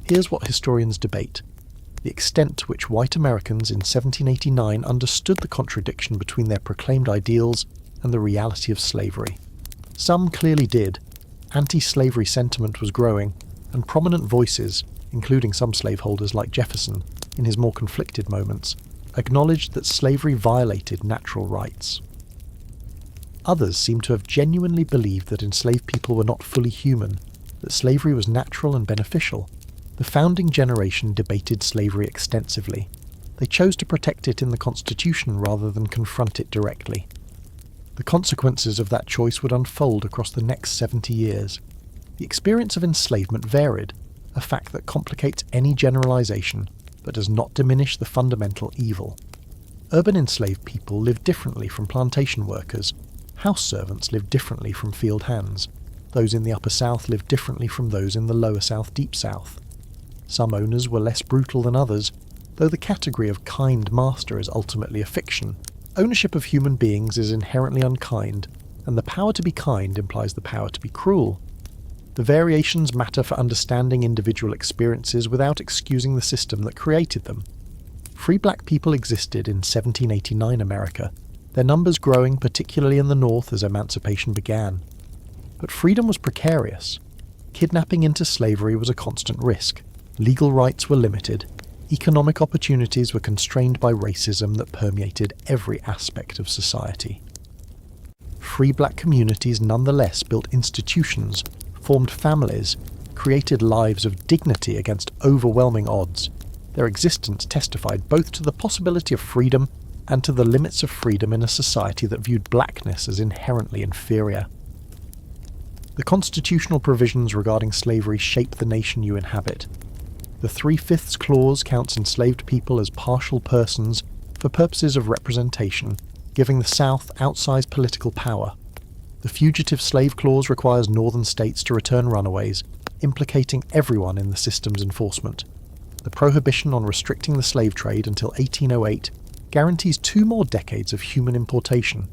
Speaker 1: Here's what historians debate: the extent to which white Americans in 1789 understood the contradiction between their proclaimed ideals and the reality of slavery. Some clearly did. Anti-slavery sentiment was growing, and prominent voices, including some slaveholders like Jefferson, in his more conflicted moments, acknowledged that slavery violated natural rights. Others seem to have genuinely believed that enslaved people were not fully human, that slavery was natural and beneficial. The founding generation debated slavery extensively. They chose to protect it in the Constitution rather than confront it directly. The consequences of that choice would unfold across the next 70 years. The experience of enslavement varied, a fact that complicates any generalization, but does not diminish the fundamental evil. Urban enslaved people lived differently from plantation workers. House servants lived differently from field hands. Those in the Upper South lived differently from those in the Lower South, Deep South. Some owners were less brutal than others, though the category of kind master is ultimately a fiction. Ownership of human beings is inherently unkind, and the power to be kind implies the power to be cruel. The variations matter for understanding individual experiences without excusing the system that created them. Free black people existed in 1789 America, their numbers growing particularly in the North as emancipation began. But freedom was precarious. Kidnapping into slavery was a constant risk. Legal rights were limited. Economic opportunities were constrained by racism that permeated every aspect of society. Free black communities nonetheless built institutions, formed families, created lives of dignity against overwhelming odds. Their existence testified both to the possibility of freedom and to the limits of freedom in a society that viewed blackness as inherently inferior. The constitutional provisions regarding slavery shape the nation you inhabit. The 3/5 clause counts enslaved people as partial persons for purposes of representation, giving the South outsized political power. The Fugitive Slave Clause requires northern states to return runaways, implicating everyone in the system's enforcement. The prohibition on restricting the slave trade until 1808 guarantees 2 more decades of human importation.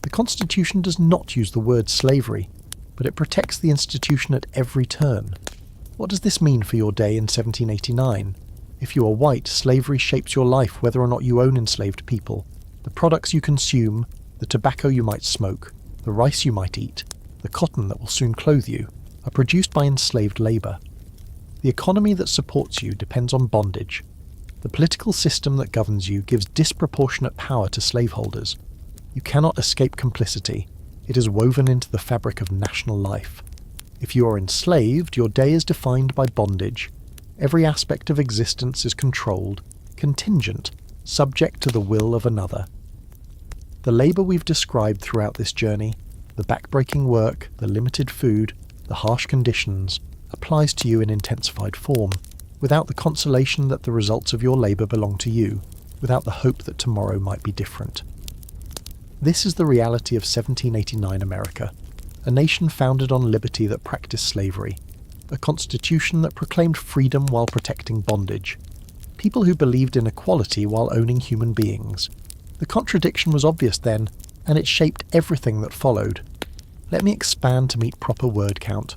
Speaker 1: The Constitution does not use the word slavery, but it protects the institution at every turn. What does this mean for your day in 1789? If you are white, slavery shapes your life whether or not you own enslaved people. The products you consume, the tobacco you might smoke, the rice you might eat, the cotton that will soon clothe you, are produced by enslaved labour. The economy that supports you depends on bondage. The political system that governs you gives disproportionate power to slaveholders. You cannot escape complicity. It is woven into the fabric of national life. If you are enslaved, your day is defined by bondage. Every aspect of existence is controlled, contingent, subject to the will of another. The labour we've described throughout this journey, the backbreaking work, the limited food, the harsh conditions, applies to you in intensified form, without the consolation that the results of your labour belong to you, without the hope that tomorrow might be different. This is the reality of 1789 America, a nation founded on liberty that practiced slavery, a constitution that proclaimed freedom while protecting bondage, people who believed in equality while owning human beings. The contradiction was obvious then, and it shaped everything that followed. Let me expand to meet proper word count.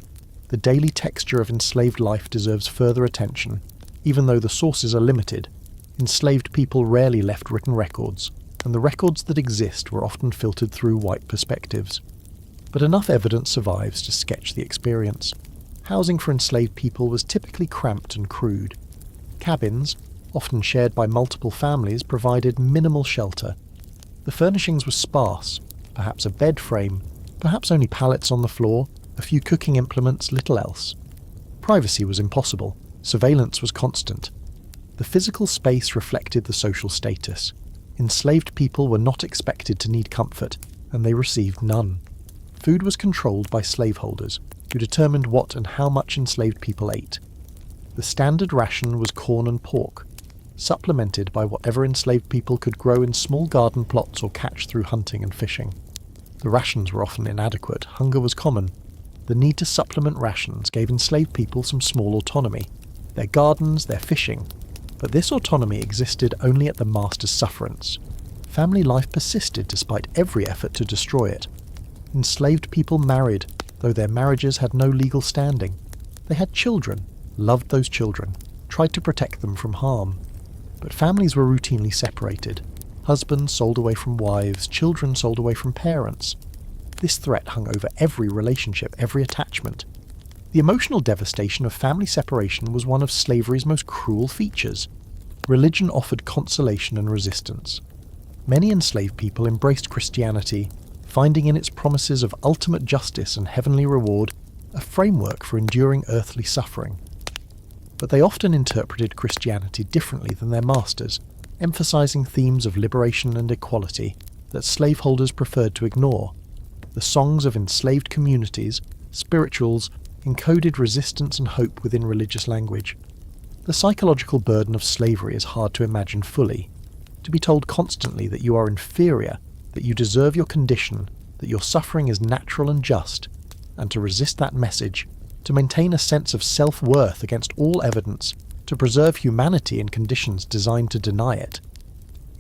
Speaker 1: The daily texture of enslaved life deserves further attention, even though the sources are limited. Enslaved people rarely left written records, and the records that exist were often filtered through white perspectives. But enough evidence survives to sketch the experience. Housing for enslaved people was typically cramped and crude. Cabins, often shared by multiple families, provided minimal shelter. The furnishings were sparse, perhaps a bed frame, perhaps only pallets on the floor, a few cooking implements, little else. Privacy was impossible. Surveillance was constant. The physical space reflected the social status. Enslaved people were not expected to need comfort, and they received none. Food was controlled by slaveholders, who determined what and how much enslaved people ate. The standard ration was corn and pork, supplemented by whatever enslaved people could grow in small garden plots or catch through hunting and fishing. The rations were often inadequate, hunger was common. The need to supplement rations gave enslaved people some small autonomy, their gardens, their fishing, but this autonomy existed only at the master's sufferance. Family life persisted despite every effort to destroy it. Enslaved people married, though their marriages had no legal standing. They had children, loved those children, tried to protect them from harm. But families were routinely separated. Husbands sold away from wives, children sold away from parents. This threat hung over every relationship, every attachment. The emotional devastation of family separation was one of slavery's most cruel features. Religion offered consolation and resistance. Many enslaved people embraced Christianity, finding in its promises of ultimate justice and heavenly reward a framework for enduring earthly suffering. But they often interpreted Christianity differently than their masters, emphasizing themes of liberation and equality that slaveholders preferred to ignore. The songs of enslaved communities, spirituals, encoded resistance and hope within religious language. The psychological burden of slavery is hard to imagine fully. To be told constantly that you are inferior, that you deserve your condition, that your suffering is natural and just, and to resist that message, to maintain a sense of self-worth against all evidence, to preserve humanity in conditions designed to deny it.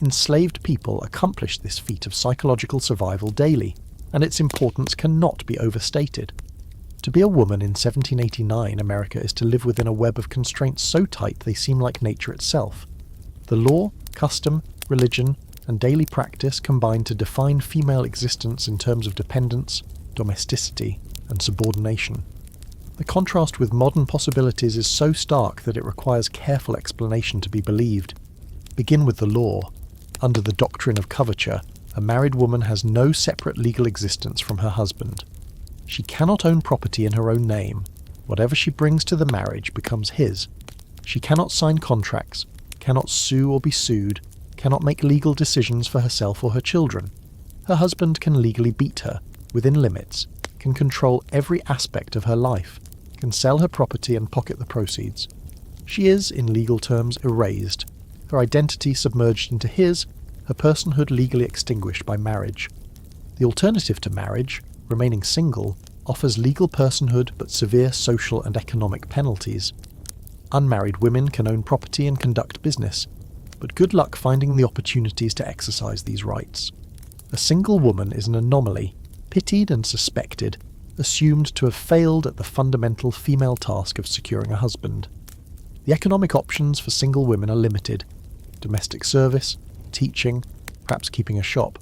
Speaker 1: Enslaved people accomplished this feat of psychological survival daily, and its importance cannot be overstated. To be a woman in 1789 America is to live within a web of constraints so tight they seem like nature itself. The law, Custom, religion, and daily practice combine to define female existence in terms of dependence, domesticity, and subordination. The contrast with modern possibilities is so stark that it requires careful explanation to be believed. Begin with the law. Under the doctrine of coverture, a married woman has no separate legal existence from her husband. She cannot own property in her own name. Whatever she brings to the marriage becomes his. She cannot sign contracts, cannot sue or be sued, cannot make legal decisions for herself or her children. Her husband can legally beat her, within limits, can control every aspect of her life, can sell her property and pocket the proceeds. She is, in legal terms, erased, her identity submerged into his, her personhood legally extinguished by marriage. The alternative to marriage, remaining single, offers legal personhood but severe social and economic penalties. Unmarried women can own property and conduct business, but good luck finding the opportunities to exercise these rights. A single woman is an anomaly, pitied and suspected, assumed to have failed at the fundamental female task of securing a husband. The economic options for single women are limited: domestic service, teaching, perhaps keeping a shop.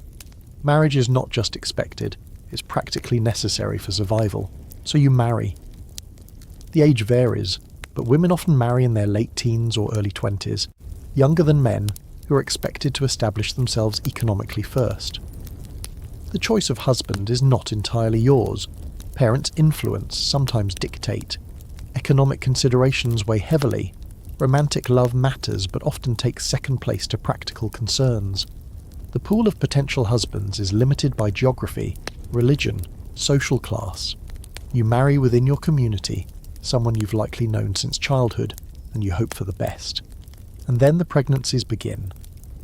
Speaker 1: Marriage is not just expected, it's practically necessary for survival, so you marry. The age varies, but women often marry in their late teens or early 20s, younger than men, who are expected to establish themselves economically first. The choice of husband is not entirely yours. Parents influence, sometimes dictate. Economic considerations weigh heavily. Romantic love matters but often takes second place to practical concerns. The pool of potential husbands is limited by geography, religion, social class. You marry within your community, someone you've likely known since childhood, and you hope for the best. And then the pregnancies begin.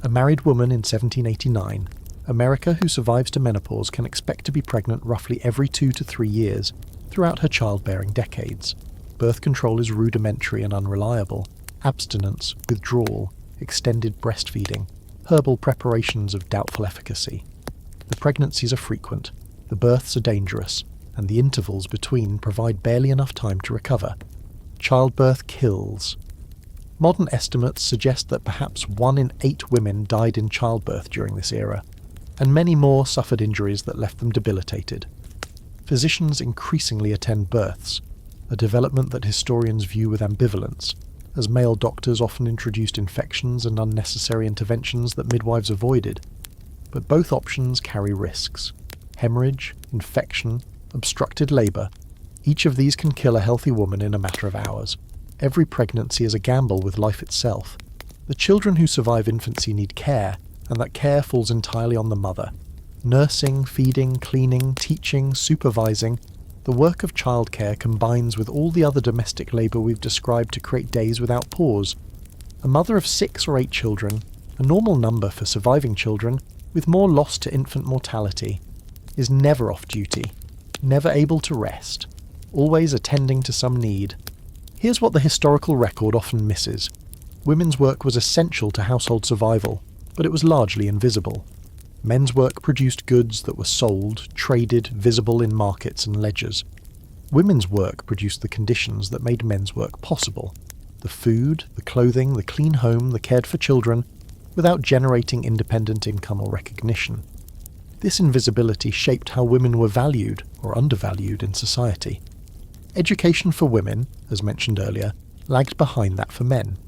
Speaker 1: A married woman in 1789, America who survives to menopause can expect to be pregnant roughly every 2 to 3 years throughout her childbearing decades. Birth control is rudimentary and unreliable. Abstinence, withdrawal, extended breastfeeding, herbal preparations of doubtful efficacy. The pregnancies are frequent, the births are dangerous, and the intervals between provide barely enough time to recover. Childbirth kills. Modern estimates suggest that perhaps 1 in 8 women died in childbirth during this era, and many more suffered injuries that left them debilitated. Physicians increasingly attend births, a development that historians view with ambivalence, as male doctors often introduced infections and unnecessary interventions that midwives avoided. But both options carry risks: hemorrhage, infection, obstructed labour. Each of these can kill a healthy woman in a matter of hours. Every pregnancy is a gamble with life itself. The children who survive infancy need care, and that care falls entirely on the mother. Nursing, feeding, cleaning, teaching, supervising. The work of childcare combines with all the other domestic labour we've described to create days without pause. A mother of 6 or 8 children, a normal number for surviving children, with more loss to infant mortality, is never off duty, never able to rest, always attending to some need. Here's what the historical record often misses. Women's work was essential to household survival, but it was largely invisible. Men's work produced goods that were sold, traded, visible in markets and ledgers. Women's work produced the conditions that made men's work possible: the food, the clothing, the clean home, the cared for children, without generating independent income or recognition. This invisibility shaped how women were valued or undervalued in society. Education for women, as mentioned earlier, lagged behind that for men.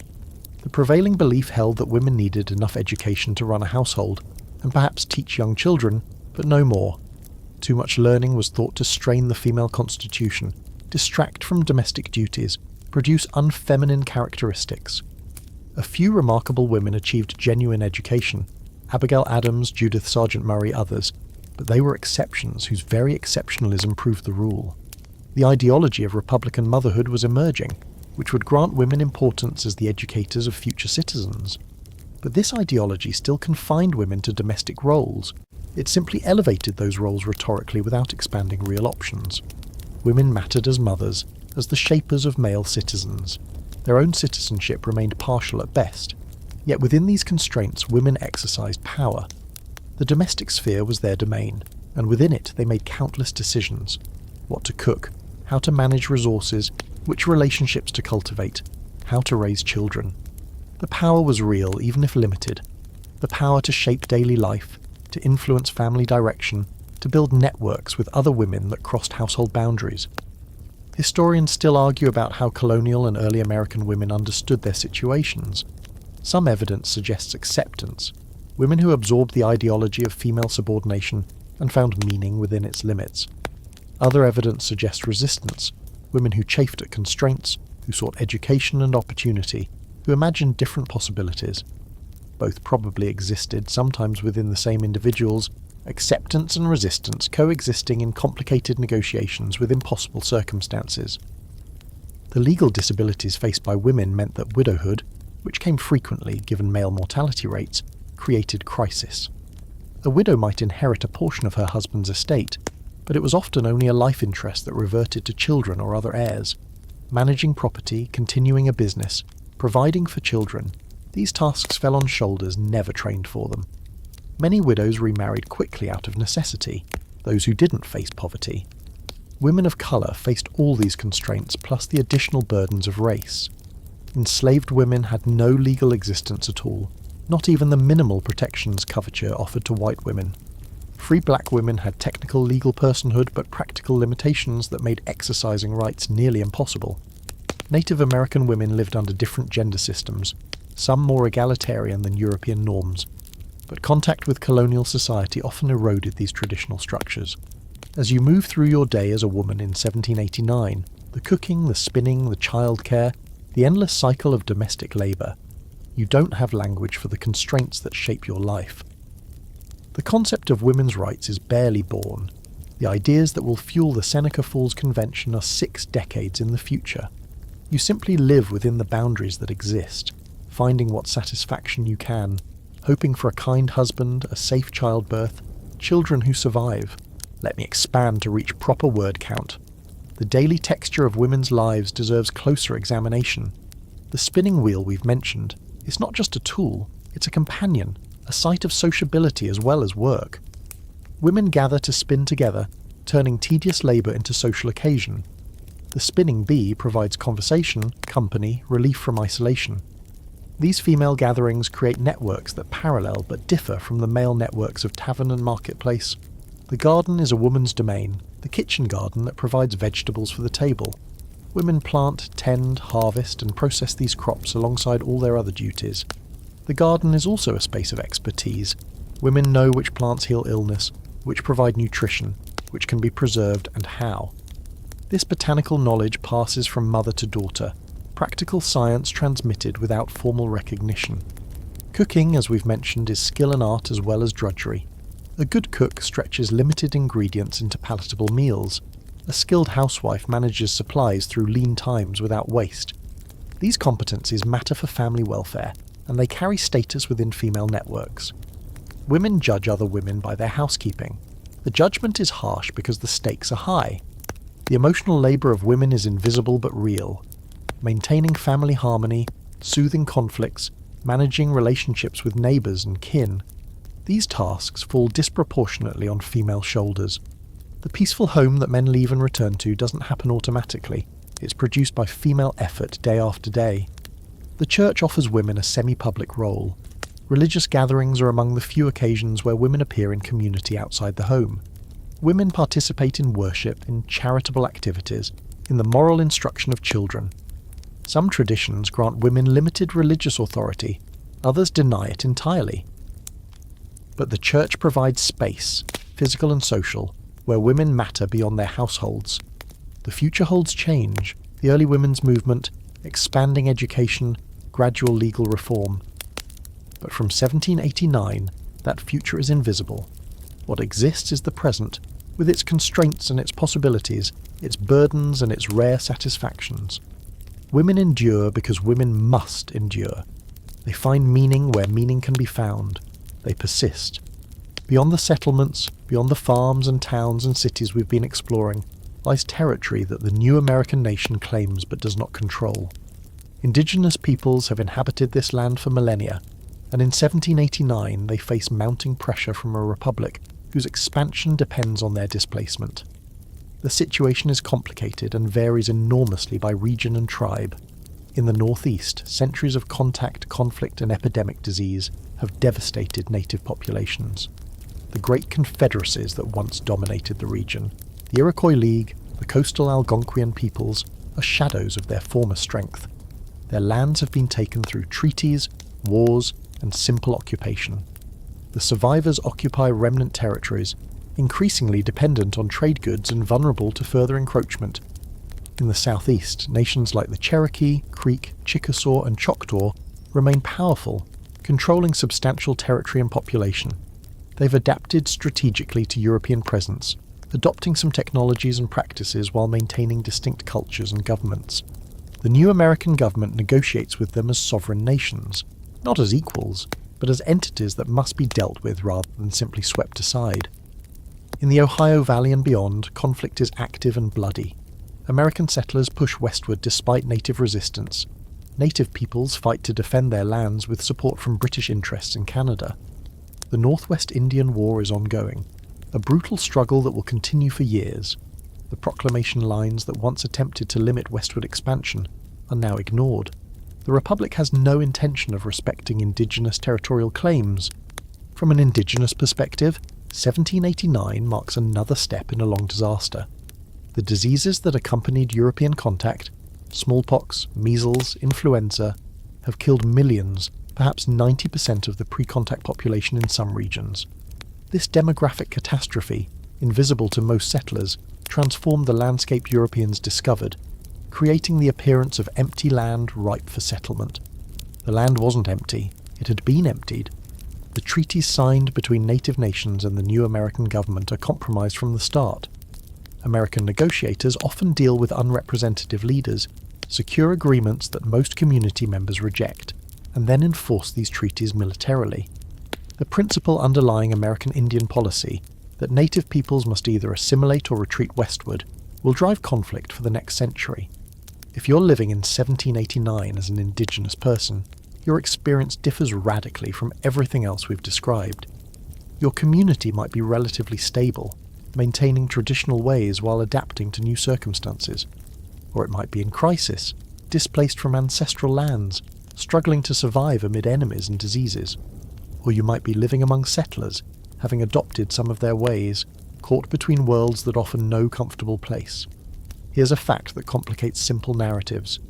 Speaker 1: The prevailing belief held that women needed enough education to run a household, and perhaps teach young children, but no more. Too much learning was thought to strain the female constitution, distract from domestic duties, produce unfeminine characteristics. A few remarkable women achieved genuine education: Abigail Adams, Judith Sargent Murray, others, but they were exceptions whose very exceptionalism proved the rule. The ideology of Republican motherhood was emerging, which would grant women importance as the educators of future citizens. But this ideology still confined women to domestic roles. It simply elevated those roles rhetorically without expanding real options. Women mattered as mothers, as the shapers of male citizens. Their own citizenship remained partial at best. Yet within these constraints, women exercised power. The domestic sphere was their domain, and within it they made countless decisions: what to cook, how to manage resources, which relationships to cultivate, how to raise children. The power was real, even if limited. The power to shape daily life, to influence family direction, to build networks with other women that crossed household boundaries. Historians still argue about how colonial and early American women understood their situations. Some evidence suggests acceptance, women who absorbed the ideology of female subordination and found meaning within its limits. Other evidence suggests resistance, women who chafed at constraints, who sought education and opportunity, who imagined different possibilities. Both probably existed, sometimes within the same individuals, acceptance and resistance coexisting in complicated negotiations with impossible circumstances. The legal disabilities faced by women meant that widowhood, which came frequently given male mortality rates, created crisis. A widow might inherit a portion of her husband's estate, but it was often only a life interest that reverted to children or other heirs. Managing property, continuing a business, providing for children, these tasks fell on shoulders never trained for them. Many widows remarried quickly out of necessity, those who didn't face poverty. Women of colour faced all these constraints plus the additional burdens of race. Enslaved women had no legal existence at all, not even the minimal protections coverture offered to white women. Free black women had technical legal personhood but practical limitations that made exercising rights nearly impossible. Native American women lived under different gender systems, some more egalitarian than European norms, but contact with colonial society often eroded these traditional structures. As you move through your day as a woman in 1789, the cooking, the spinning, the childcare, the endless cycle of domestic labour, you don't have language for the constraints that shape your life. The concept of women's rights is barely born. The ideas that will fuel the Seneca Falls Convention are 6 decades in the future. You simply live within the boundaries that exist, finding what satisfaction you can, hoping for a kind husband, a safe childbirth, children who survive. Let me expand to reach proper word count. The daily texture of women's lives deserves closer examination. The spinning wheel we've mentioned is not just a tool, it's a companion, a site of sociability as well as work. Women gather to spin together, turning tedious labour into social occasion. The spinning bee provides conversation, company, relief from isolation. These female gatherings create networks that parallel but differ from the male networks of tavern and marketplace. The garden is a woman's domain, the kitchen garden that provides vegetables for the table. Women plant, tend, harvest and process these crops alongside all their other duties. The garden is also a space of expertise. Women know which plants heal illness, which provide nutrition, which can be preserved and how. This botanical knowledge passes from mother to daughter, practical science transmitted without formal recognition. Cooking, as we've mentioned, is skill and art as well as drudgery. A good cook stretches limited ingredients into palatable meals. A skilled housewife manages supplies through lean times without waste. These competencies matter for family welfare, and they carry status within female networks. Women judge other women by their housekeeping. The judgment is harsh because the stakes are high. The emotional labour of women is invisible but real. Maintaining family harmony, soothing conflicts, managing relationships with neighbours and kin. These tasks fall disproportionately on female shoulders. The peaceful home that men leave and return to doesn't happen automatically. It's produced by female effort day after day. The church offers women a semi-public role. Religious gatherings are among the few occasions where women appear in community outside the home. Women participate in worship, in charitable activities, in the moral instruction of children. Some traditions grant women limited religious authority, others deny it entirely. But the church provides space, physical and social, where women matter beyond their households. The future holds change, the early women's movement, expanding education, gradual legal reform. But from 1789, that future is invisible. What exists is the present, with its constraints and its possibilities, its burdens and its rare satisfactions. Women endure because women must endure. They find meaning where meaning can be found. They persist. Beyond the settlements, beyond the farms and towns and cities we've been exploring, lies territory that the new American nation claims but does not control. Indigenous peoples have inhabited this land for millennia, and in 1789 they face mounting pressure from a republic whose expansion depends on their displacement. The situation is complicated and varies enormously by region and tribe. In the northeast, centuries of contact, conflict, and epidemic disease have devastated native populations. The great confederacies that once dominated the region, the Iroquois League, the coastal Algonquian peoples, are shadows of their former strength. Their lands have been taken through treaties, wars, and simple occupation. The survivors occupy remnant territories, increasingly dependent on trade goods and vulnerable to further encroachment. In the southeast, nations like the Cherokee, Creek, Chickasaw, and Choctaw remain powerful, controlling substantial territory and population. They've adapted strategically to European presence, adopting some technologies and practices while maintaining distinct cultures and governments. The new American government negotiates with them as sovereign nations, not as equals, but as entities that must be dealt with rather than simply swept aside. In the Ohio Valley and beyond, conflict is active and bloody. American settlers push westward despite native resistance. Native peoples fight to defend their lands with support from British interests in Canada. The Northwest Indian War is ongoing, a brutal struggle that will continue for years. The proclamation lines that once attempted to limit westward expansion are now ignored. The Republic has no intention of respecting indigenous territorial claims. From an indigenous perspective, 1789 marks another step in a long disaster. The diseases that accompanied European contact, smallpox, measles, influenza, have killed millions, perhaps 90% of the pre-contact population in some regions. This demographic catastrophe, invisible to most settlers, transformed the landscape Europeans discovered, creating the appearance of empty land ripe for settlement. The land wasn't empty, it had been emptied. The treaties signed between native nations and the new American government are compromised from the start. American negotiators often deal with unrepresentative leaders, secure agreements that most community members reject, and then enforce these treaties militarily. The principle underlying American Indian policy, that native peoples must either assimilate or retreat westward, will drive conflict for the next century. If you're living in 1789 as an indigenous person, your experience differs radically from everything else we've described. Your community might be relatively stable, maintaining traditional ways while adapting to new circumstances. Or it might be in crisis, displaced from ancestral lands, struggling to survive amid enemies and diseases. Or you might be living among settlers, having adopted some of their ways, caught between worlds that offer no comfortable place. Here's a fact that complicates simple narratives.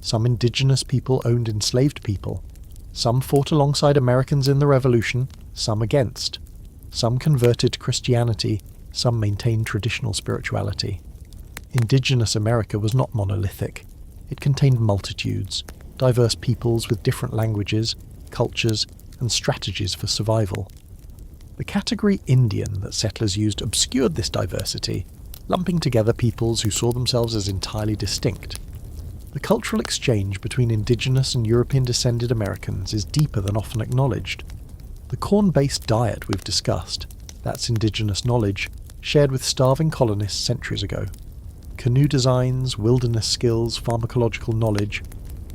Speaker 1: Some indigenous people owned enslaved people. Some fought alongside Americans in the Revolution, some against. Some converted to Christianity, some maintained traditional spirituality. Indigenous America was not monolithic. It contained multitudes, diverse peoples with different languages, cultures, and strategies for survival. The category Indian that settlers used obscured this diversity, lumping together peoples who saw themselves as entirely distinct. The cultural exchange between indigenous and European-descended Americans is deeper than often acknowledged. The corn-based diet we've discussed, that's indigenous knowledge, shared with starving colonists centuries ago. Canoe designs, wilderness skills, pharmacological knowledge.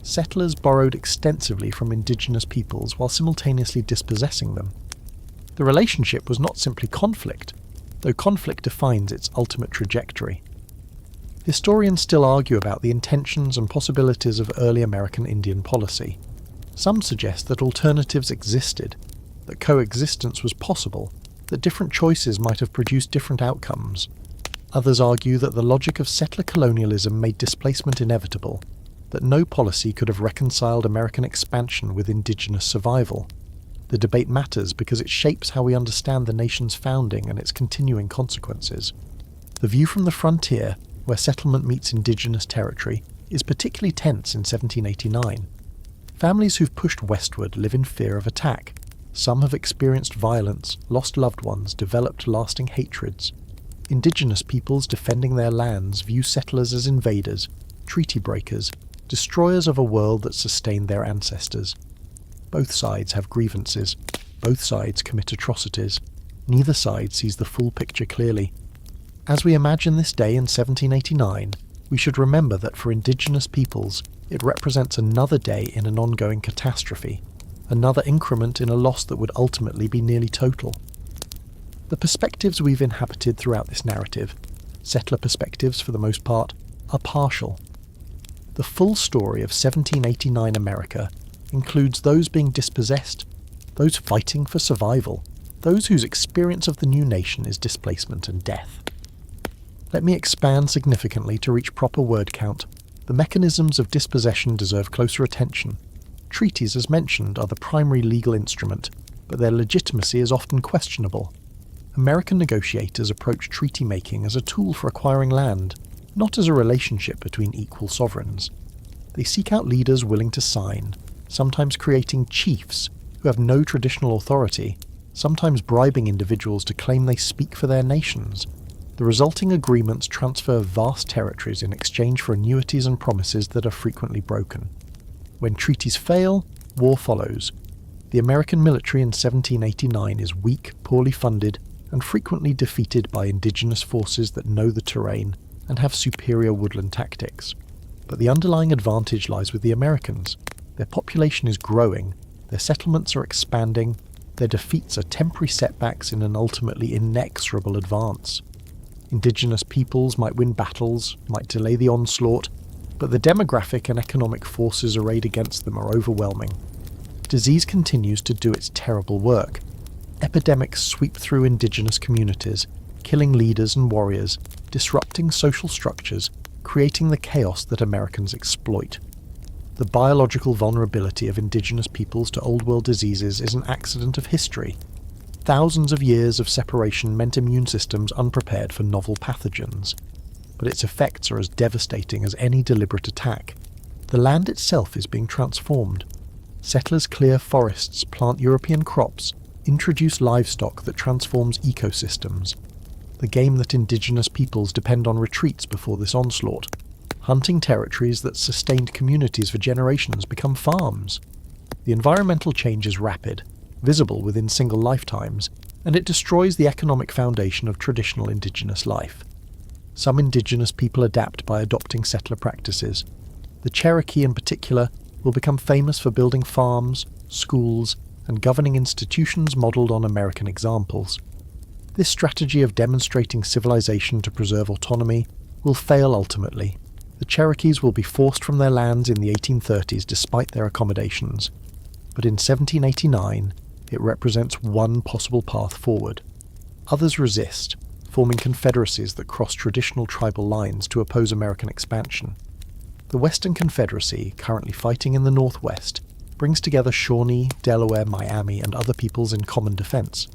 Speaker 1: Settlers borrowed extensively from indigenous peoples while simultaneously dispossessing them. The relationship was not simply conflict, though conflict defines its ultimate trajectory. Historians still argue about the intentions and possibilities of early American Indian policy. Some suggest that alternatives existed, that coexistence was possible, that different choices might have produced different outcomes. Others argue that the logic of settler colonialism made displacement inevitable, that no policy could have reconciled American expansion with indigenous survival. The debate matters because it shapes how we understand the nation's founding and its continuing consequences. The view from the frontier, where settlement meets indigenous territory, is particularly tense in 1789. Families who've pushed westward live in fear of attack. Some have experienced violence, lost loved ones, developed lasting hatreds. Indigenous peoples defending their lands view settlers as invaders, treaty breakers, destroyers of a world that sustained their ancestors. Both sides have grievances. Both sides commit atrocities. Neither side sees the full picture clearly. As we imagine this day in 1789, we should remember that for indigenous peoples, it represents another day in an ongoing catastrophe, another increment in a loss that would ultimately be nearly total. The perspectives we've inhabited throughout this narrative, settler perspectives for the most part, are partial. The full story of 1789 America includes those being dispossessed, those fighting for survival, those whose experience of the new nation is displacement and death. Let me expand significantly to reach proper word count. The mechanisms of dispossession deserve closer attention. Treaties, as mentioned, are the primary legal instrument, but their legitimacy is often questionable. American negotiators approach treaty-making as a tool for acquiring land, not as a relationship between equal sovereigns. They seek out leaders willing to sign, sometimes creating chiefs who have no traditional authority, sometimes bribing individuals to claim they speak for their nations. The resulting agreements transfer vast territories in exchange for annuities and promises that are frequently broken. When treaties fail, war follows. The American military in 1789 is weak, poorly funded, and frequently defeated by indigenous forces that know the terrain and have superior woodland tactics. But the underlying advantage lies with the Americans. Their population is growing, their settlements are expanding, their defeats are temporary setbacks in an ultimately inexorable advance. Indigenous peoples might win battles, might delay the onslaught, but the demographic and economic forces arrayed against them are overwhelming. Disease continues to do its terrible work. Epidemics sweep through indigenous communities, killing leaders and warriors, disrupting social structures, creating the chaos that Americans exploit. The biological vulnerability of indigenous peoples to Old World diseases is an accident of history. Thousands of years of separation meant immune systems unprepared for novel pathogens, but its effects are as devastating as any deliberate attack. The land itself is being transformed. Settlers clear forests, plant European crops, introduce livestock that transforms ecosystems. The game that indigenous peoples depend on retreats before this onslaught. Hunting territories that sustained communities for generations become farms. The environmental change is rapid, visible within single lifetimes, and it destroys the economic foundation of traditional indigenous life. Some indigenous people adapt by adopting settler practices. The Cherokee in particular will become famous for building farms, schools, and governing institutions modelled on American examples. This strategy of demonstrating civilization to preserve autonomy will fail ultimately. The Cherokees will be forced from their lands in the 1830s despite their accommodations. But in 1789, it represents one possible path forward. Others resist, forming confederacies that cross traditional tribal lines to oppose American expansion. The Western Confederacy, currently fighting in the Northwest, brings together Shawnee, Delaware, Miami, and other peoples in common defense.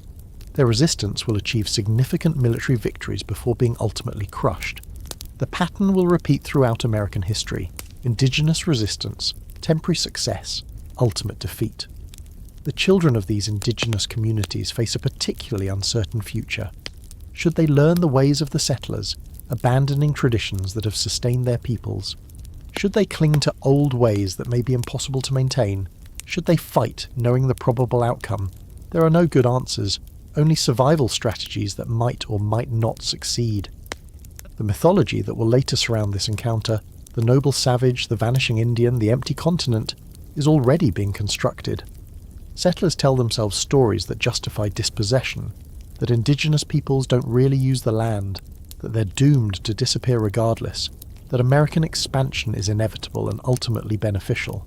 Speaker 1: Their resistance will achieve significant military victories before being ultimately crushed. The pattern will repeat throughout American history: indigenous resistance, temporary success, ultimate defeat. The children of these indigenous communities face a particularly uncertain future. Should they learn the ways of the settlers, abandoning traditions that have sustained their peoples? Should they cling to old ways that may be impossible to maintain? Should they fight, knowing the probable outcome? There are no good answers, only survival strategies that might or might not succeed. The mythology that will later surround this encounter, the noble savage, the vanishing Indian, the empty continent, is already being constructed. Settlers tell themselves stories that justify dispossession, that indigenous peoples don't really use the land, that they're doomed to disappear regardless, that American expansion is inevitable and ultimately beneficial.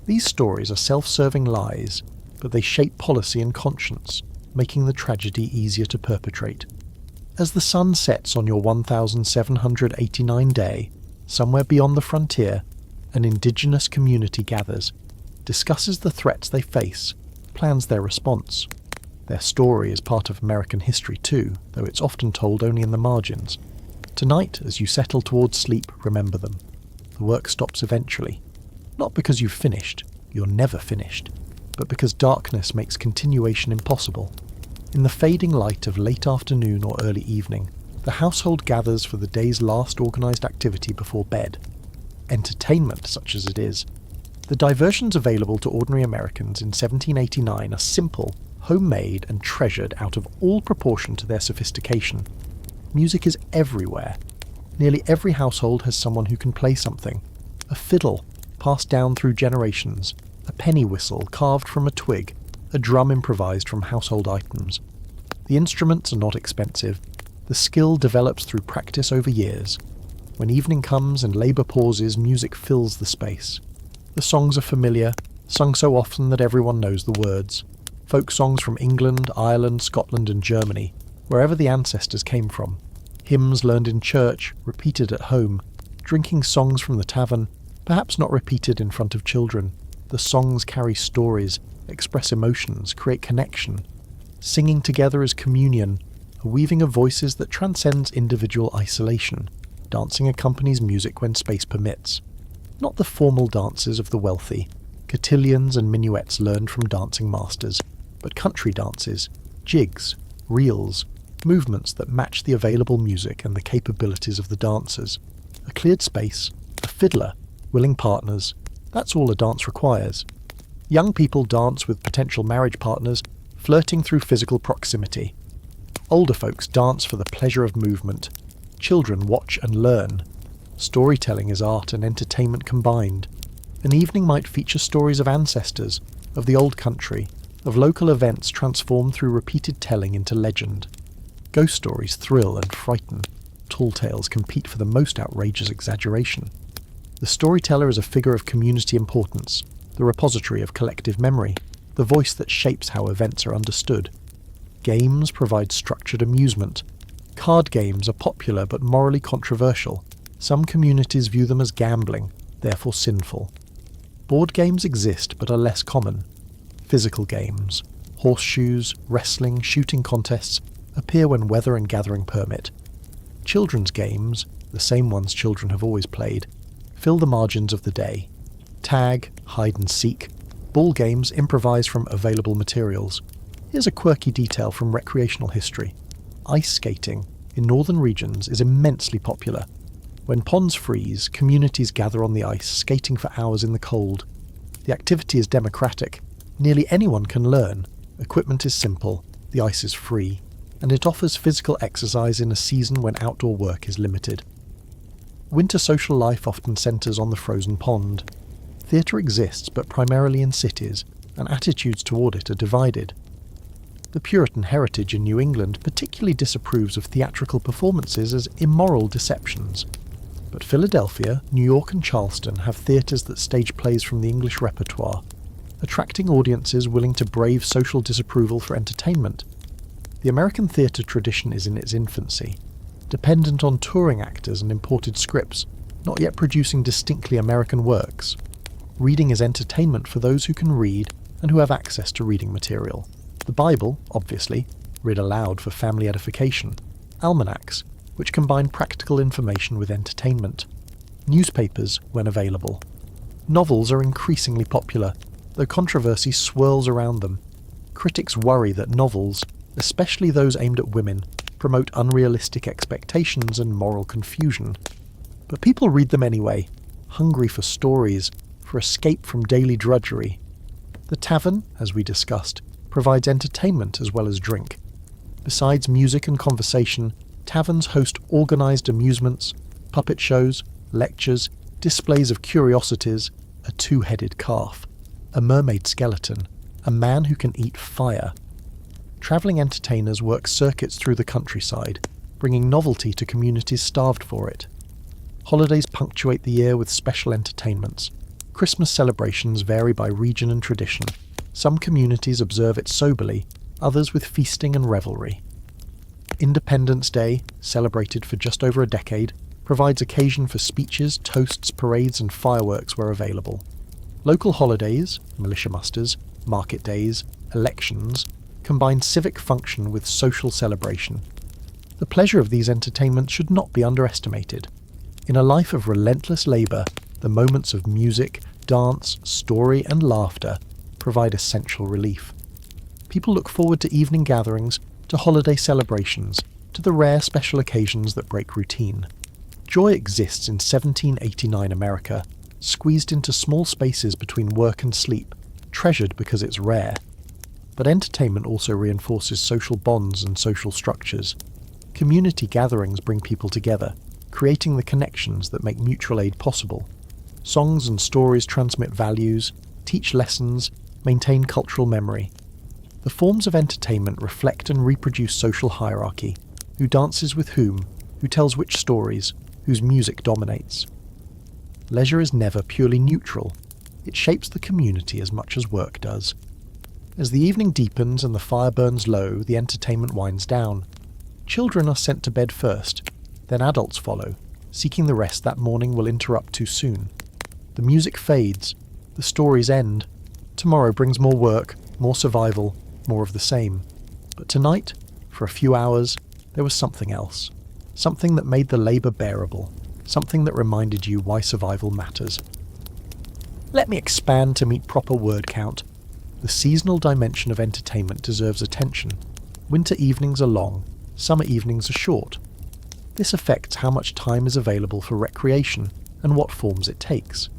Speaker 1: These stories are self-serving lies, but they shape policy and conscience, making the tragedy easier to perpetrate. As the sun sets on your 1789 day, somewhere beyond the frontier, an indigenous community gathers, discusses the threats they face, plans their response. Their story is part of American history too, though it's often told only in the margins. Tonight, as you settle towards sleep, remember them. The work stops eventually. Not because you've finished, you're never finished, but because darkness makes continuation impossible. In the fading light of late afternoon or early evening, the household gathers for the day's last organised activity before bed. Entertainment, such as it is. The diversions available to ordinary Americans in 1789 are simple, homemade, and treasured out of all proportion to their sophistication. Music is everywhere. Nearly every household has someone who can play something. A fiddle, passed down through generations, a penny whistle carved from a twig, a drum improvised from household items. The instruments are not expensive. The skill develops through practice over years. When evening comes and labour pauses, music fills the space. The songs are familiar, sung so often that everyone knows the words. Folk songs from England, Ireland, Scotland and Germany, wherever the ancestors came from. Hymns learned in church, repeated at home. Drinking songs from the tavern, perhaps not repeated in front of children. The songs carry stories, express emotions, create connection. Singing together is communion, a weaving of voices that transcends individual isolation. Dancing accompanies music when space permits. Not the formal dances of the wealthy, cotillions and minuets learned from dancing masters, but country dances, jigs, reels, movements that match the available music and the capabilities of the dancers. A cleared space, a fiddler, willing partners, that's all a dance requires. Young people dance with potential marriage partners, flirting through physical proximity. Older folks dance for the pleasure of movement. Children watch and learn. Storytelling is art and entertainment combined. An evening might feature stories of ancestors, of the old country, of local events transformed through repeated telling into legend. Ghost stories thrill and frighten. Tall tales compete for the most outrageous exaggeration. The storyteller is a figure of community importance, the repository of collective memory, the voice that shapes how events are understood. Games provide structured amusement. Card games are popular but morally controversial. Some communities view them as gambling, therefore sinful. Board games exist but are less common. Physical games, horseshoes, wrestling, shooting contests, appear when weather and gathering permit. Children's games, the same ones children have always played, fill the margins of the day. Tag, hide and seek, ball games improvise from available materials. Here's a quirky detail from recreational history. Ice skating in northern regions is immensely popular. When ponds freeze, communities gather on the ice, skating for hours in the cold. The activity is democratic. Nearly anyone can learn. Equipment is simple, the ice is free, and it offers physical exercise in a season when outdoor work is limited. Winter social life often centres on the frozen pond. Theatre exists, but primarily in cities, and attitudes toward it are divided. The Puritan heritage in New England particularly disapproves of theatrical performances as immoral deceptions. But Philadelphia, New York and Charleston have theatres that stage plays from the English repertoire, attracting audiences willing to brave social disapproval for entertainment. The American theatre tradition is in its infancy, dependent on touring actors and imported scripts, not yet producing distinctly American works. Reading is entertainment for those who can read and who have access to reading material. The Bible, obviously, read aloud for family edification. Almanacs, which combine practical information with entertainment. Newspapers, when available. Novels are increasingly popular, though controversy swirls around them. Critics worry that novels, especially those aimed at women, promote unrealistic expectations and moral confusion. But people read them anyway, hungry for stories, for escape from daily drudgery. The tavern, as we discussed, provides entertainment as well as drink. Besides music and conversation, taverns host organised amusements, puppet shows, lectures, displays of curiosities, a two-headed calf, a mermaid skeleton, a man who can eat fire. Travelling entertainers work circuits through the countryside, bringing novelty to communities starved for it. Holidays punctuate the year with special entertainments. Christmas celebrations vary by region and tradition. Some communities observe it soberly, others with feasting and revelry. Independence Day, celebrated for just over a decade, provides occasion for speeches, toasts, parades and fireworks where available. Local holidays, militia musters, market days, elections, combine civic function with social celebration. The pleasure of these entertainments should not be underestimated. In a life of relentless labour, the moments of music, dance, story and laughter provide essential relief. People look forward to evening gatherings, to holiday celebrations, to the rare special occasions that break routine. Joy exists in 1789 America, squeezed into small spaces between work and sleep, treasured because it's rare. But entertainment also reinforces social bonds and social structures. Community gatherings bring people together, creating the connections that make mutual aid possible. Songs and stories transmit values, teach lessons, maintain cultural memory. The forms of entertainment reflect and reproduce social hierarchy. Who dances with whom, who tells which stories, whose music dominates. Leisure is never purely neutral. It shapes the community as much as work does. As the evening deepens and the fire burns low, the entertainment winds down. Children are sent to bed first, then adults follow, seeking the rest that morning will interrupt too soon. The music fades, the stories end. Tomorrow brings more work, more survival, more of the same. But tonight, for a few hours, there was something else. Something that made the labour bearable. Something that reminded you why survival matters. Let me expand to meet proper word count. The seasonal dimension of entertainment deserves attention. Winter evenings are long, summer evenings are short. This affects how much time is available for recreation and what forms it takes.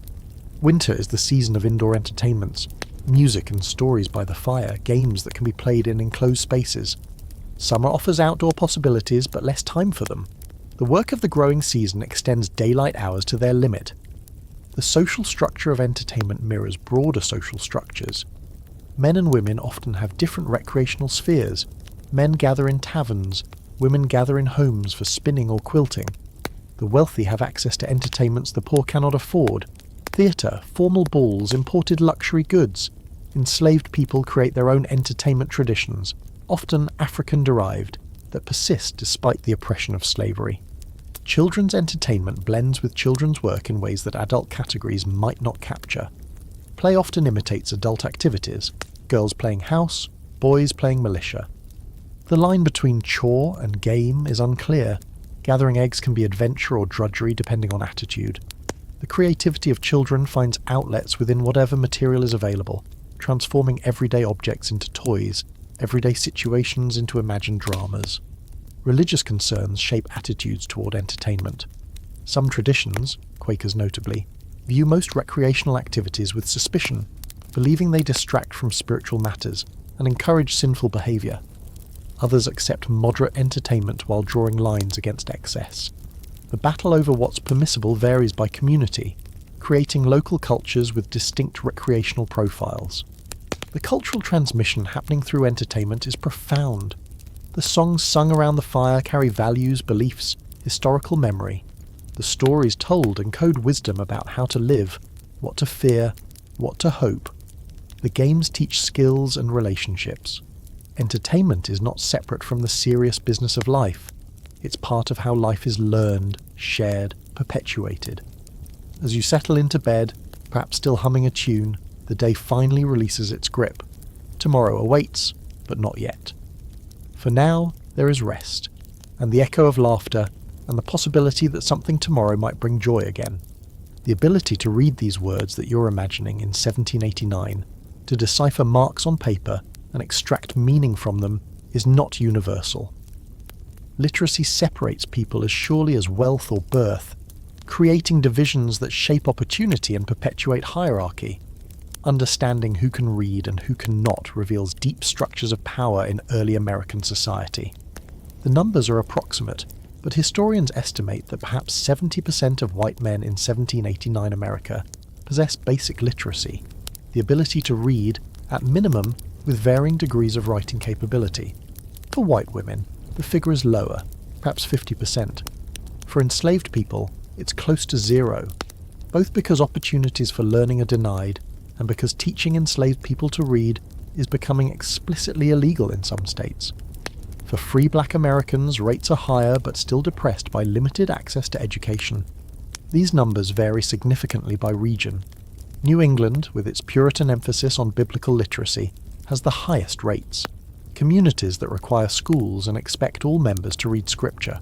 Speaker 1: Winter is the season of indoor entertainments, music and stories by the fire, games that can be played in enclosed spaces. Summer offers outdoor possibilities but less time for them. The work of the growing season extends daylight hours to their limit. The social structure of entertainment mirrors broader social structures. Men and women often have different recreational spheres. Men gather in taverns, women gather in homes for spinning or quilting. The wealthy have access to entertainments the poor cannot afford. Theatre, formal balls, imported luxury goods. Enslaved people create their own entertainment traditions, often African-derived, that persist despite the oppression of slavery. Children's entertainment blends with children's work in ways that adult categories might not capture. Play often imitates adult activities, girls playing house, boys playing militia. The line between chore and game is unclear. Gathering eggs can be adventure or drudgery depending on attitude. The creativity of children finds outlets within whatever material is available, transforming everyday objects into toys, everyday situations into imagined dramas. Religious concerns shape attitudes toward entertainment. Some traditions, Quakers notably, view most recreational activities with suspicion, believing they distract from spiritual matters and encourage sinful behaviour. Others accept moderate entertainment while drawing lines against excess. The battle over what's permissible varies by community, creating local cultures with distinct recreational profiles. The cultural transmission happening through entertainment is profound. The songs sung around the fire carry values, beliefs, historical memory. The stories told encode wisdom about how to live, what to fear, what to hope. The games teach skills and relationships. Entertainment is not separate from the serious business of life. It's part of how life is learned, shared, perpetuated. As you settle into bed, perhaps still humming a tune, the day finally releases its grip. Tomorrow awaits, but not yet. For now, there is rest, and the echo of laughter, and the possibility that something tomorrow might bring joy again. The ability to read these words that you're imagining in 1789, to decipher marks on paper and extract meaning from them, is not universal. Literacy separates people as surely as wealth or birth, creating divisions that shape opportunity and perpetuate hierarchy. Understanding who can read and who cannot reveals deep structures of power in early American society. The numbers are approximate, but historians estimate that perhaps 70% of white men in 1789 America possessed basic literacy, the ability to read, at minimum, with varying degrees of writing capability. For white women, the figure is lower, perhaps 50%. For enslaved people, it's close to zero, both because opportunities for learning are denied and because teaching enslaved people to read is becoming explicitly illegal in some states. For free black Americans, rates are higher but still depressed by limited access to education. These numbers vary significantly by region. New England, with its Puritan emphasis on biblical literacy, has the highest rates. Communities that require schools and expect all members to read scripture.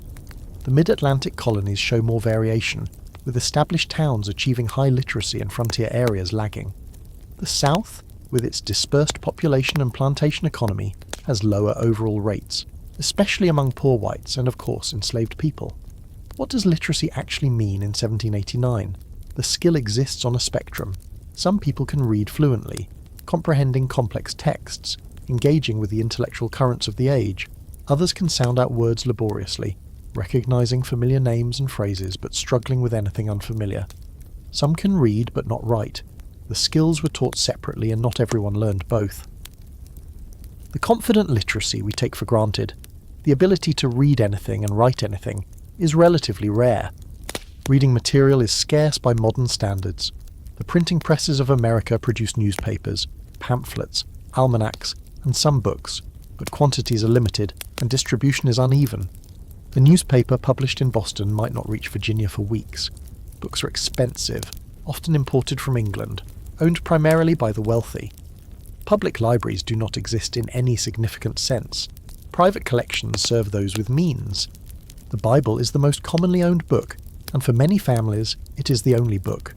Speaker 1: The mid-Atlantic colonies show more variation, with established towns achieving high literacy and frontier areas lagging. The South, with its dispersed population and plantation economy, has lower overall rates, especially among poor whites and, of course, enslaved people. What does literacy actually mean in 1789? The skill exists on a spectrum. Some people can read fluently, comprehending complex texts, engaging with the intellectual currents of the age. Others can sound out words laboriously, recognizing familiar names and phrases but struggling with anything unfamiliar. Some can read but not write. The skills were taught separately and not everyone learned both. The confident literacy we take for granted, the ability to read anything and write anything, is relatively rare. Reading material is scarce by modern standards. The printing presses of America produce newspapers, pamphlets, almanacs, and some books, but quantities are limited and distribution is uneven. A newspaper published in Boston might not reach Virginia for weeks. Books are expensive, often imported from England, owned primarily by the wealthy. Public libraries do not exist in any significant sense. Private collections serve those with means. The Bible is the most commonly owned book, and for many families, it is the only book.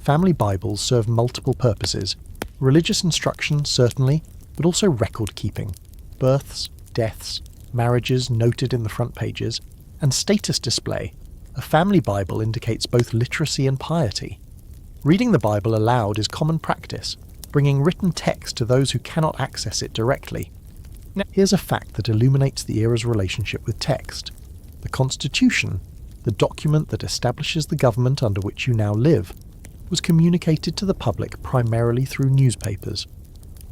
Speaker 1: Family Bibles serve multiple purposes. Religious instruction, certainly, but also record-keeping. Births, deaths, marriages noted in the front pages, and status display. A family Bible indicates both literacy and piety. Reading the Bible aloud is common practice, bringing written text to those who cannot access it directly. Now, here's a fact that illuminates the era's relationship with text. The Constitution, the document that establishes the government under which you now live, was communicated to the public primarily through newspapers.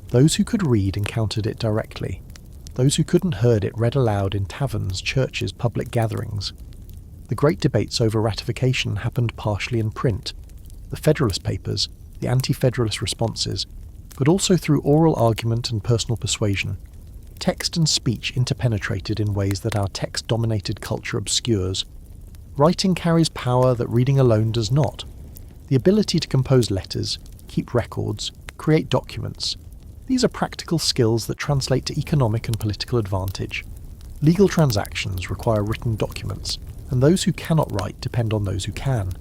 Speaker 1: Those who could read encountered it directly. Those who couldn't heard it read aloud in taverns, churches, public gatherings. The great debates over ratification happened partially in print. The Federalist Papers, the anti-Federalist responses, but also through oral argument and personal persuasion. Text and speech interpenetrated in ways that our text-dominated culture obscures. Writing carries power that reading alone does not. The ability to compose letters, keep records, create documents. These are practical skills that translate to economic and political advantage. Legal transactions require written documents, and those who cannot write depend on those who can.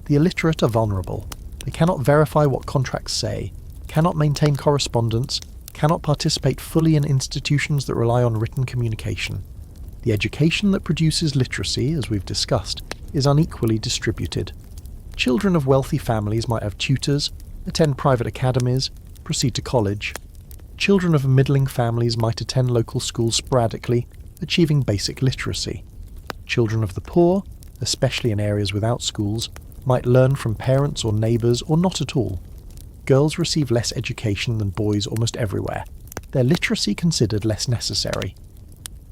Speaker 1: The illiterate are vulnerable. They cannot verify what contracts say, cannot maintain correspondence, cannot participate fully in institutions that rely on written communication. The education that produces literacy, as we've discussed, is unequally distributed. Children of wealthy families might have tutors, attend private academies, proceed to college. Children of middling families might attend local schools sporadically, achieving basic literacy. Children of the poor, especially in areas without schools, might learn from parents or neighbours or not at all. Girls receive less education than boys almost everywhere, their literacy considered less necessary.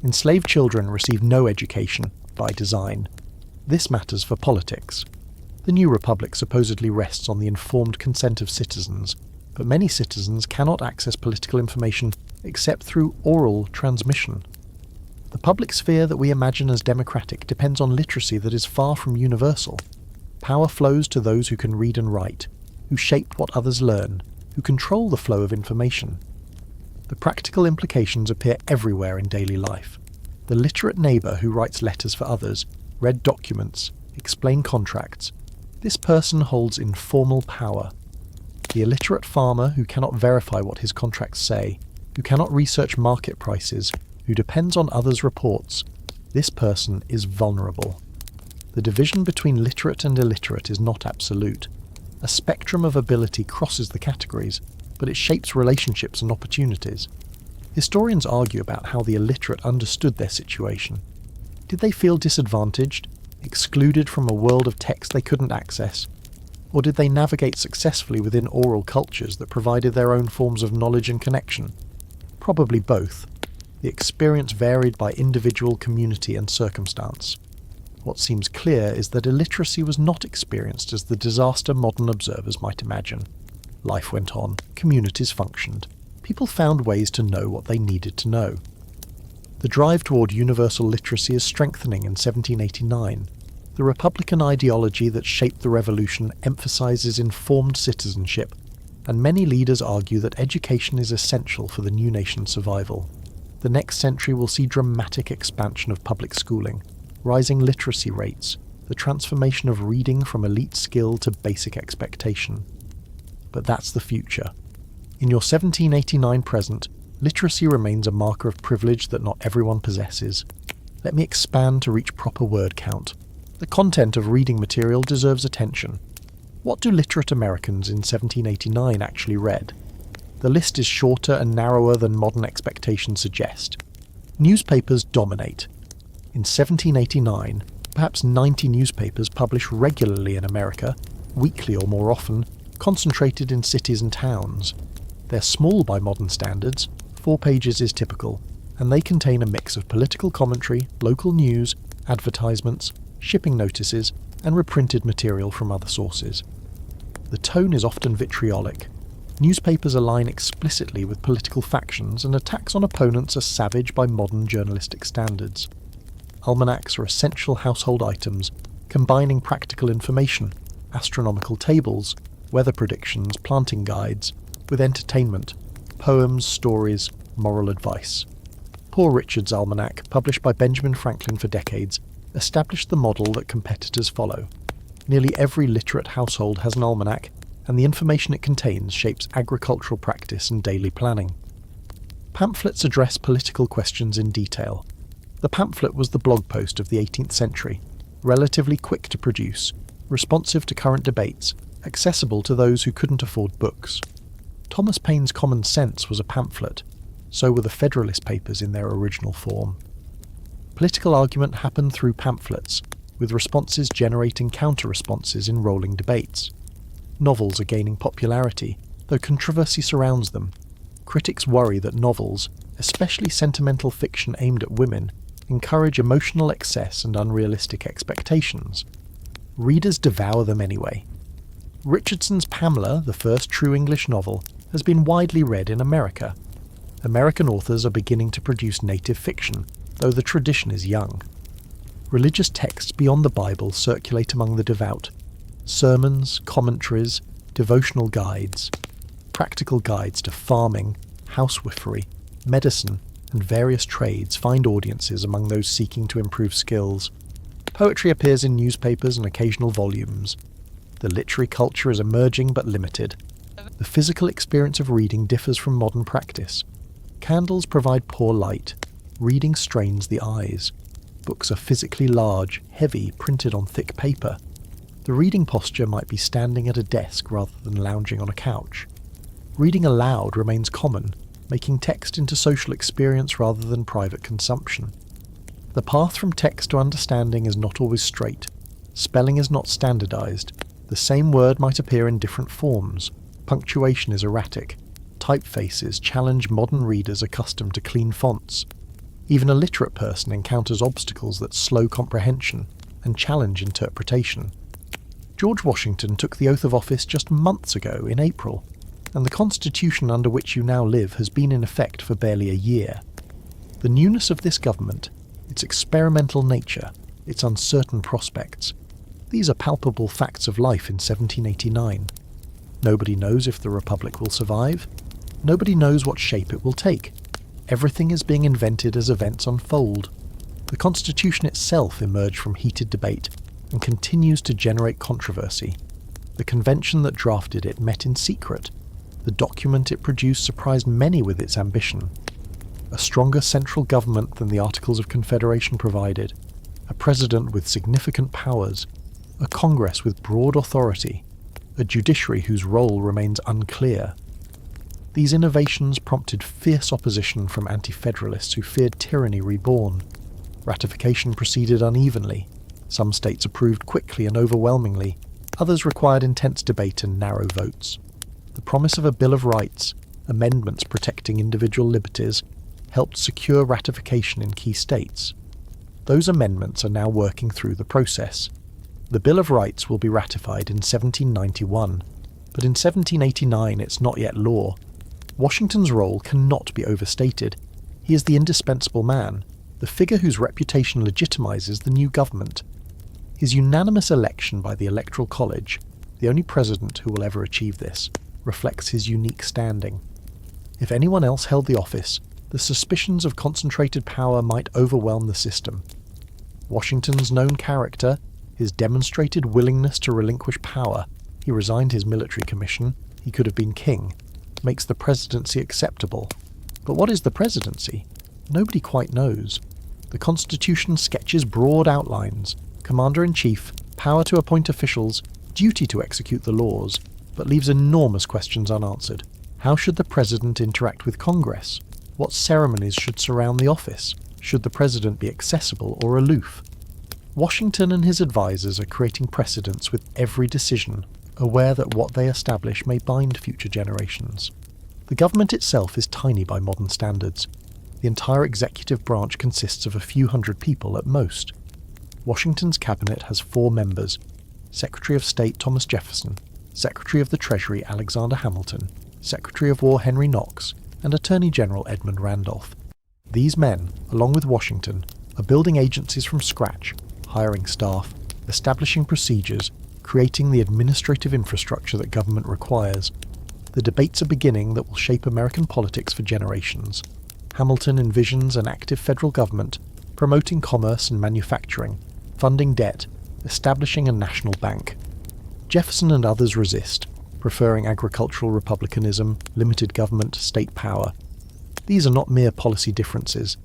Speaker 1: Enslaved children receive no education, by design. This matters for politics. The new republic supposedly rests on the informed consent of citizens, but many citizens cannot access political information except through oral transmission. The public sphere that we imagine as democratic depends on literacy that is far from universal. Power flows to those who can read and write, who shape what others learn, who control the flow of information. The practical implications appear everywhere in daily life. The literate neighbour who writes letters for others, read documents, explain contracts. This person holds informal power. The illiterate farmer who cannot verify what his contracts say, who cannot research market prices, who depends on others' reports, this person is vulnerable. The division between literate and illiterate is not absolute. A spectrum of ability crosses the categories, but it shapes relationships and opportunities. Historians argue about how the illiterate understood their situation. Did they feel disadvantaged, excluded from a world of text they couldn't access? Or did they navigate successfully within oral cultures that provided their own forms of knowledge and connection? Probably both. The experience varied by individual, community, and circumstance. What seems clear is that illiteracy was not experienced as the disaster modern observers might imagine. Life went on, communities functioned. People found ways to know what they needed to know. The drive toward universal literacy is strengthening in 1789. The Republican ideology that shaped the revolution emphasizes informed citizenship, and many leaders argue that education is essential for the new nation's survival. The next century will see dramatic expansion of public schooling, rising literacy rates, the transformation of reading from elite skill to basic expectation. But that's the future. In your 1789 present, literacy remains a marker of privilege that not everyone possesses. Let me expand to reach proper word count. The content of reading material deserves attention. What do literate Americans in 1789 actually read? The list is shorter and narrower than modern expectations suggest. Newspapers dominate. In 1789, perhaps 90 newspapers publish regularly in America, weekly or more often, concentrated in cities and towns. They're small by modern standards, 4 pages is typical, and they contain a mix of political commentary, local news, advertisements, shipping notices, and reprinted material from other sources. The tone is often vitriolic. Newspapers align explicitly with political factions, and attacks on opponents are savage by modern journalistic standards. Almanacs are essential household items, combining practical information, astronomical tables, weather predictions, planting guides, with entertainment, poems, stories, moral advice. Poor Richard's Almanac, published by Benjamin Franklin for decades, established the model that competitors follow. Nearly every literate household has an almanac, and the information it contains shapes agricultural practice and daily planning. Pamphlets address political questions in detail. The pamphlet was the blog post of the 18th century, relatively quick to produce, responsive to current debates, accessible to those who couldn't afford books. Thomas Paine's Common Sense was a pamphlet, so were the Federalist Papers in their original form. Political argument happened through pamphlets, with responses generating counter-responses in rolling debates. Novels are gaining popularity, though controversy surrounds them. Critics worry that novels, especially sentimental fiction aimed at women, encourage emotional excess and unrealistic expectations. Readers devour them anyway. Richardson's Pamela, the first true English novel, has been widely read in America. American authors are beginning to produce native fiction, though the tradition is young. Religious texts beyond the Bible circulate among the devout. Sermons, commentaries, devotional guides, practical guides to farming, housewifery, medicine, and various trades find audiences among those seeking to improve skills. Poetry appears in newspapers and occasional volumes. The literary culture is emerging but limited. The physical experience of reading differs from modern practice. Candles provide poor light. Reading strains the eyes. Books are physically large, heavy, printed on thick paper. The reading posture might be standing at a desk rather than lounging on a couch. Reading aloud remains common, making text into social experience rather than private consumption. The path from text to understanding is not always straight. Spelling is not standardized. The same word might appear in different forms. Punctuation is erratic. Typefaces challenge modern readers accustomed to clean fonts. Even a literate person encounters obstacles that slow comprehension and challenge interpretation. George Washington took the oath of office just months ago in April, and the constitution under which you now live has been in effect for barely a year. The newness of this government, its experimental nature, its uncertain prospects, these are palpable facts of life in 1789. Nobody knows if the Republic will survive. Nobody knows what shape it will take. Everything is being invented as events unfold. The Constitution itself emerged from heated debate and continues to generate controversy. The convention that drafted it met in secret. The document it produced surprised many with its ambition. A stronger central government than the Articles of Confederation provided, a president with significant powers, a Congress with broad authority, a judiciary whose role remains unclear. These innovations prompted fierce opposition from anti-federalists who feared tyranny reborn. Ratification proceeded unevenly. Some states approved quickly and overwhelmingly, others required intense debate and narrow votes. The promise of a Bill of Rights, amendments protecting individual liberties, helped secure ratification in key states. Those amendments are now working through the process. The Bill of Rights will be ratified in 1791, but in 1789 it's not yet law. Washington's role cannot be overstated. He is the indispensable man, the figure whose reputation legitimizes the new government. His unanimous election by the Electoral College, the only president who will ever achieve this, reflects his unique standing. If anyone else held the office, the suspicions of concentrated power might overwhelm the system. Washington's known character, his demonstrated willingness to relinquish power, he resigned his military commission, he could have been king, makes the presidency acceptable. But what is the presidency? Nobody quite knows. The Constitution sketches broad outlines: commander-in-chief, power to appoint officials, duty to execute the laws, but leaves enormous questions unanswered. How should the president interact with Congress? What ceremonies should surround the office? Should the president be accessible or aloof? Washington and his advisors are creating precedents with every decision, aware that what they establish may bind future generations. The government itself is tiny by modern standards. The entire executive branch consists of a few hundred people at most. Washington's cabinet has 4 members, Secretary of State Thomas Jefferson, Secretary of the Treasury Alexander Hamilton, Secretary of War Henry Knox, and Attorney General Edmund Randolph. These men, along with Washington, are building agencies from scratch, hiring staff, establishing procedures, creating the administrative infrastructure that government requires. The debates are beginning that will shape American politics for generations. Hamilton envisions an active federal government, promoting commerce and manufacturing, funding debt, establishing a national bank. Jefferson and others resist, preferring agricultural republicanism, limited government, state power. These are not mere policy differences.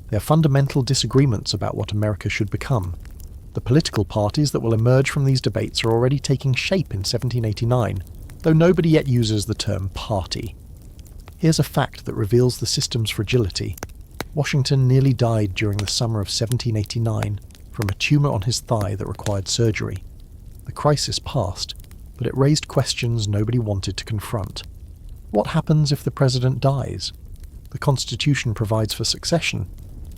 Speaker 1: They are fundamental disagreements about what America should become. The political parties that will emerge from these debates are already taking shape in 1789, though nobody yet uses the term party. Here's a fact that reveals the system's fragility. Washington nearly died during the summer of 1789 from a tumour on his thigh that required surgery. The crisis passed, but it raised questions nobody wanted to confront. What happens if the president dies? The Constitution provides for succession.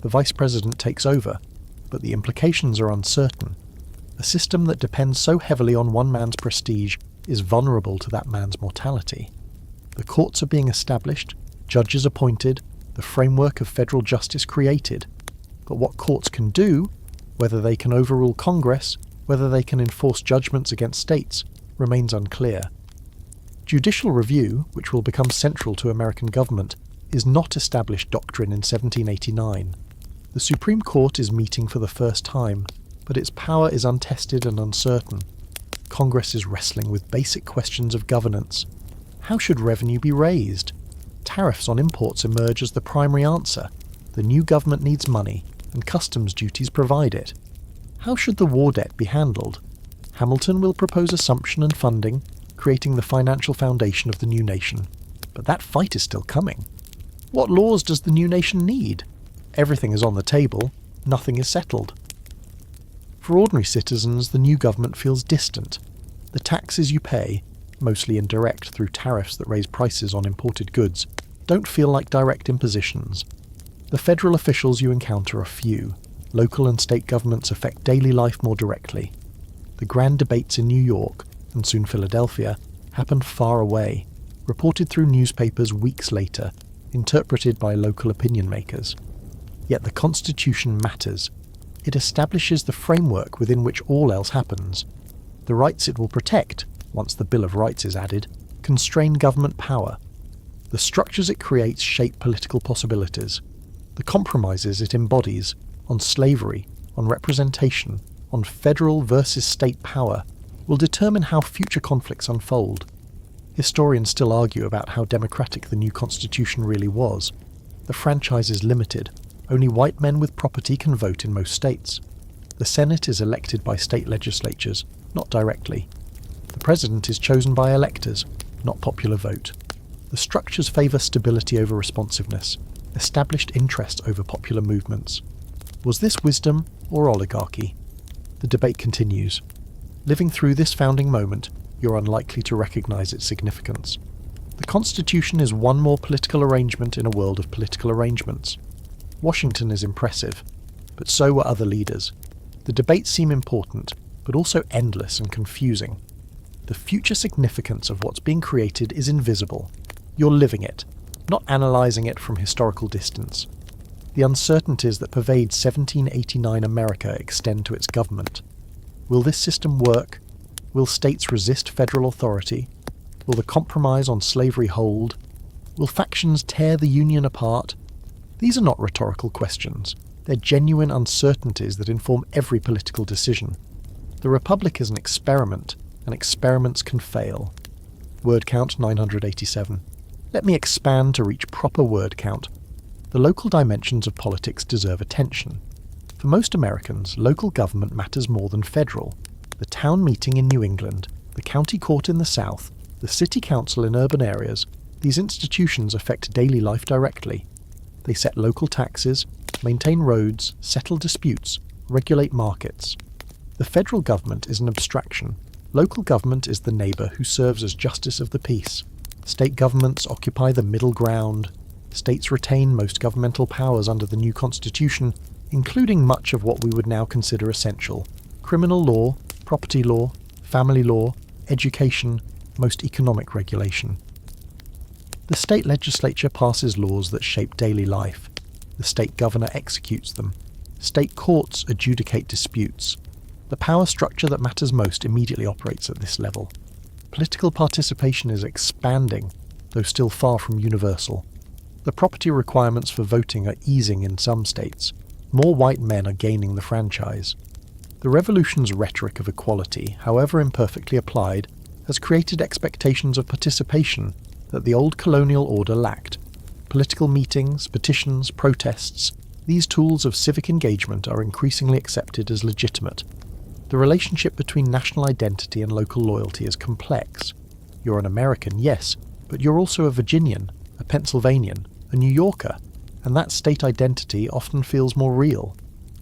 Speaker 1: The vice president takes over, but the implications are uncertain. A system that depends so heavily on one man's prestige is vulnerable to that man's mortality. The courts are being established, judges appointed, the framework of federal justice created. But what courts can do, whether they can overrule Congress, whether they can enforce judgments against states, remains unclear. Judicial review, which will become central to American government, is not established doctrine in 1789. The Supreme Court is meeting for the first time, but its power is untested and uncertain. Congress is wrestling with basic questions of governance. How should revenue be raised? Tariffs on imports emerge as the primary answer. The new government needs money, and customs duties provide it. How should the war debt be handled? Hamilton will propose assumption and funding, creating the financial foundation of the new nation. But that fight is still coming. What laws does the new nation need? Everything is on the table, nothing is settled. For ordinary citizens, the new government feels distant. The taxes you pay, mostly indirect through tariffs that raise prices on imported goods, don't feel like direct impositions. The federal officials you encounter are few. Local and state governments affect daily life more directly. The grand debates in New York, and soon Philadelphia, happened far away, reported through newspapers weeks later, interpreted by local opinion makers. Yet the Constitution matters. It establishes the framework within which all else happens. The rights it will protect, once the Bill of Rights is added, constrain government power. The structures it creates shape political possibilities. The compromises it embodies, on slavery, on representation, on federal versus state power, will determine how future conflicts unfold. Historians still argue about how democratic the new Constitution really was. The franchise is limited. Only white men with property can vote in most states. The Senate is elected by state legislatures, not directly. The president is chosen by electors, not popular vote. The structures favour stability over responsiveness, established interest over popular movements. Was this wisdom or oligarchy? The debate continues. Living through this founding moment, you're unlikely to recognise its significance. The Constitution is one more political arrangement in a world of political arrangements. Washington is impressive, but so were other leaders. The debates seem important, but also endless and confusing. The future significance of what's being created is invisible. You're living it, not analysing it from historical distance. The uncertainties that pervade 1789 America extend to its government. Will this system work? Will states resist federal authority? Will the compromise on slavery hold? Will factions tear the Union apart? These are not rhetorical questions. They're genuine uncertainties that inform every political decision. The Republic is an experiment, and experiments can fail. Word count 987. Let me expand to reach proper word count. The local dimensions of politics deserve attention. For most Americans, local government matters more than federal. The town meeting in New England, the county court in the South, the city council in urban areas, these institutions affect daily life directly. They set local taxes, maintain roads, settle disputes, regulate markets. The federal government is an abstraction. Local government is the neighbour who serves as justice of the peace. State governments occupy the middle ground. States retain most governmental powers under the new Constitution, including much of what we would now consider essential: criminal law, property law, family law, education, most economic regulation. The state legislature passes laws that shape daily life. The state governor executes them. State courts adjudicate disputes. The power structure that matters most immediately operates at this level. Political participation is expanding, though still far from universal. The property requirements for voting are easing in some states. More white men are gaining the franchise. The revolution's rhetoric of equality, however imperfectly applied, has created expectations of participation that the old colonial order lacked. Political meetings, petitions, protests, these tools of civic engagement are increasingly accepted as legitimate. The relationship between national identity and local loyalty is complex. You're an American, yes, but you're also a Virginian, a Pennsylvanian, a New Yorker, and that state identity often feels more real.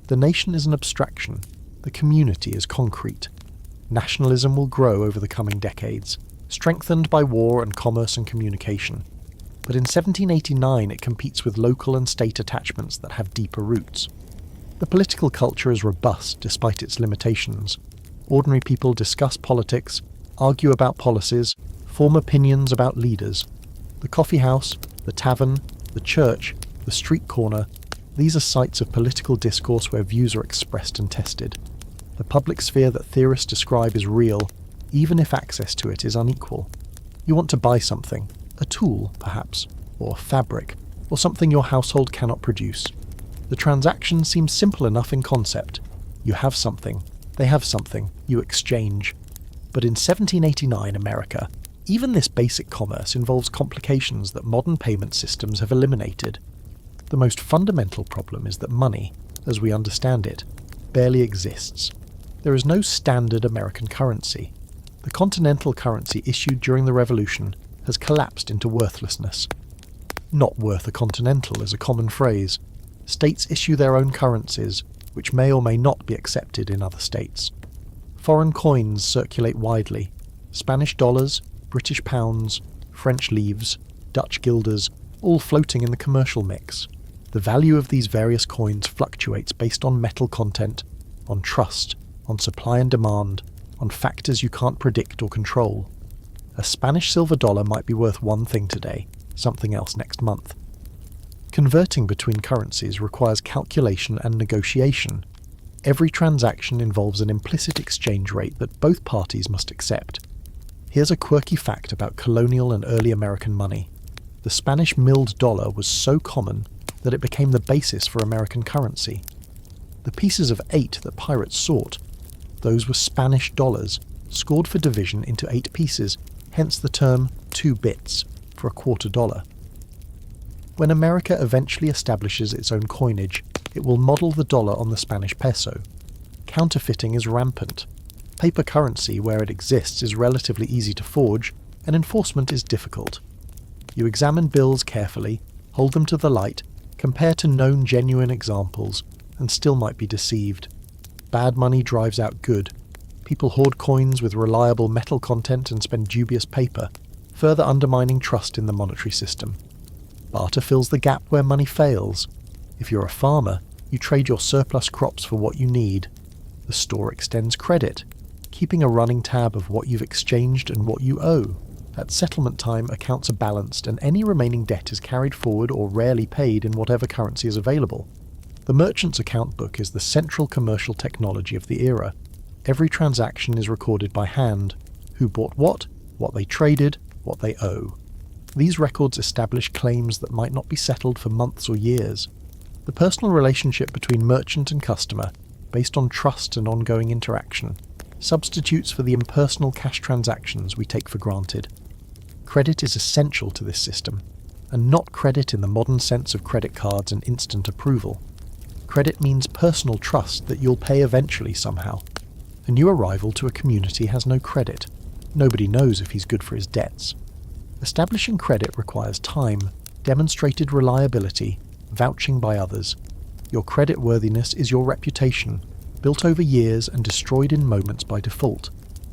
Speaker 1: The nation is an abstraction. The community is concrete. Nationalism will grow over the coming decades, strengthened by war and commerce and communication. But in 1789 it competes with local and state attachments that have deeper roots. The political culture is robust despite its limitations. Ordinary people discuss politics, argue about policies, form opinions about leaders. The coffee house, the tavern, the church, the street corner, these are sites of political discourse where views are expressed and tested. The public sphere that theorists describe is real, even if access to it is unequal. You want to buy something, a tool, perhaps, or fabric, or something your household cannot produce. The transaction seems simple enough in concept. You have something, they have something, you exchange. But in 1789 America, even this basic commerce involves complications that modern payment systems have eliminated. The most fundamental problem is that money, as we understand it, barely exists. There is no standard American currency. The continental currency issued during the Revolution has collapsed into worthlessness. Not worth a continental is a common phrase. States issue their own currencies, which may or may not be accepted in other states. Foreign coins circulate widely. Spanish dollars, British pounds, French livres, Dutch guilders, all floating in the commercial mix. The value of these various coins fluctuates based on metal content, on trust, on supply and demand, on factors you can't predict or control. A Spanish silver dollar might be worth one thing today, something else next month. Converting between currencies requires calculation and negotiation. Every transaction involves an implicit exchange rate that both parties must accept. Here's a quirky fact about colonial and early American money. The Spanish milled dollar was so common that it became the basis for American currency. The pieces of 8 that pirates sought, those were Spanish dollars, scored for division into 8 pieces, hence the term 2 bits for a $0.25. When America eventually establishes its own coinage, it will model the dollar on the Spanish peso. Counterfeiting is rampant. Paper currency, where it exists, is relatively easy to forge, and enforcement is difficult. You examine bills carefully, hold them to the light, compare to known genuine examples, and still might be deceived. Bad money drives out good. People hoard coins with reliable metal content and spend dubious paper, further undermining trust in the monetary system. Barter fills the gap where money fails. If you're a farmer, you trade your surplus crops for what you need. The store extends credit, keeping a running tab of what you've exchanged and what you owe. At settlement time, accounts are balanced and any remaining debt is carried forward or rarely paid in whatever currency is available. The merchant's account book is the central commercial technology of the era. Every transaction is recorded by hand: who bought what they traded, what they owe. These records establish claims that might not be settled for months or years. The personal relationship between merchant and customer, based on trust and ongoing interaction, substitutes for the impersonal cash transactions we take for granted. Credit is essential to this system, and not credit in the modern sense of credit cards and instant approval. Credit means personal trust that you'll pay eventually somehow. A new arrival to a community has no credit. Nobody knows if he's good for his debts. Establishing credit requires time, demonstrated reliability, vouching by others. Your creditworthiness is your reputation, built over years and destroyed in moments by default.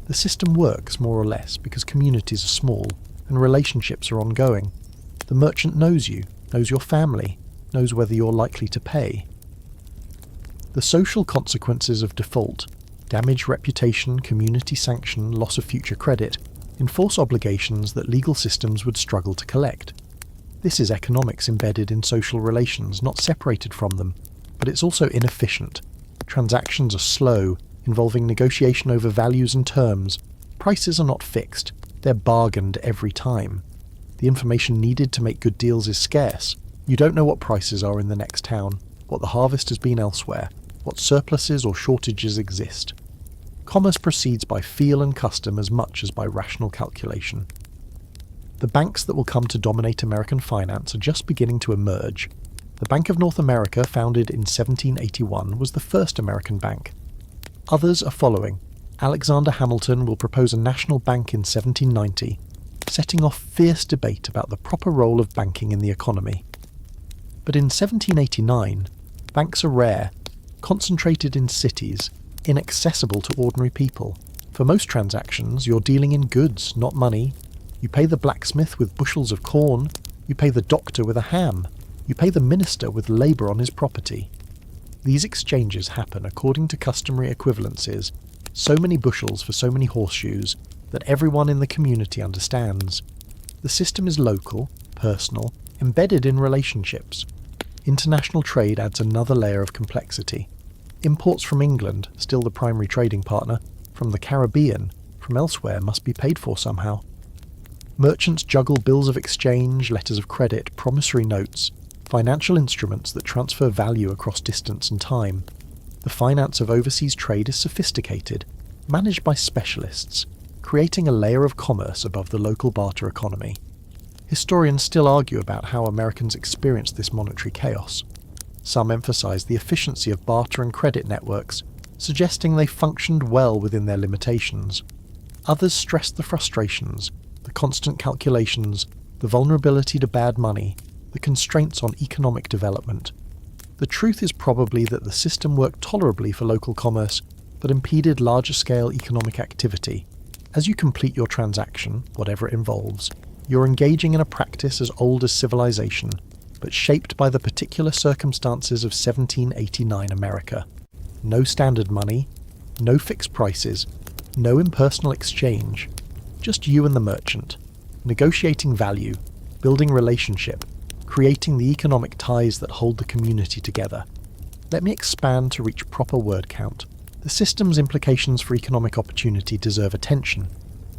Speaker 1: The system works more or less because communities are small and relationships are ongoing. The merchant knows you, knows your family, knows whether you're likely to pay. The social consequences of default, Damaged reputation, community sanction, loss of future credit enforce obligations that legal systems would struggle to collect. This is economics embedded in social relations, not separated from them, but it's also inefficient. Transactions are slow, involving negotiation over values and terms. Prices are not fixed, they're bargained every time. The information needed to make good deals is scarce. You don't know what prices are in the next town, what the harvest has been elsewhere, what surpluses or shortages exist. Commerce proceeds by feel and custom as much as by rational calculation. The banks that will come to dominate American finance are just beginning to emerge. The Bank of North America, founded in 1781, was the first American bank. Others are following. Alexander Hamilton will propose a national bank in 1790, setting off fierce debate about the proper role of banking in the economy. But in 1789, banks are rare, concentrated in cities, inaccessible to ordinary people. For most transactions, you're dealing in goods, not money. You pay the blacksmith with bushels of corn, you pay the doctor with a ham, you pay the minister with labour on his property. These exchanges happen according to customary equivalencies, so many bushels for so many horseshoes, that everyone in the community understands. The system is local, personal, embedded in relationships. International trade adds another layer of complexity. Imports from England, still the primary trading partner, from the Caribbean, from elsewhere must be paid for somehow. Merchants juggle bills of exchange, letters of credit, promissory notes, financial instruments that transfer value across distance and time. The finance of overseas trade is sophisticated, managed by specialists, creating a layer of commerce above the local barter economy. Historians still argue about how Americans experienced this monetary chaos. Some emphasize the efficiency of barter and credit networks, suggesting they functioned well within their limitations. Others stress the frustrations, the constant calculations, the vulnerability to bad money, the constraints on economic development. The truth is probably that the system worked tolerably for local commerce, but impeded larger-scale economic activity. As you complete your transaction, whatever it involves, you're engaging in a practice as old as civilization, but shaped by the particular circumstances of 1789 America. No standard money, no fixed prices, no impersonal exchange, just you and the merchant, negotiating value, building relationship, creating the economic ties that hold the community together. Let me expand to reach proper word count. The system's implications for economic opportunity deserve attention.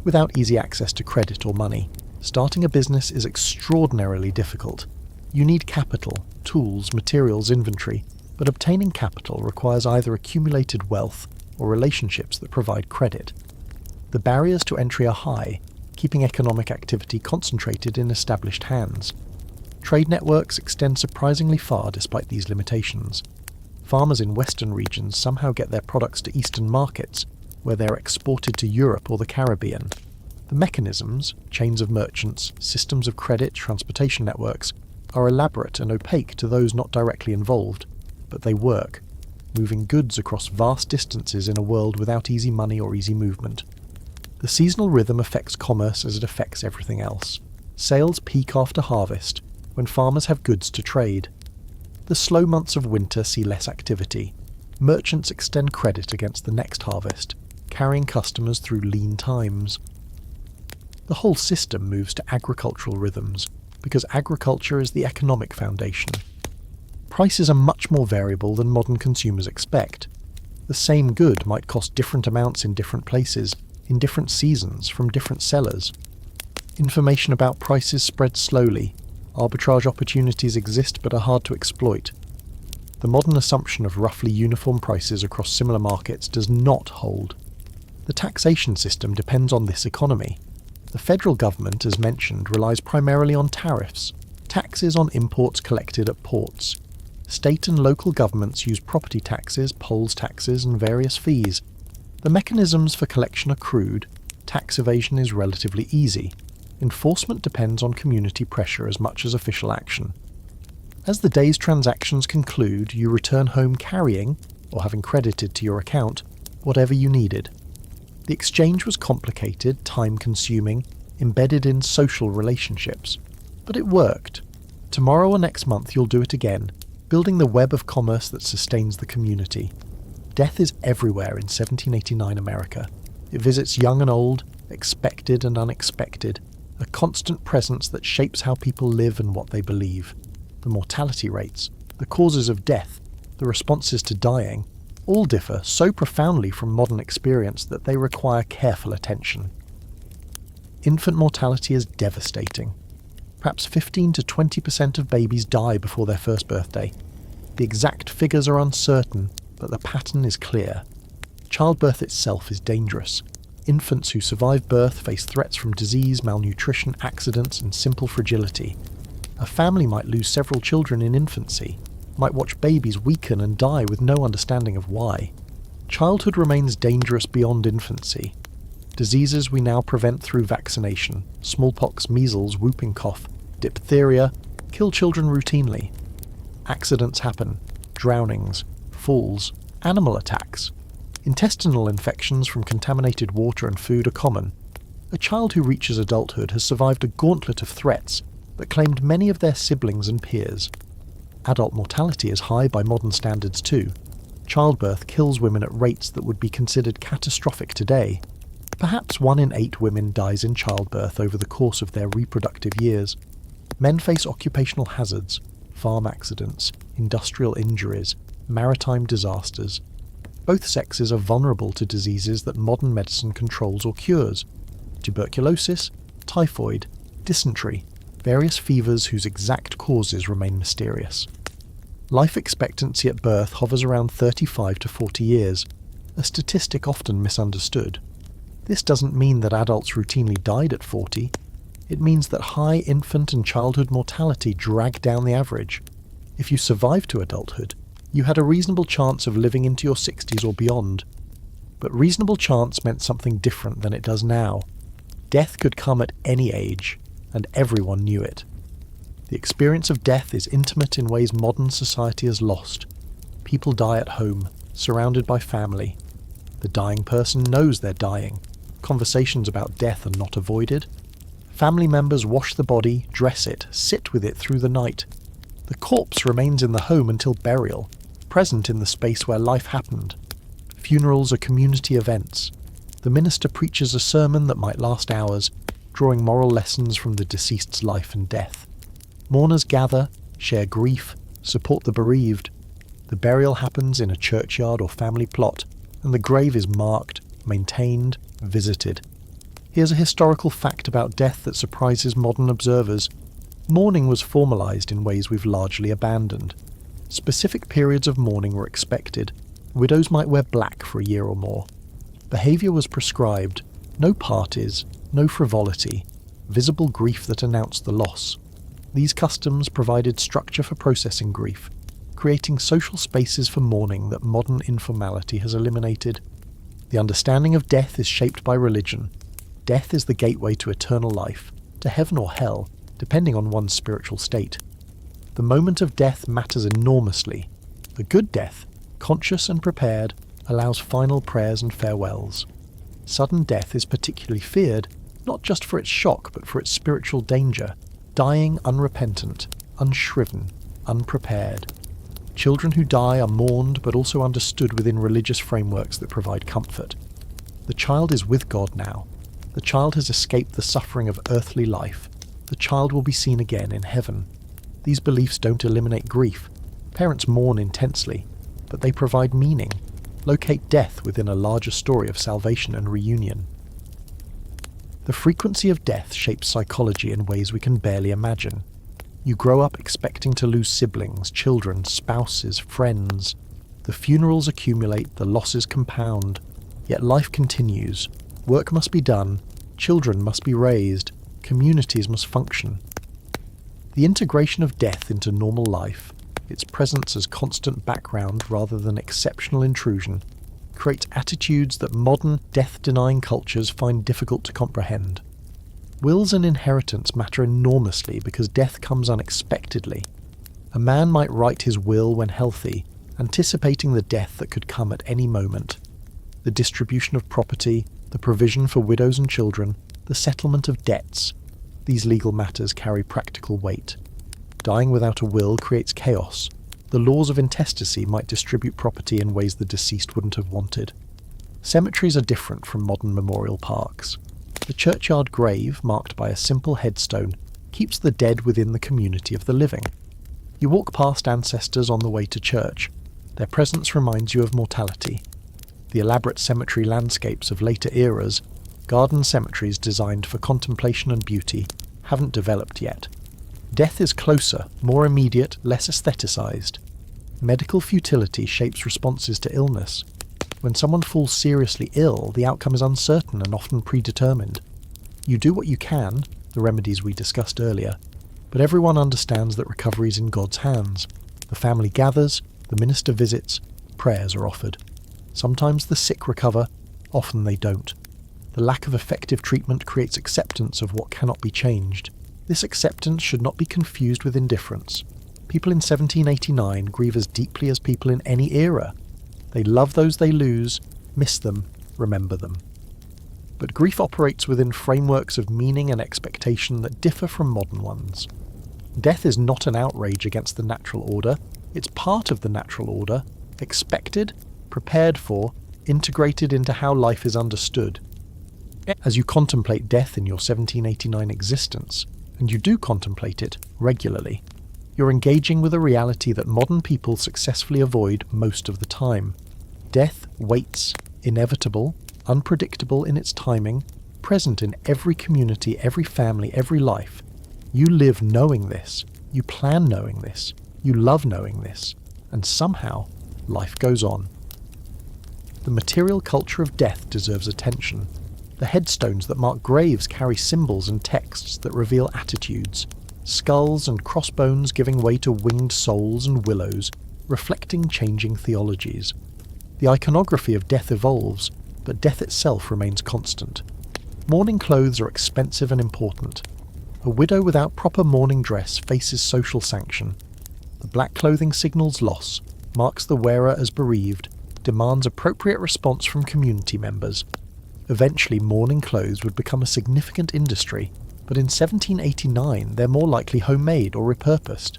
Speaker 1: Without easy access to credit or money, starting a business is extraordinarily difficult. You need capital, tools, materials, inventory, but obtaining capital requires either accumulated wealth or relationships that provide credit. The barriers to entry are high, keeping economic activity concentrated in established hands. Trade networks extend surprisingly far despite these limitations. Farmers in western regions somehow get their products to eastern markets, where they're exported to Europe or the Caribbean. The mechanisms, chains of merchants, systems of credit, transportation networks, are elaborate and opaque to those not directly involved, but they work, moving goods across vast distances in a world without easy money or easy movement. The seasonal rhythm affects commerce as it affects everything else. Sales peak after harvest, when farmers have goods to trade. The slow months of winter see less activity. Merchants extend credit against the next harvest, carrying customers through lean times. The whole system moves to agricultural rhythms, because agriculture is the economic foundation. Prices are much more variable than modern consumers expect. The same good might cost different amounts in different places, in different seasons, from different sellers. Information about prices spreads slowly. Arbitrage opportunities exist but are hard to exploit. The modern assumption of roughly uniform prices across similar markets does not hold. The taxation system depends on this economy. The federal government, as mentioned, relies primarily on tariffs, taxes on imports collected at ports. State and local governments use property taxes, polls taxes, and various fees. The mechanisms for collection are crude. Tax evasion is relatively easy. Enforcement depends on community pressure as much as official action. As the day's transactions conclude, you return home carrying, or having credited to your account, whatever you needed. The exchange was complicated, time-consuming, embedded in social relationships. But it worked. Tomorrow or next month you'll do it again, building the web of commerce that sustains the community. Death is everywhere in 1789 America. It visits young and old, expected and unexpected, a constant presence that shapes how people live and what they believe. The mortality rates, the causes of death, the responses to dying, all differ so profoundly from modern experience that they require careful attention. Infant mortality is devastating. Perhaps 15 to 20% of babies die before their first birthday. The exact figures are uncertain, but the pattern is clear. Childbirth itself is dangerous. Infants who survive birth face threats from disease, malnutrition, accidents, and simple fragility. A family might lose several children in infancy, might watch babies weaken and die with no understanding of why. Childhood remains dangerous beyond infancy. Diseases we now prevent through vaccination, smallpox, measles, whooping cough, diphtheria, kill children routinely. Accidents happen, drownings, falls, animal attacks. Intestinal infections from contaminated water and food are common. A child who reaches adulthood has survived a gauntlet of threats that claimed many of their siblings and peers. Adult mortality is high by modern standards too. Childbirth kills women at rates that would be considered catastrophic today. Perhaps 1 in 8 women dies in childbirth over the course of their reproductive years. Men face occupational hazards, farm accidents, industrial injuries, maritime disasters. Both sexes are vulnerable to diseases that modern medicine controls or cures. Tuberculosis, typhoid, dysentery, various fevers whose exact causes remain mysterious. Life expectancy at birth hovers around 35 to 40 years, a statistic often misunderstood. This doesn't mean that adults routinely died at 40. It means that high infant and childhood mortality drag down the average. If you survived to adulthood, you had a reasonable chance of living into your 60s or beyond. But reasonable chance meant something different than it does now. Death could come at any age, and everyone knew it. The experience of death is intimate in ways modern society has lost. People die at home, surrounded by family. The dying person knows they're dying. Conversations about death are not avoided. Family members wash the body, dress it, sit with it through the night. The corpse remains in the home until burial, present in the space where life happened. Funerals are community events. The minister preaches a sermon that might last hours, drawing moral lessons from the deceased's life and death. Mourners gather, share grief, support the bereaved. The burial happens in a churchyard or family plot, and the grave is marked, maintained, visited. Here's a historical fact about death that surprises modern observers. Mourning was formalised in ways we've largely abandoned. Specific periods of mourning were expected. Widows might wear black for a year or more. Behaviour was prescribed. No parties, no frivolity, visible grief that announced the loss. These customs provided structure for processing grief, creating social spaces for mourning that modern informality has eliminated. The understanding of death is shaped by religion. Death is the gateway to eternal life, to heaven or hell, depending on one's spiritual state. The moment of death matters enormously. The good death, conscious and prepared, allows final prayers and farewells. Sudden death is particularly feared, not just for its shock, but for its spiritual danger, dying unrepentant, unshriven, unprepared. Children who die are mourned but also understood within religious frameworks that provide comfort. The child is with God now. The child has escaped the suffering of earthly life. The child will be seen again in heaven. These beliefs don't eliminate grief. Parents mourn intensely, but they provide meaning, locate death within a larger story of salvation and reunion. The frequency of death shapes psychology in ways we can barely imagine. You grow up expecting to lose siblings, children, spouses, friends. The funerals accumulate, the losses compound. Yet life continues. Work must be done. Children must be raised. Communities must function. The integration of death into normal life, its presence as constant background rather than exceptional intrusion, creates attitudes that modern, death-denying cultures find difficult to comprehend. Wills and inheritance matter enormously because death comes unexpectedly. A man might write his will when healthy, anticipating the death that could come at any moment. The distribution of property, the provision for widows and children, the settlement of debts. These legal matters carry practical weight. Dying without a will creates chaos. The laws of intestacy might distribute property in ways the deceased wouldn't have wanted. Cemeteries are different from modern memorial parks. The churchyard grave, marked by a simple headstone, keeps the dead within the community of the living. You walk past ancestors on the way to church. Their presence reminds you of mortality. The elaborate cemetery landscapes of later eras, garden cemeteries designed for contemplation and beauty, haven't developed yet. Death is closer, more immediate, less aestheticized. Medical futility shapes responses to illness. When someone falls seriously ill, the outcome is uncertain and often predetermined. You do what you can, the remedies we discussed earlier, but everyone understands that recovery is in God's hands. The family gathers, the minister visits, prayers are offered. Sometimes the sick recover, often they don't. The lack of effective treatment creates acceptance of what cannot be changed. This acceptance should not be confused with indifference. People in 1789 grieve as deeply as people in any era. They love those they lose, miss them, remember them. But grief operates within frameworks of meaning and expectation that differ from modern ones. Death is not an outrage against the natural order, it's part of the natural order, expected, prepared for, integrated into how life is understood. As you contemplate death in your 1789 existence, and you do contemplate it regularly, you're engaging with a reality that modern people successfully avoid most of the time. Death waits, inevitable, unpredictable in its timing, present in every community, every family, every life. You live knowing this, you plan knowing this, you love knowing this, and somehow life goes on. The material culture of death deserves attention. The headstones that mark graves carry symbols and texts that reveal attitudes, skulls and crossbones giving way to winged souls and willows, reflecting changing theologies. The iconography of death evolves, but death itself remains constant. Mourning clothes are expensive and important. A widow without proper mourning dress faces social sanction. The black clothing signals loss, marks the wearer as bereaved, demands appropriate response from community members. Eventually, mourning clothes would become a significant industry, but in 1789 they're more likely homemade or repurposed.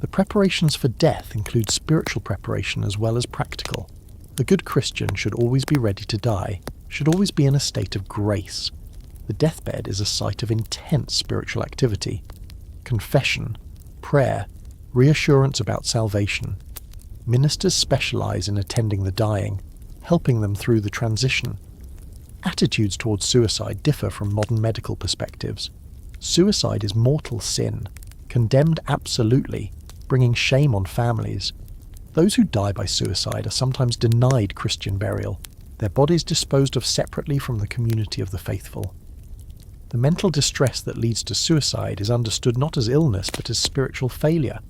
Speaker 1: The preparations for death include spiritual preparation as well as practical. A good Christian should always be ready to die, should always be in a state of grace. The deathbed is a site of intense spiritual activity. Confession, prayer, reassurance about salvation. Ministers specialize in attending the dying, helping them through the transition. Attitudes towards suicide differ from modern medical perspectives. Suicide is mortal sin, condemned absolutely, bringing shame on families. Those who die by suicide are sometimes denied Christian burial, their bodies disposed of separately from the community of the faithful. The mental distress that leads to suicide is understood not as illness but as spiritual failure.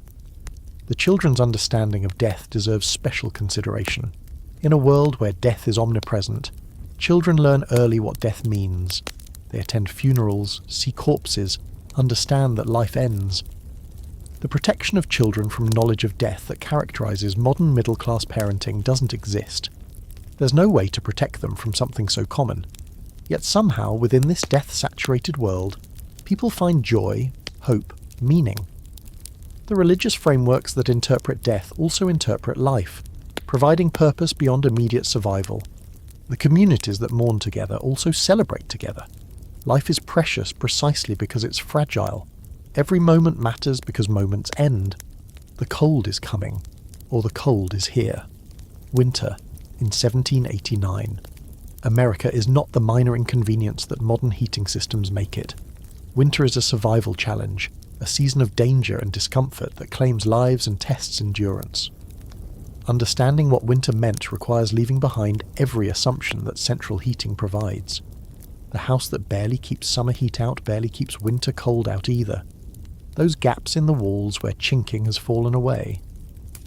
Speaker 1: The children's understanding of death deserves special consideration. In a world where death is omnipresent, children learn early what death means. They attend funerals, see corpses, understand that life ends. The protection of children from knowledge of death that characterizes modern middle-class parenting doesn't exist. There's no way to protect them from something so common. Yet somehow, within this death-saturated world, people find joy, hope, meaning. The religious frameworks that interpret death also interpret life, providing purpose beyond immediate survival. The communities that mourn together also celebrate together. Life is precious precisely because it's fragile. Every moment matters because moments end. The cold is coming, or the cold is here. Winter, in 1789. America is not the minor inconvenience that modern heating systems make it. Winter is a survival challenge, a season of danger and discomfort that claims lives and tests endurance. Understanding what winter meant requires leaving behind every assumption that central heating provides. The house that barely keeps summer heat out barely keeps winter cold out either. Those gaps in the walls where chinking has fallen away.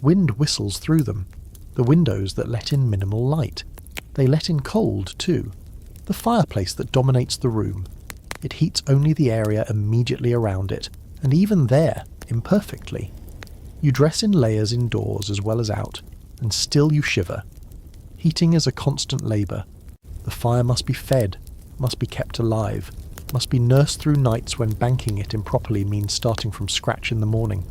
Speaker 1: Wind whistles through them. The windows that let in minimal light. They let in cold, too. The fireplace that dominates the room. It heats only the area immediately around it, and even there, imperfectly. You dress in layers indoors as well as out, and still you shiver. Heating is a constant labour. The fire must be fed, must be kept alive, must be nursed through nights when banking it improperly means starting from scratch in the morning.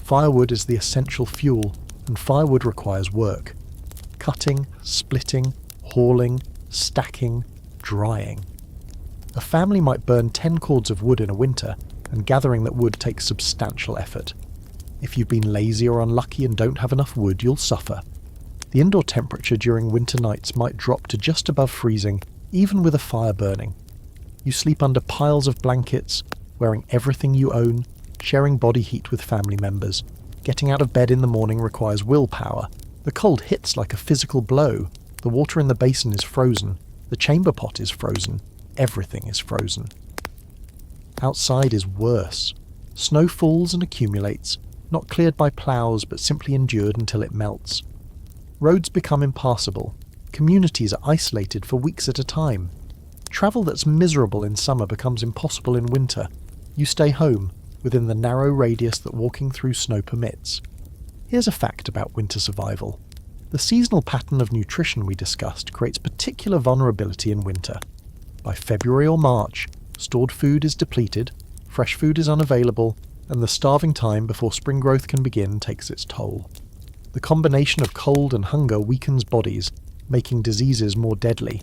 Speaker 1: Firewood is the essential fuel, and firewood requires work. Cutting, splitting, hauling, stacking, drying. A family might burn 10 cords of wood in a winter, and gathering that wood takes substantial effort. If you've been lazy or unlucky and don't have enough wood, you'll suffer. The indoor temperature during winter nights might drop to just above freezing, even with a fire burning. You sleep under piles of blankets, wearing everything you own, sharing body heat with family members. Getting out of bed in the morning requires willpower. The cold hits like a physical blow. The water in the basin is frozen. The chamber pot is frozen. Everything is frozen. Outside is worse. Snow falls and accumulates, not cleared by ploughs but simply endured until it melts. Roads become impassable. Communities are isolated for weeks at a time. Travel that's miserable in summer becomes impossible in winter. You stay home, within the narrow radius that walking through snow permits. Here's a fact about winter survival. The seasonal pattern of nutrition we discussed creates particular vulnerability in winter. By February or March, stored food is depleted, fresh food is unavailable, and the starving time before spring growth can begin takes its toll. The combination of cold and hunger weakens bodies, making diseases more deadly.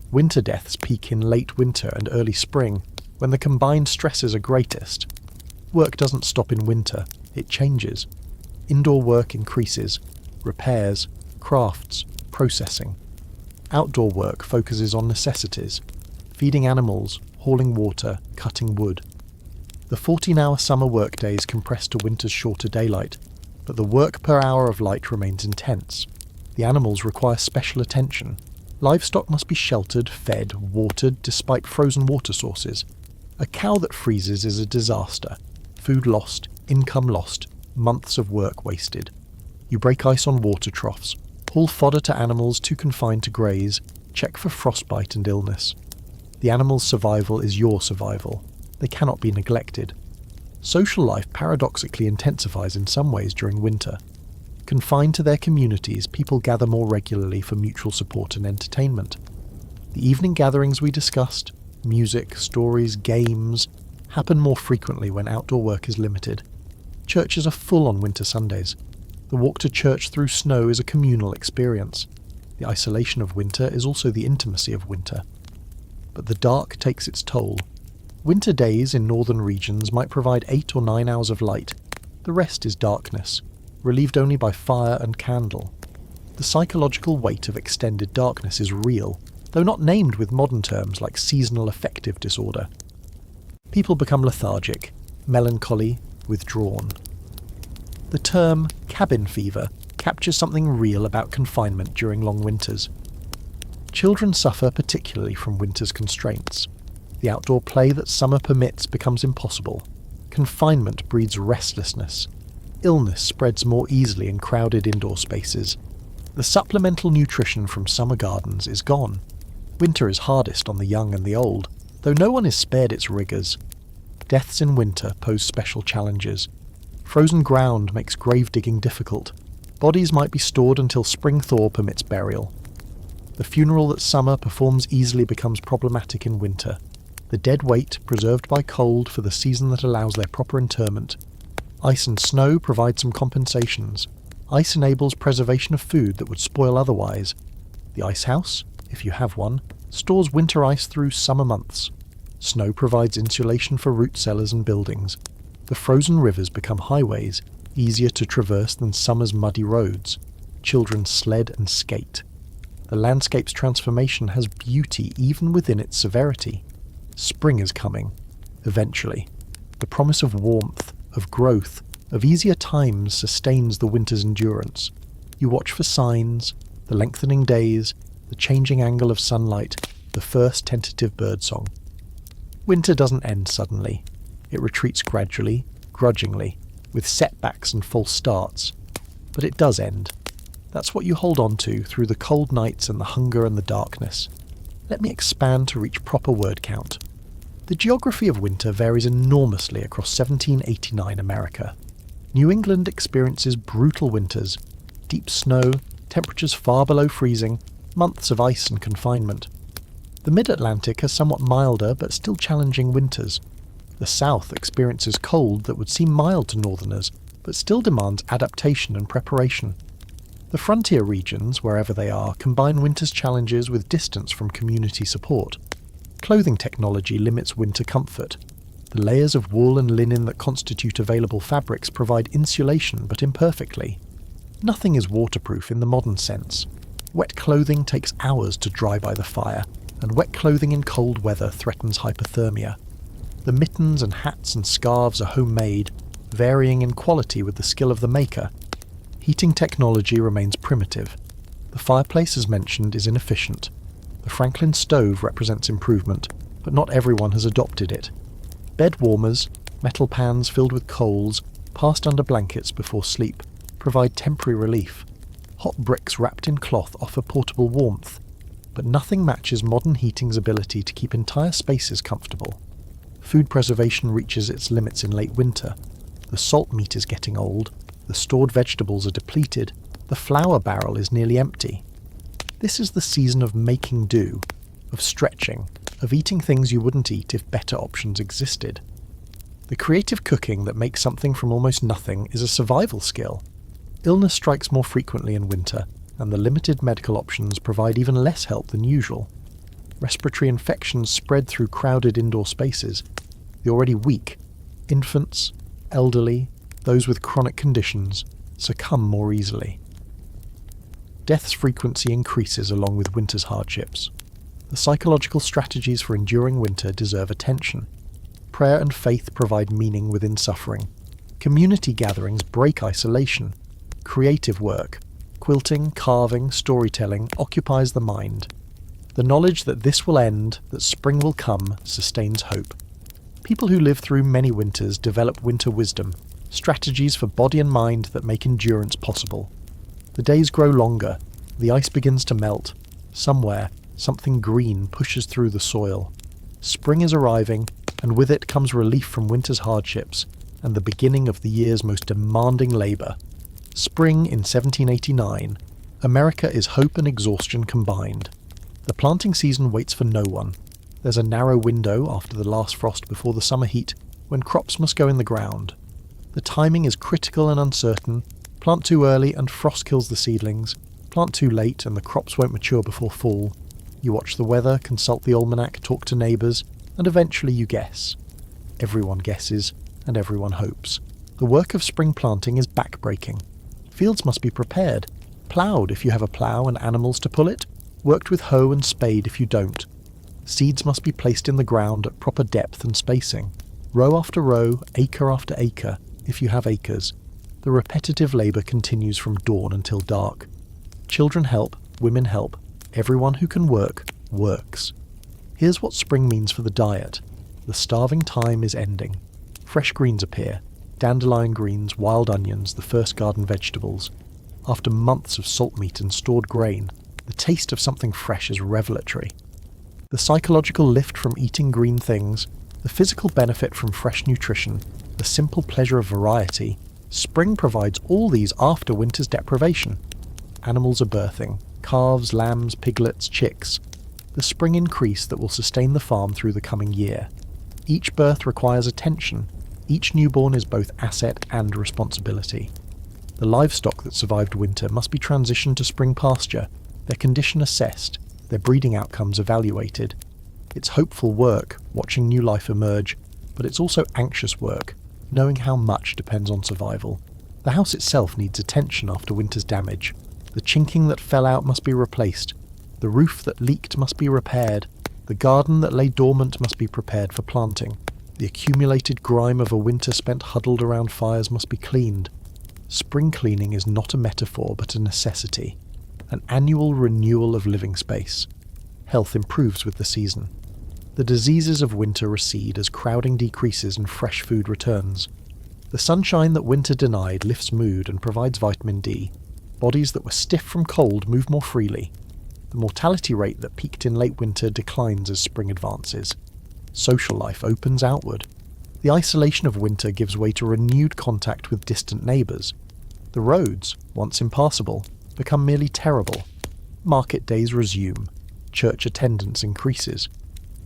Speaker 1: Winter deaths peak in late winter and early spring, when the combined stresses are greatest. Work doesn't stop in winter, it changes. Indoor work increases, repairs, crafts, processing. Outdoor work focuses on necessities, feeding animals, hauling water, cutting wood. The 14-hour summer workday is compressed to winter's shorter daylight, but the work per hour of light remains intense. The animals require special attention. Livestock must be sheltered, fed, watered, despite frozen water sources. A cow that freezes is a disaster. Food lost, income lost, months of work wasted. You break ice on water troughs, haul fodder to animals too confined to graze, check for frostbite and illness. The animal's survival is your survival. They cannot be neglected. Social life paradoxically intensifies in some ways during winter. Confined to their communities, people gather more regularly for mutual support and entertainment. The evening gatherings we discussed, music, stories, games, happen more frequently when outdoor work is limited. Churches are full on winter Sundays. The walk to church through snow is a communal experience. The isolation of winter is also the intimacy of winter. But the dark takes its toll. Winter days in northern regions might provide 8 or 9 hours of light. The rest is darkness, relieved only by fire and candle. The psychological weight of extended darkness is real, though not named with modern terms like seasonal affective disorder. People become lethargic, melancholy, withdrawn. The term cabin fever captures something real about confinement during long winters. Children suffer particularly from winter's constraints. The outdoor play that summer permits becomes impossible. Confinement breeds restlessness. Illness spreads more easily in crowded indoor spaces. The supplemental nutrition from summer gardens is gone. Winter is hardest on the young and the old, though no one is spared its rigours. Deaths in winter pose special challenges. Frozen ground makes grave digging difficult. Bodies might be stored until spring thaw permits burial. The funeral that summer performs easily becomes problematic in winter. The dead weight preserved by cold for the season that allows their proper interment. Ice and snow provide some compensations. Ice enables preservation of food that would spoil otherwise. The ice house, if you have one, stores winter ice through summer months. Snow provides insulation for root cellars and buildings. The frozen rivers become highways, easier to traverse than summer's muddy roads. Children sled and skate. The landscape's transformation has beauty even within its severity. Spring is coming, eventually. The promise of warmth, of growth, of easier times sustains the winter's endurance. You watch for signs, the lengthening days, the changing angle of sunlight, the first tentative birdsong. Winter doesn't end suddenly. It retreats gradually, grudgingly, with setbacks and false starts. But it does end. That's what you hold on to through the cold nights and the hunger and the darkness. Let me expand to reach proper word count. The geography of winter varies enormously across 1789 America. New England experiences brutal winters, deep snow, temperatures far below freezing, months of ice and confinement. The Mid-Atlantic has somewhat milder but still challenging winters. The South experiences cold that would seem mild to northerners, but still demands adaptation and preparation. The frontier regions, wherever they are, combine winter's challenges with distance from community support. Clothing technology limits winter comfort. The layers of wool and linen that constitute available fabrics provide insulation but imperfectly. Nothing is waterproof in the modern sense. Wet clothing takes hours to dry by the fire, and wet clothing in cold weather threatens hypothermia. The mittens and hats and scarves are homemade, varying in quality with the skill of the maker. Heating technology remains primitive. The fireplace, as mentioned, is inefficient. The Franklin stove represents improvement, but not everyone has adopted it. Bed warmers, metal pans filled with coals, passed under blankets before sleep, provide temporary relief. Hot bricks wrapped in cloth offer portable warmth, but nothing matches modern heating's ability to keep entire spaces comfortable. Food preservation reaches its limits in late winter. The salt meat is getting old, the stored vegetables are depleted, the flour barrel is nearly empty. This is the season of making do, of stretching, of eating things you wouldn't eat if better options existed. The creative cooking that makes something from almost nothing is a survival skill. Illness strikes more frequently in winter, and the limited medical options provide even less help than usual. Respiratory infections spread through crowded indoor spaces. The already weak, infants, elderly, those with chronic conditions, succumb more easily. Death's frequency increases along with winter's hardships. The psychological strategies for enduring winter deserve attention. Prayer and faith provide meaning within suffering. Community gatherings break isolation. Creative work, quilting, carving, storytelling, occupies the mind. The knowledge that this will end, that spring will come, sustains hope. People who live through many winters develop winter wisdom, strategies for body and mind that make endurance possible. The days grow longer, the ice begins to melt. Somewhere, something green pushes through the soil. Spring is arriving, and with it comes relief from winter's hardships, and the beginning of the year's most demanding labour. Spring in 1789. America is hope and exhaustion combined. The planting season waits for no one. There's a narrow window after the last frost before the summer heat, when crops must go in the ground. The timing is critical and uncertain. Plant too early and frost kills the seedlings. Plant too late and the crops won't mature before fall. You watch the weather, consult the almanac, talk to neighbours, and eventually you guess. Everyone guesses, and everyone hopes. The work of spring planting is back-breaking. Fields must be prepared, ploughed if you have a plough and animals to pull it, worked with hoe and spade if you don't. Seeds must be placed in the ground at proper depth and spacing, row after row, acre after acre, if you have acres. The repetitive labour continues from dawn until dark. Children help, women help, everyone who can work, works. Here's what spring means for the diet. The starving time is ending. Fresh greens appear. Dandelion greens, wild onions, the first garden vegetables. After months of salt meat and stored grain, the taste of something fresh is revelatory. The psychological lift from eating green things, the physical benefit from fresh nutrition, the simple pleasure of variety, spring provides all these after winter's deprivation. Animals are birthing, calves, lambs, piglets, chicks. The spring increase that will sustain the farm through the coming year. Each birth requires attention. Each newborn is both asset and responsibility. The livestock that survived winter must be transitioned to spring pasture, their condition assessed, their breeding outcomes evaluated. It's hopeful work, watching new life emerge, but it's also anxious work, knowing how much depends on survival. The house itself needs attention after winter's damage. The chinking that fell out must be replaced. The roof that leaked must be repaired. The garden that lay dormant must be prepared for planting. The accumulated grime of a winter spent huddled around fires must be cleaned. Spring cleaning is not a metaphor but a necessity. An annual renewal of living space. Health improves with the season. The diseases of winter recede as crowding decreases and fresh food returns. The sunshine that winter denied lifts mood and provides vitamin D. Bodies that were stiff from cold move more freely. The mortality rate that peaked in late winter declines as spring advances. Social life opens outward. The isolation of winter gives way to renewed contact with distant neighbours. The roads, once impassable, become merely terrible. Market days resume. Church attendance increases.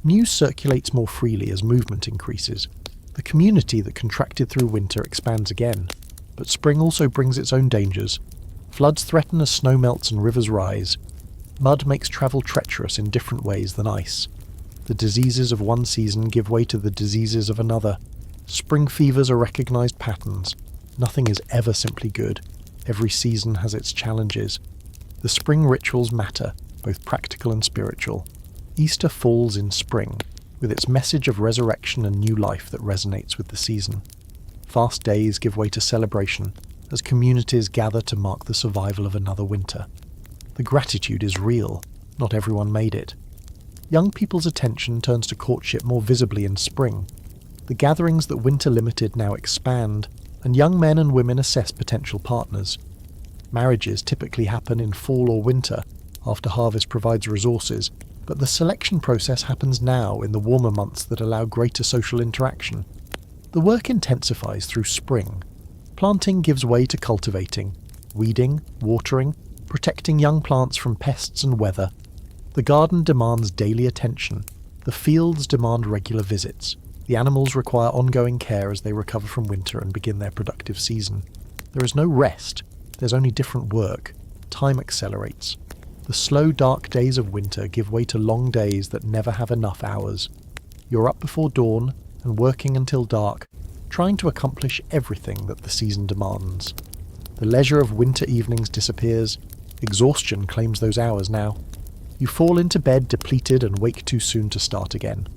Speaker 1: News circulates more freely as movement increases. The community that contracted through winter expands again. But spring also brings its own dangers. Floods threaten as snow melts and rivers rise. Mud makes travel treacherous in different ways than ice. The diseases of one season give way to the diseases of another. Spring fevers are recognised patterns. Nothing is ever simply good. Every season has its challenges. The spring rituals matter, both practical and spiritual. Easter falls in spring, with its message of resurrection and new life that resonates with the season. Fast days give way to celebration, as communities gather to mark the survival of another winter. The gratitude is real. Not everyone made it. Young people's attention turns to courtship more visibly in spring. The gatherings that winter limited now expand, and young men and women assess potential partners. Marriages typically happen in fall or winter, after harvest provides resources, but the selection process happens now in the warmer months that allow greater social interaction. The work intensifies through spring. Planting gives way to cultivating, weeding, watering, protecting young plants from pests and weather. The garden demands daily attention. The fields demand regular visits. The animals require ongoing care as they recover from winter and begin their productive season. There is no rest. There's only different work. Time accelerates. The slow, dark days of winter give way to long days that never have enough hours. You're up before dawn and working until dark, trying to accomplish everything that the season demands. The leisure of winter evenings disappears. Exhaustion claims those hours now. You fall into bed depleted and wake too soon to start again.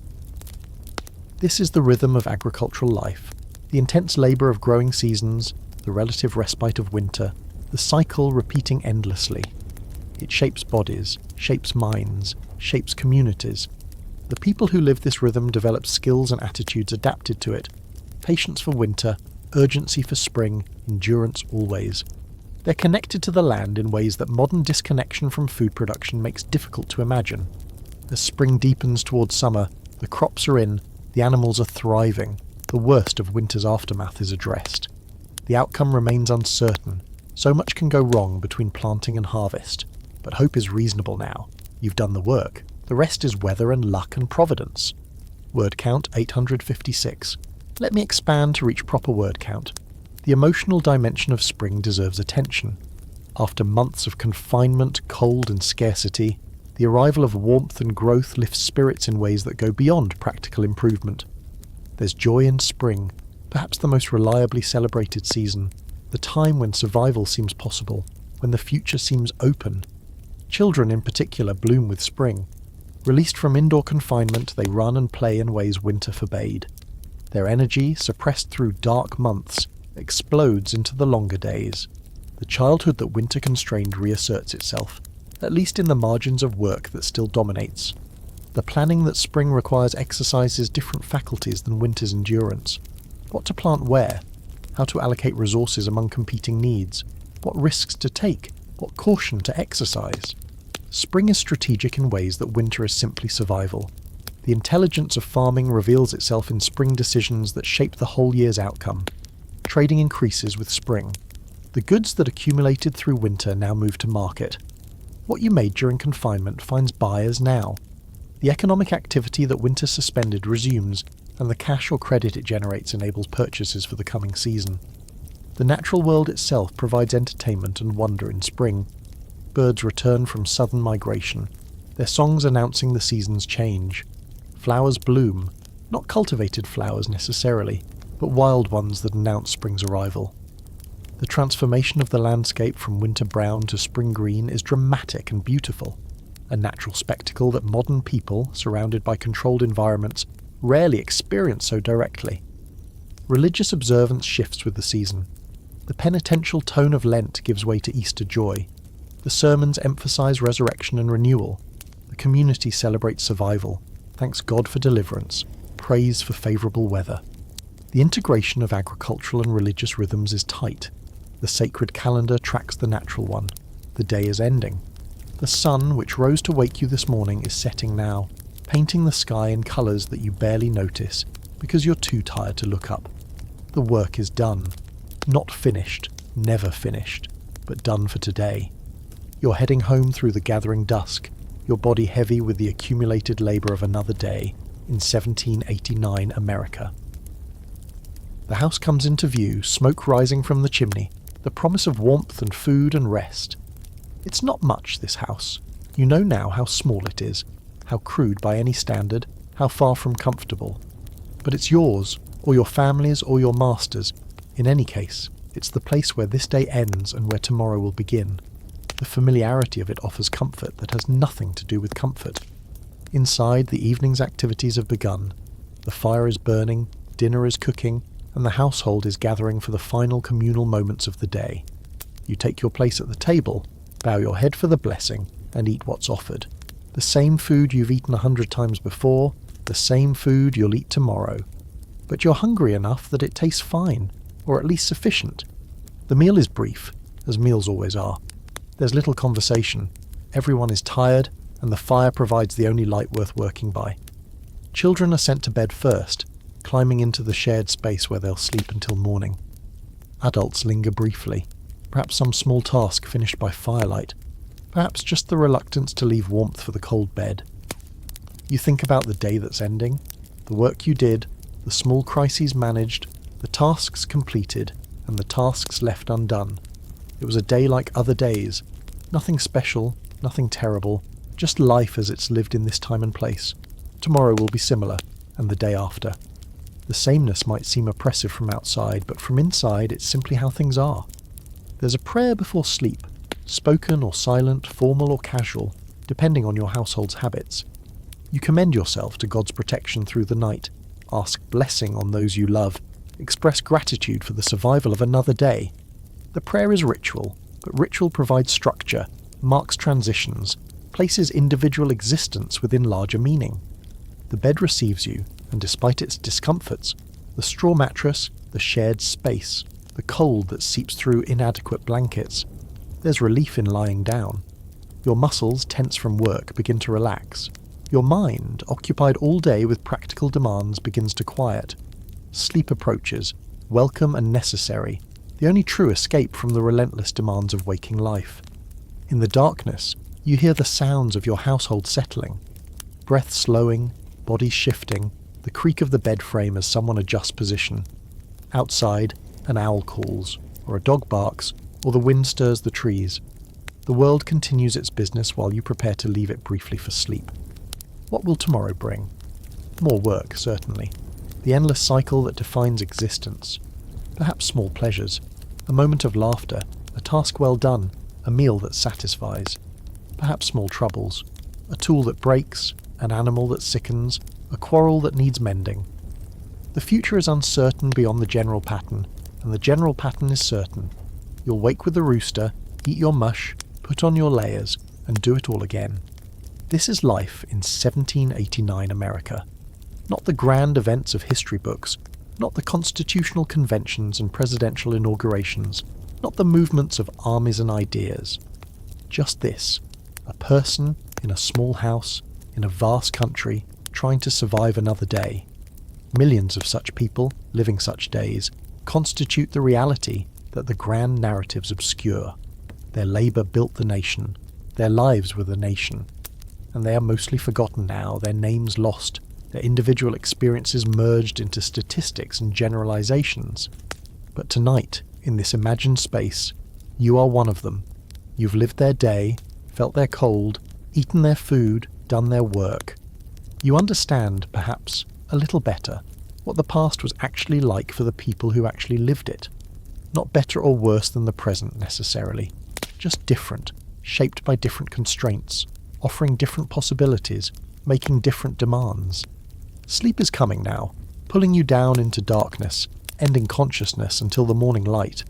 Speaker 1: This is the rhythm of agricultural life. The intense labour of growing seasons, the relative respite of winter, the cycle repeating endlessly. It shapes bodies, shapes minds, shapes communities. The people who live this rhythm develop skills and attitudes adapted to it. Patience for winter, urgency for spring, endurance always. They're connected to the land in ways that modern disconnection from food production makes difficult to imagine. As spring deepens towards summer, the crops are in, the animals are thriving, the worst of winter's aftermath is addressed. The outcome remains uncertain. So much can go wrong between planting and harvest. But hope is reasonable now. You've done the work. The rest is weather and luck and providence. Word count 856. Let me expand to reach proper word count. The emotional dimension of spring deserves attention. After months of confinement, cold and scarcity, the arrival of warmth and growth lifts spirits in ways that go beyond practical improvement. There's joy in spring, perhaps the most reliably celebrated season, the time when survival seems possible, when the future seems open. Children in particular bloom with spring. Released from indoor confinement, they run and play in ways winter forbade. Their energy, suppressed through dark months, explodes into the longer days. The childhood that winter constrained reasserts itself, at least in the margins of work that still dominates. The planning that spring requires exercises different faculties than winter's endurance. What to plant where, how to allocate resources among competing needs, what risks to take, what caution to exercise. Spring is strategic in ways that winter is simply survival. The intelligence of farming reveals itself in spring decisions that shape the whole year's outcome. Trading increases with spring. The goods that accumulated through winter now move to market. What you made during confinement finds buyers now. The economic activity that winter suspended resumes, and the cash or credit it generates enables purchases for the coming season. The natural world itself provides entertainment and wonder in spring. Birds return from southern migration, their songs announcing the season's change. Flowers bloom, not cultivated flowers necessarily, but wild ones that announce spring's arrival. The transformation of the landscape from winter brown to spring green is dramatic and beautiful, a natural spectacle that modern people, surrounded by controlled environments, rarely experience so directly. Religious observance shifts with the season. The penitential tone of Lent gives way to Easter joy. The sermons emphasize resurrection and renewal. The community celebrates survival, thanks God for deliverance, prays for favourable weather. The integration of agricultural and religious rhythms is tight. The sacred calendar tracks the natural one. The day is ending. The sun, which rose to wake you this morning, is setting now, painting the sky in colours that you barely notice because you're too tired to look up. The work is done. Not finished, never finished, but done for today. You're heading home through the gathering dusk, your body heavy with the accumulated labour of another day in 1789 America. The house comes into view, smoke rising from the chimney, the promise of warmth and food and rest. It's not much, this house. You know now how small it is, how crude by any standard, how far from comfortable. But it's yours, or your family's, or your master's. In any case, it's the place where this day ends and where tomorrow will begin. The familiarity of it offers comfort that has nothing to do with comfort. Inside, the evening's activities have begun. The fire is burning, dinner is cooking, and the household is gathering for the final communal moments of the day. You take your place at the table, bow your head for the blessing, and eat what's offered. The same food you've eaten 100 times before, the same food you'll eat tomorrow. But you're hungry enough that it tastes fine, or at least sufficient. The meal is brief, as meals always are. There's little conversation. Everyone is tired, and the fire provides the only light worth working by. Children are sent to bed first, climbing into the shared space where they'll sleep until morning. Adults linger briefly, perhaps some small task finished by firelight, perhaps just the reluctance to leave warmth for the cold bed. You think about the day that's ending, the work you did, the small crises managed, the tasks completed, and the tasks left undone. It was a day like other days, nothing special, nothing terrible, just life as it's lived in this time and place. Tomorrow will be similar, and the day after. The sameness might seem oppressive from outside, but from inside it's simply how things are. There's a prayer before sleep, spoken or silent, formal or casual, depending on your household's habits. You commend yourself to God's protection through the night, ask blessing on those you love, express gratitude for the survival of another day. The prayer is ritual, but ritual provides structure, marks transitions, places individual existence within larger meaning. The bed receives you, and despite its discomforts, the straw mattress, the shared space, the cold that seeps through inadequate blankets, there's relief in lying down. Your muscles, tense from work, begin to relax. Your mind, occupied all day with practical demands, begins to quiet. Sleep approaches, welcome and necessary, the only true escape from the relentless demands of waking life. In the darkness, you hear the sounds of your household settling. Breath slowing, body shifting, the creak of the bed frame as someone adjusts position. Outside, an owl calls, or a dog barks, or the wind stirs the trees. The world continues its business while you prepare to leave it briefly for sleep. What will tomorrow bring? More work, certainly. The endless cycle that defines existence. Perhaps small pleasures. A moment of laughter. A task well done. A meal that satisfies. Perhaps small troubles. A tool that breaks. An animal that sickens. A quarrel that needs mending. The future is uncertain beyond the general pattern, and the general pattern is certain. You'll wake with the rooster, eat your mush, put on your layers, and do it all again. This is life in 1789 America. Not the grand events of history books, not the constitutional conventions and presidential inaugurations, not the movements of armies and ideas. Just this, a person in a small house, in a vast country, trying to survive another day. Millions of such people, living such days, constitute the reality that the grand narratives obscure. Their labour built the nation, their lives were the nation, and they are mostly forgotten now, their names lost, their individual experiences merged into statistics and generalizations. But tonight, in this imagined space, you are one of them. You've lived their day, felt their cold, eaten their food, done their work. You understand, perhaps, a little better, what the past was actually like for the people who actually lived it. Not better or worse than the present, necessarily. Just different, shaped by different constraints, offering different possibilities, making different demands. Sleep is coming now, pulling you down into darkness, ending consciousness until the morning light.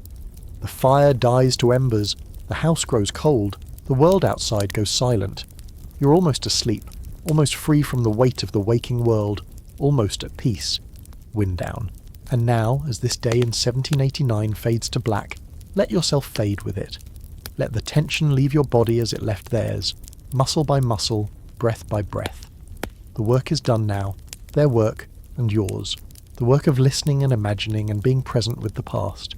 Speaker 1: The fire dies to embers, the house grows cold, the world outside goes silent. You're almost asleep, almost free from the weight of the waking world, almost at peace. Wind down. And now, as this day in 1789 fades to black, let yourself fade with it. Let the tension leave your body as it left theirs, muscle by muscle, breath by breath. The work is done now, their work and yours, the work of listening and imagining and being present with the past.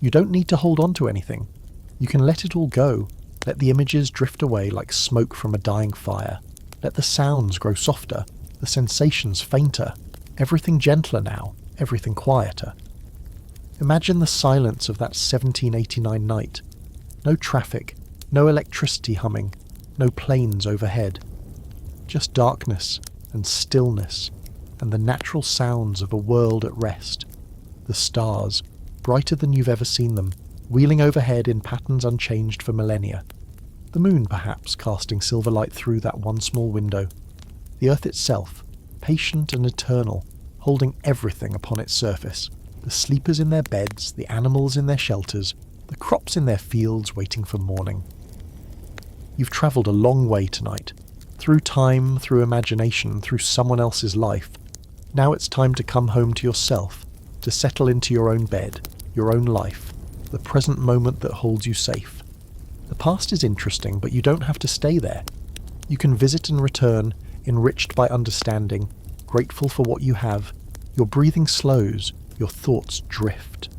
Speaker 1: You don't need to hold on to anything. You can let it all go, let the images drift away like smoke from a dying fire. Let the sounds grow softer, the sensations fainter, everything gentler now, everything quieter. Imagine the silence of that 1789 night. No traffic, no electricity humming, no planes overhead. Just darkness and stillness and the natural sounds of a world at rest. The stars, brighter than you've ever seen them, wheeling overhead in patterns unchanged for millennia. The moon, perhaps, casting silver light through that one small window. The earth itself, patient and eternal, holding everything upon its surface. The sleepers in their beds, the animals in their shelters, the crops in their fields waiting for morning. You've travelled a long way tonight. Through time, through imagination, through someone else's life. Now it's time to come home to yourself, to settle into your own bed, your own life, the present moment that holds you safe. The past is interesting, but you don't have to stay there. You can visit and return, enriched by understanding, grateful for what you have. Your breathing slows, your thoughts drift.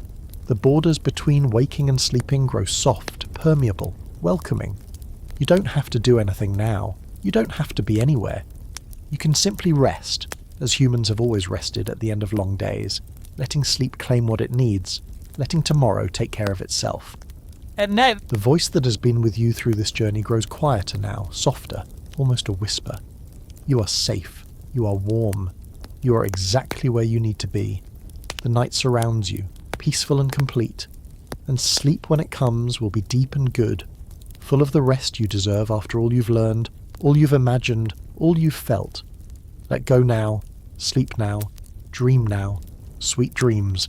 Speaker 1: The borders between waking and sleeping grow soft, permeable, welcoming. You don't have to do anything now. You don't have to be anywhere. You can simply rest, as humans have always rested at the end of long days, letting sleep claim what it needs, letting tomorrow take care of itself.
Speaker 2: And now,
Speaker 1: The voice that has been with you through this journey grows quieter now, softer, almost a whisper. You are safe. You are warm. You are exactly where you need to be. The night surrounds you, peaceful and complete. And sleep when it comes will be deep and good, full of the rest you deserve after all you've learned, all you've imagined, all you've felt. Let go now, sleep now, dream now, sweet dreams.